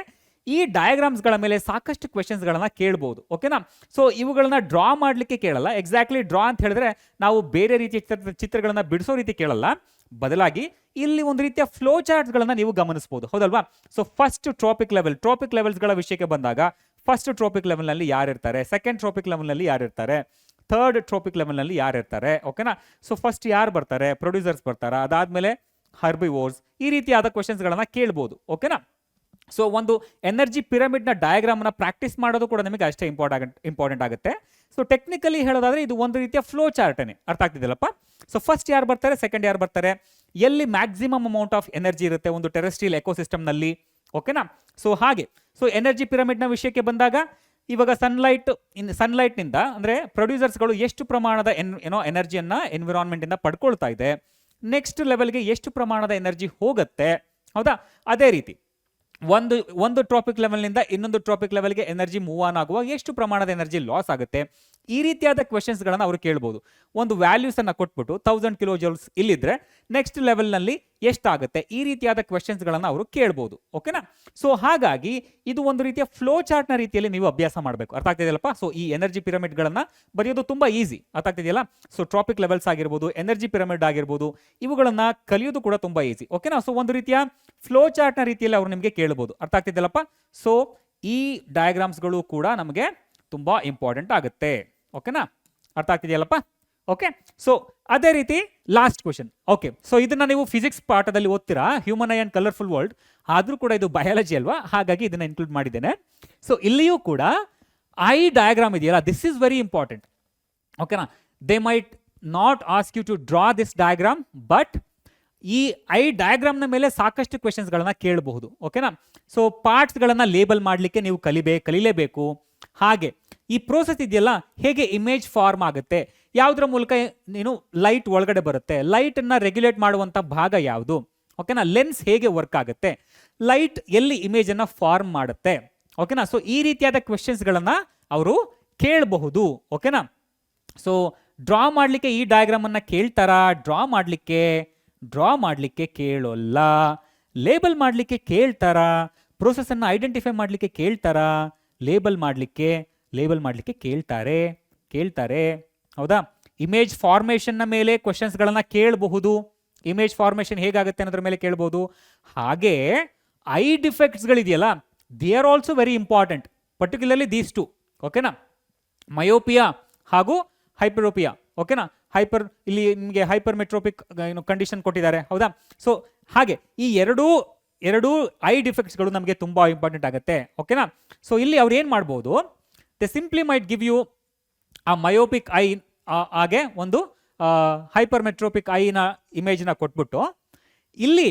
ಈ ಡಯಾಗ್ರಾಮ್ಸ್ಗಳ ಮೇಲೆ ಸಾಕಷ್ಟು ಕ್ವೆಶನ್ಸ್ಗಳನ್ನ ಕೇಳಬಹುದು. ಓಕೆನಾ? ಸೊ ಇವುಗಳನ್ನ ಡ್ರಾ ಮಾಡಲಿಕ್ಕೆ ಕೇಳಲ್ಲ. ಎಕ್ಸಾಕ್ಟ್ಲಿ ಡ್ರಾ ಅಂತ ಹೇಳಿದ್ರೆ ನಾವು ಬೇರೆ ರೀತಿಯ ಚಿತ್ರಗಳನ್ನ ಬಿಡಿಸೋ ರೀತಿ ಕೇಳಲ್ಲ. ಬದಲಾಗಿ ಇಲ್ಲಿ ಒಂದು ರೀತಿಯ ಫ್ಲೋ ಚಾರ್ಟ್ಸ್ಗಳನ್ನ ನೀವು ಗಮನಿಸಬಹುದು. ಹೌದಲ್ವಾ? ಸೊ ಫಸ್ಟ್ ಟ್ರಾಪಿಕ್ ಲೆವೆಲ್ಸ್ಗಳ ವಿಷಯಕ್ಕೆ ಬಂದಾಗ ಫಸ್ಟ್ ಟ್ರಾಪಿಕ್ ಲೆವೆಲ್ನಲ್ಲಿ ಯಾರಿರ್ತಾರೆ, ಸೆಕೆಂಡ್ ಟ್ರಾಪಿಕ್ ಲೆವೆಲ್ನಲ್ಲಿ ಯಾರಿರ್ತಾರೆ, ಥರ್ಡ್ ಟ್ರಾಪಿಕ್ ಲೆವೆಲ್ನಲ್ಲಿ ಯಾರಿರ್ತಾರೆ. ಓಕೆನಾ? ಸೊ ಫಸ್ಟ್ ಯಾರು ಬರ್ತಾರೆ, ಪ್ರೊಡ್ಯೂಸರ್ಸ್ ಬರ್ತಾರ, ಅದಾದ್ಮೇಲೆ ಹರ್ಬಿವೋರ್ಸ್, ಈ ರೀತಿಯಾದ ಕ್ವೆಶನ್ಸ್ಗಳನ್ನ ಕೇಳ್ಬೋದು. ಓಕೆನಾ? ಸೊ ಒಂದು ಎನರ್ಜಿ ಪಿರಮಿಡ್ನ ಡಯಾಗ್ರಾಮ್ನ ಪ್ರಾಕ್ಟೀಸ್ ಮಾಡೋದು ಕೂಡ ನಿಮಗೆ ಅಷ್ಟೇ ಇಂಪಾರ್ಟೆಂಟ್ ಆಗುತ್ತೆ. ಸೊ ಟೆಕ್ನಿಕಲಿ ಹೇಳೋದಾದ್ರೆ ಇದು ಒಂದು ರೀತಿಯ ಫ್ಲೋ ಚಾರ್ಟೇನೆ. ಅರ್ಥ ಆಗ್ತಿದೆಯಲ್ಲಪ್ಪ? ಸೊ ಫಸ್ಟ್ ಯಾರು ಬರ್ತಾರೆ, ಸೆಕೆಂಡ್ ಯಾರು ಬರ್ತಾರೆ, ಎಲ್ಲಿ ಮ್ಯಾಕ್ಸಿಮಮ್ ಅಮೌಂಟ್ ಆಫ್ ಎನರ್ಜಿ ಇರುತ್ತೆ ಒಂದು ಟೆರೆಸ್ಟ್ರಿಯಲ್ ಎಕೋಸಿಸ್ಟಮ್ನಲ್ಲಿ. ಓಕೆನಾ? ಸೊ ಹಾಗೆ ಸೊ ಎನರ್ಜಿ ಪಿರಮಿಡ್ನ ವಿಷಯಕ್ಕೆ ಬಂದಾಗ ಇವಾಗ ಸನ್ಲೈಟ್ನಿಂದ ಅಂದರೆ ಪ್ರೊಡ್ಯೂಸರ್ಸ್ಗಳು ಎಷ್ಟು ಪ್ರಮಾಣದ ಎನರ್ಜಿಯನ್ನು ಎನ್ವಿರಾನ್ಮೆಂಟಿಂದ ಪಡ್ಕೊಳ್ತಾ ಇದೆ, ನೆಕ್ಸ್ಟ್ ಲೆವೆಲ್ಗೆ ಎಷ್ಟು ಪ್ರಮಾಣದ ಎನರ್ಜಿ ಹೋಗುತ್ತೆ, ಹೌದಾ? ಅದೇ ರೀತಿ ಒಂದು ಟ್ರಾಪಿಕ್ ಲೆವೆಲ್ನಿಂದ ಇನ್ನೊಂದು ಟ್ರಾಪಿಕ್ ಲೆವೆಲ್ಗೆ ಎನರ್ಜಿ ಮೂವ್ ಆನ್ ಆಗುವಾಗ ಎಷ್ಟು ಪ್ರಮಾಣದ ಎನರ್ಜಿ ಲಾಸ್ ಆಗುತ್ತೆ, ಈ ರೀತಿಯಾದ ಕ್ವೆಶನ್ಸ್ಗಳನ್ನು ಅವರು ಕೇಳ್ಬೋದು. ಒಂದು ವ್ಯಾಲ್ಯೂಸನ್ನು ಕೊಟ್ಬಿಟ್ಟು 1000 ಕಿಲೋ ಜೌಲ್ಸ್ ಇಲ್ಲಿದ್ರೆ ನೆಕ್ಸ್ಟ್ ಲೆವೆಲ್ನಲ್ಲಿ ಎಷ್ಟಾಗುತ್ತೆ, ಈ ರೀತಿಯಾದ ಕ್ವೆಶನ್ಸ್ಗಳನ್ನು ಅವರು ಕೇಳ್ಬೋದು. ಓಕೆನಾ? ಸೊ ಹಾಗಾಗಿ ಇದು ಒಂದು ರೀತಿಯ ಫ್ಲೋ ಚಾರ್ಟ್ನ ರೀತಿಯಲ್ಲಿ ನೀವು ಅಭ್ಯಾಸ ಮಾಡಬೇಕು. ಅರ್ಥ ಆಗ್ತಿದೆಯಲ್ಲಪ್ಪ? ಸೊ ಈ ಎನರ್ಜಿ ಪಿರಮಿಡ್ಗಳನ್ನು ಬರೆಯೋದು ತುಂಬ ಈಸಿ. ಅರ್ಥ ಆಗ್ತಿದೆಯಲ್ಲ? ಸೊ ಟ್ರಾಪಿಕ್ ಲೆವೆಲ್ಸ್ ಆಗಿರ್ಬೋದು, ಎನರ್ಜಿ ಪಿರಮಿಡ್ ಆಗಿರ್ಬೋದು, ಇವುಗಳನ್ನು ಕಲಿಯೋದು ಕೂಡ ತುಂಬ ಈಸಿ. ಓಕೆನಾ? ಸೊ ಒಂದು ರೀತಿಯ ಫ್ಲೋ ಚಾರ್ಟ್ನ ರೀತಿಯಲ್ಲಿ ಅವರು ನಿಮಗೆ ಕೇಳ್ಬೋದು. ಅರ್ಥ ಆಗ್ತಿದೆಯಲ್ಲಪ್ಪ? ಸೊ ಈ ಡಯಾಗ್ರಾಮ್ಸ್ಗಳು ಕೂಡ ನಮಗೆ ತುಂಬ ಇಂಪಾರ್ಟೆಂಟ್ ಆಗುತ್ತೆ. ಓಕೆನಾ? ಅರ್ಥ ಆಗ್ತಿದೆಯಲ್ಲಪ್ಪ? ಓಕೆ. ಸೊ ಅದೇ ರೀತಿ ಲಾಸ್ಟ್ ಕ್ವಶನ್. ಓಕೆ, ಸೊ ಇದನ್ನ ನೀವು ಫಿಸಿಕ್ಸ್ ಪಾಠದಲ್ಲಿ ಓದ್ತೀರಾ, human eye and colourful world. ಆದರೂ ಕೂಡ ಇದು ಬಯಾಲಜಿ ಅಲ್ವಾ, ಹಾಗಾಗಿ ಇದನ್ನ ಇನ್ಕ್ಲೂಡ್ ಮಾಡಿದ್ದೇನೆ. ಸೊ ಇಲ್ಲಿಯೂ ಕೂಡ ಐ ಡಯಾಗ್ರಾಮ್ ಇದೆಯಲ್ಲ, ದಿಸ್ ಈಸ್ ವೆರಿ ಇಂಪಾರ್ಟೆಂಟ್. ಓಕೆನಾ? They might not ask you to draw this diagram, but ಈ ಐ ಡಯಾಗ್ರಾಮ್ನ ಮೇಲೆ ಸಾಕಷ್ಟು ಕ್ವೆಶನ್ಸ್ಗಳನ್ನ ಕೇಳಬಹುದು. ಓಕೆನಾ? ಸೊ ಪಾರ್ಟ್ಸ್ಗಳನ್ನ ಲೇಬಲ್ ಮಾಡಲಿಕ್ಕೆ ನೀವು ಕಲಿಲೇಬೇಕು. ಹಾಗೆ ಈ ಪ್ರೋಸೆಸ್ ಇದೆಯಲ್ಲ, ಹೇಗೆ ಇಮೇಜ್ ಫಾರ್ಮ್ ಆಗುತ್ತೆ, ಯಾವುದರ ಮೂಲಕ ನೀನು ಲೈಟ್ ಒಳಗಡೆ ಬರುತ್ತೆ, ಲೈಟನ್ನು ರೆಗ್ಯುಲೇಟ್ ಮಾಡುವಂಥ ಭಾಗ ಯಾವುದು, ಓಕೆನಾ? ಲೆನ್ಸ್ ಹೇಗೆ ವರ್ಕ್ ಆಗುತ್ತೆ, ಲೈಟ್ ಎಲ್ಲಿ ಇಮೇಜನ್ನು ಫಾರ್ಮ್ ಮಾಡುತ್ತೆ. ಓಕೆನಾ? ಸೊ ಈ ರೀತಿಯಾದ ಕ್ವೆಶನ್ಸ್ಗಳನ್ನು ಅವರು ಕೇಳಬಹುದು. ಓಕೆನಾ? ಸೊ ಡ್ರಾ ಮಾಡಲಿಕ್ಕೆ ಈ ಡಯಾಗ್ರಾಮನ್ನು ಕೇಳ್ತಾರಾ? ಡ್ರಾ ಮಾಡಲಿಕ್ಕೆ ಕೇಳೋಲ್ಲ. ಲೇಬಲ್ ಮಾಡಲಿಕ್ಕೆ ಕೇಳ್ತಾರಾ? ಪ್ರೋಸೆಸ್ಸನ್ನು ಐಡೆಂಟಿಫೈ ಮಾಡಲಿಕ್ಕೆ ಕೇಳ್ತಾರಾ? ಲೇಬಲ್ ಮಾಡಲಿಕ್ಕೆ ಕೇಳ್ತಾರೆ. ಹೌದಾ? ಇಮೇಜ್ ಫಾರ್ಮೇಷನ್ನ ಮೇಲೆ ಕ್ವಶನ್ಸ್ಗಳನ್ನ ಕೇಳಬಹುದು. ಇಮೇಜ್ ಫಾರ್ಮೇಷನ್ ಹೇಗಾಗುತ್ತೆ ಅನ್ನೋದ್ರ ಮೇಲೆ ಕೇಳಬಹುದು. ಹಾಗೆ ಐ ಡಿಫೆಕ್ಟ್ಸ್ಗಳಿದೆಯಲ್ಲ, they are also very important, particularly these two. ಓಕೆನಾ? ಮಯೋಪಿಯಾ ಹಾಗೂ ಹೈಪರೋಪಿಯಾ. ಓಕೆನಾ? ಇಲ್ಲಿ ನಿಮಗೆ ಹೈಪರ್ ಮೆಟ್ರೋಪಿಕ್ ಕಂಡೀಷನ್ ಕೊಟ್ಟಿದ್ದಾರೆ. ಹೌದಾ? ಸೊ ಹಾಗೆ ಈ ಎರಡೂ ಐ ಡಿಫೆಕ್ಟ್ಸ್ಗಳು ನಮಗೆ ತುಂಬಾ ಇಂಪಾರ್ಟೆಂಟ್ ಆಗುತ್ತೆ. ಓಕೆನಾ? ಸೊ ಇಲ್ಲಿ ಅವ್ರು ಏನು ಮಾಡ್ಬೋದು, ದೆ ಸಿಂಪ್ಲಿ ಮೈಟ್ ಗಿವ್ ಯು ಆ ಮಯೋಪಿಕ್ ಐ ಹಾಗೆ ಒಂದು ಹೈಪರ್ ಮೆಟ್ರೋಪಿಕ್ ಐನ ಇಮೇಜ್ನ ಕೊಟ್ಬಿಟ್ಟು, ಇಲ್ಲಿ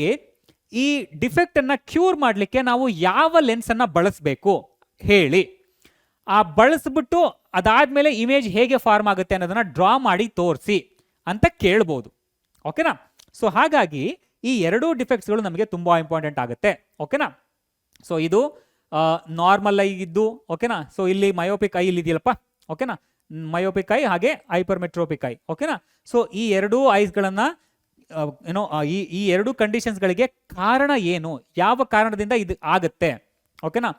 ಈ ಡಿಫೆಕ್ಟನ್ನು ಕ್ಯೂರ್ ಮಾಡಲಿಕ್ಕೆ ನಾವು ಯಾವ ಲೆನ್ಸನ್ನು ಬಳಸಬೇಕು ಹೇಳಿ, ಬಳಸ್ಬಿಟ್ಟು ಅದಾದಮೇಲೆ ಇಮೇಜ್ ಹೇಗೆ ಫಾರ್ಮ್ ಆಗುತ್ತೆ ಅನ್ನೋದನ್ನ ಡ್ರಾ ಮಾಡಿ ತೋರಿಸಿ ಅಂತ ಕೇಳ್ಬೋದು. ಓಕೆನಾ? ಸೊ ಹಾಗಾಗಿ ಈ ಎರಡೂ ಡಿಫೆಕ್ಟ್ಸ್ಗಳು ನಮಗೆ ತುಂಬ ಇಂಪಾರ್ಟೆಂಟ್ ಆಗುತ್ತೆ. ಓಕೆನಾ? ಸೊ ಇದು ನಾರ್ಮಲ್ ಐ ಇದ್ದು, ಓಕೆನಾ? ಸೊ ಇಲ್ಲಿ ಮಯೋಪಿಕ್ ಐ ಇಲ್ಲಿ ಇದೆಯಲ್ಲಪ್ಪ. ಓಕೆನಾ? ಮಯೋಪಿಕ್ ಐ ಹಾಗೆ ಹೈಪರ್ಮೆಟ್ರೋಪಿಕ್ ಐ. ಓಕೆನಾ? ಸೊ ಈ ಎರಡೂ ಐಸ್ಗಳನ್ನು ಈ ಎರಡು ಕಂಡೀಷನ್ಸ್ಗಳಿಗೆ ಕಾರಣ ಏನು, ಯಾವ ಕಾರಣದಿಂದ ಇದು ಆಗುತ್ತೆ. ಓಕೆನಾ?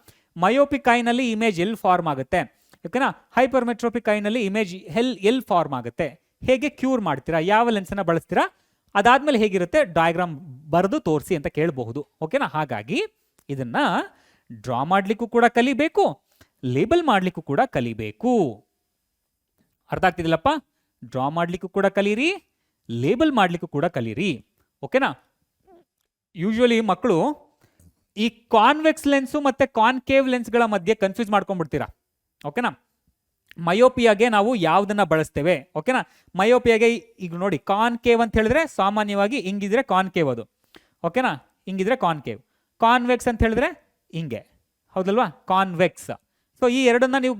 ಮಯೋಪಿಕ್ ಐನಲ್ಲಿ ಇಮೇಜ್ ಎಲ್ಲಿ ಫಾರ್ಮ್ ಆಗುತ್ತೆ, ಓಕೆನಾ? ಹೈಪರ್ಮೆಟ್ರೋಪಿಕ್ ಐನಲ್ಲಿ ಇಮೇಜ್ ಎಲ್ಲಿ ಫಾರ್ಮ್ ಆಗುತ್ತೆ, ಹೇಗೆ ಕ್ಯೂರ್ ಮಾಡ್ತೀರಾ, ಯಾವ ಲೆನ್ಸನ್ನು ಬಳಸ್ತೀರಾ, ಅದಾದ್ಮೇಲೆ ಹೇಗಿರುತ್ತೆ ಡಯಾಗ್ರಾಮ್ ಬರೆದು ತೋರಿಸಿ ಅಂತ ಕೇಳಬಹುದು. ಓಕೆನಾ? ಹಾಗಾಗಿ ಇದನ್ನ ಡ್ರಾ ಮಾಡಲಿಕ್ಕೂ ಕೂಡ ಕಲಿಬೇಕು, ಲೇಬಲ್ ಮಾಡಲಿಕ್ಕೂ ಕೂಡ ಕಲಿಬೇಕು. ಅರ್ಥ ಆಗ್ತಿದಿಲ್ಲಪ್ಪ? ಡ್ರಾ ಮಾಡಲಿಕ್ಕೂ ಕೂಡ ಕಲೀರಿ, ಲೇಬಲ್ ಮಾಡಲಿಕ್ಕೂ ಕೂಡ ಕಲೀರಿ. ಓಕೆನಾ? ಯೂಶುವಲಿ ಮಕ್ಕಳು ಈ ಕಾನ್ವೆಕ್ಸ್ ಲೆನ್ಸು ಮತ್ತೆ ಕಾನ್ಕೇವ್ ಲೆನ್ಸ್ಗಳ ಮಧ್ಯೆ ಕನ್ಫ್ಯೂಸ್ ಮಾಡ್ಕೊಂಡ್ಬಿಡ್ತೀರಾ. ಓಕೆನಾ? ಮಯೋಪಿಯಾಗೆ ನಾವು ಯಾವುದನ್ನ ಬಳಸ್ತೇವೆ. ಓಕೆನಾ? ಮಯೋಪಿಯಾಗೆ ಈಗ ನೋಡಿ, ಕಾನ್ಕೇವ್ ಅಂತ ಹೇಳಿದ್ರೆ ಸಾಮಾನ್ಯವಾಗಿ ಹಿಂಗಿದ್ರೆ ಕಾನ್ಕೇವ್ ಅದು. ಓಕೆನಾ? ಹಿಂಗಿದ್ರೆ ಕಾನ್ಕೇವ್. ಕಾನ್ವೆಕ್ಸ್ ಅಂತ ಹೇಳಿದ್ರೆ ಹಿಂಗೆ, ಹೌದಲ್ವಾ? ಕಾನ್ವೆಕ್ಸ್. ಸೊ ಈ ಎರಡನ್ನ ನೀವು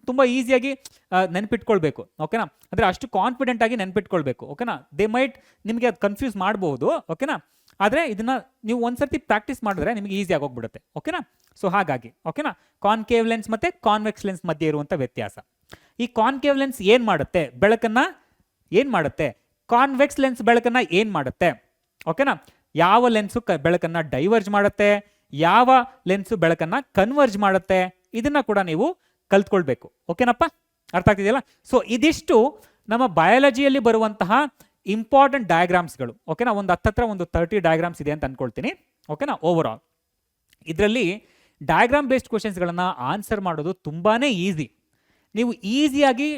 ತುಂಬ ಈಸಿಯಾಗಿ ನೆನ್ಪಿಟ್ಕೊಳ್ಬೇಕು. ಓಕೆನಾ? ಅಂದರೆ ಅಷ್ಟು ಕಾನ್ಫಿಡೆಂಟ್ ಆಗಿ ನೆನ್ಪಿಟ್ಕೊಳ್ಬೇಕು. ಓಕೆನಾ? ದೇ ಮೈಟ್ ನಿಮಗೆ ಅದು ಕನ್ಫ್ಯೂಸ್ ಮಾಡಬಹುದು. ಓಕೆನಾ? ಆದರೆ ಇದನ್ನ ನೀವು ಒಂದ್ಸರ್ತಿ ಪ್ರಾಕ್ಟೀಸ್ ಮಾಡಿದ್ರೆ ನಿಮಗೆ ಈಸಿಯಾಗಿ ಹೋಗ್ಬಿಡುತ್ತೆ. ಓಕೆನಾ? ಸೊ ಹಾಗಾಗಿ ಓಕೆನಾ, ಕಾನ್ಕೇವ್ ಲೆನ್ಸ್ ಮತ್ತೆ ಕಾನ್ವೆಕ್ಸ್ ಲೆನ್ಸ್ ಮಧ್ಯೆ ಇರುವಂಥ ವ್ಯತ್ಯಾಸ. ಈ ಕಾನ್ಕೇವ್ ಲೆನ್ಸ್ ಏನು ಮಾಡುತ್ತೆ, ಬೆಳಕನ್ನ ಏನು ಮಾಡುತ್ತೆ, ಕಾನ್ವೆಕ್ಸ್ ಲೆನ್ಸ್ ಬೆಳಕನ್ನ ಏನು ಮಾಡುತ್ತೆ. ಓಕೆನಾ? ಯಾವ ಲೆನ್ಸು ಬೆಳಕನ್ನ ಡೈವರ್ಜ್ ಮಾಡುತ್ತೆ, ಯಾವ ಲೆನ್ಸು ಬೆಳಕನ್ನ ಕನ್ವರ್ಜ್ ಮಾಡುತ್ತೆ, ಇದನ್ನ ಕೂಡ ನೀವು ಕಲ್ತ್ಕೊಳ್ಬೇಕು. ಓಕೆನಪ್ಪ? ಅರ್ಥ ಆಗ್ತಿದೆಯಲ್ಲ? ಸೊ ಇದಿಷ್ಟು ನಮ್ಮ ಬಯಾಲಜಿಯಲ್ಲಿ ಬರುವಂತಹ ಇಂಪಾರ್ಟೆಂಟ್ ಡಯಾಗ್ರಾಮ್ಸ್ಗಳು. ಓಕೆನಾ? ಒಂದು ಒಂದು 30 ಡಯಾಗ್ರಾಮ್ಸ್ ಇದೆ ಅಂತ ಅನ್ಕೊಳ್ತೀನಿ. ಓಕೆನಾ? ಓವರ್ ಆಲ್ ಇದರಲ್ಲಿ ಡಯಾಗ್ರಾಮ್ ಬೇಸ್ಡ್ ಕ್ವಶನ್ಸ್ಗಳನ್ನು ಆನ್ಸರ್ ಮಾಡೋದು ತುಂಬಾ ಈಸಿ. ನೀವು ಈಸಿಯಾಗಿ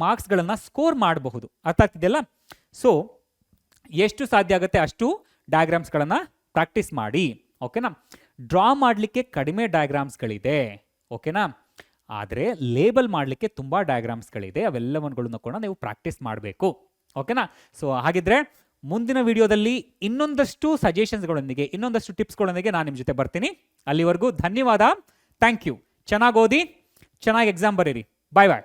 ಮಾರ್ಕ್ಸ್ಗಳನ್ನು ಸ್ಕೋರ್ ಮಾಡಬಹುದು. ಅರ್ಥ ಆಗ್ತಿದೆಯಲ್ಲ? ಸೊ ಎಷ್ಟು ಸಾಧ್ಯ ಆಗುತ್ತೆ ಅಷ್ಟು ಡಯಾಗ್ರಾಮ್ಸ್ಗಳನ್ನು ಪ್ರಾಕ್ಟೀಸ್ ಮಾಡಿ. ಓಕೆನಾ? ಡ್ರಾ ಮಾಡಲಿಕ್ಕೆ ಕಡಿಮೆ ಡಯಾಗ್ರಾಮ್ಸ್ಗಳಿದೆ. ಓಕೆನಾ? ಆದರೆ ಲೇಬಲ್ ಮಾಡಲಿಕ್ಕೆ ತುಂಬ ಡಯಾಗ್ರಾಮ್ಸ್ಗಳಿದೆ. ಅವೆಲ್ಲವನ್ನು ಕೂಡ ನೀವು ಪ್ರಾಕ್ಟೀಸ್ ಮಾಡಬೇಕು. ಓಕೆನಾ? ಸೊ ಹಾಗಿದ್ರೆ ಮುಂದಿನ ವಿಡಿಯೋದಲ್ಲಿ ಇನ್ನೊಂದಷ್ಟು ಸಜೆಷನ್ಸ್ಗಳೊಂದಿಗೆ, ಇನ್ನೊಂದಷ್ಟು ಟಿಪ್ಸ್ಗಳೊಂದಿಗೆ ನಾನು ನಿಮ್ಮ ಜೊತೆ ಬರ್ತೀನಿ. ಅಲ್ಲಿವರೆಗೂ ಧನ್ಯವಾದ. Thank you. ಚೆನ್ನಾಗಿ ಓದಿ, ಚೆನ್ನಾಗಿ ಎಕ್ಸಾಮ್ ಬರೀರಿ. ಬಾಯ್ ಬಾಯ್.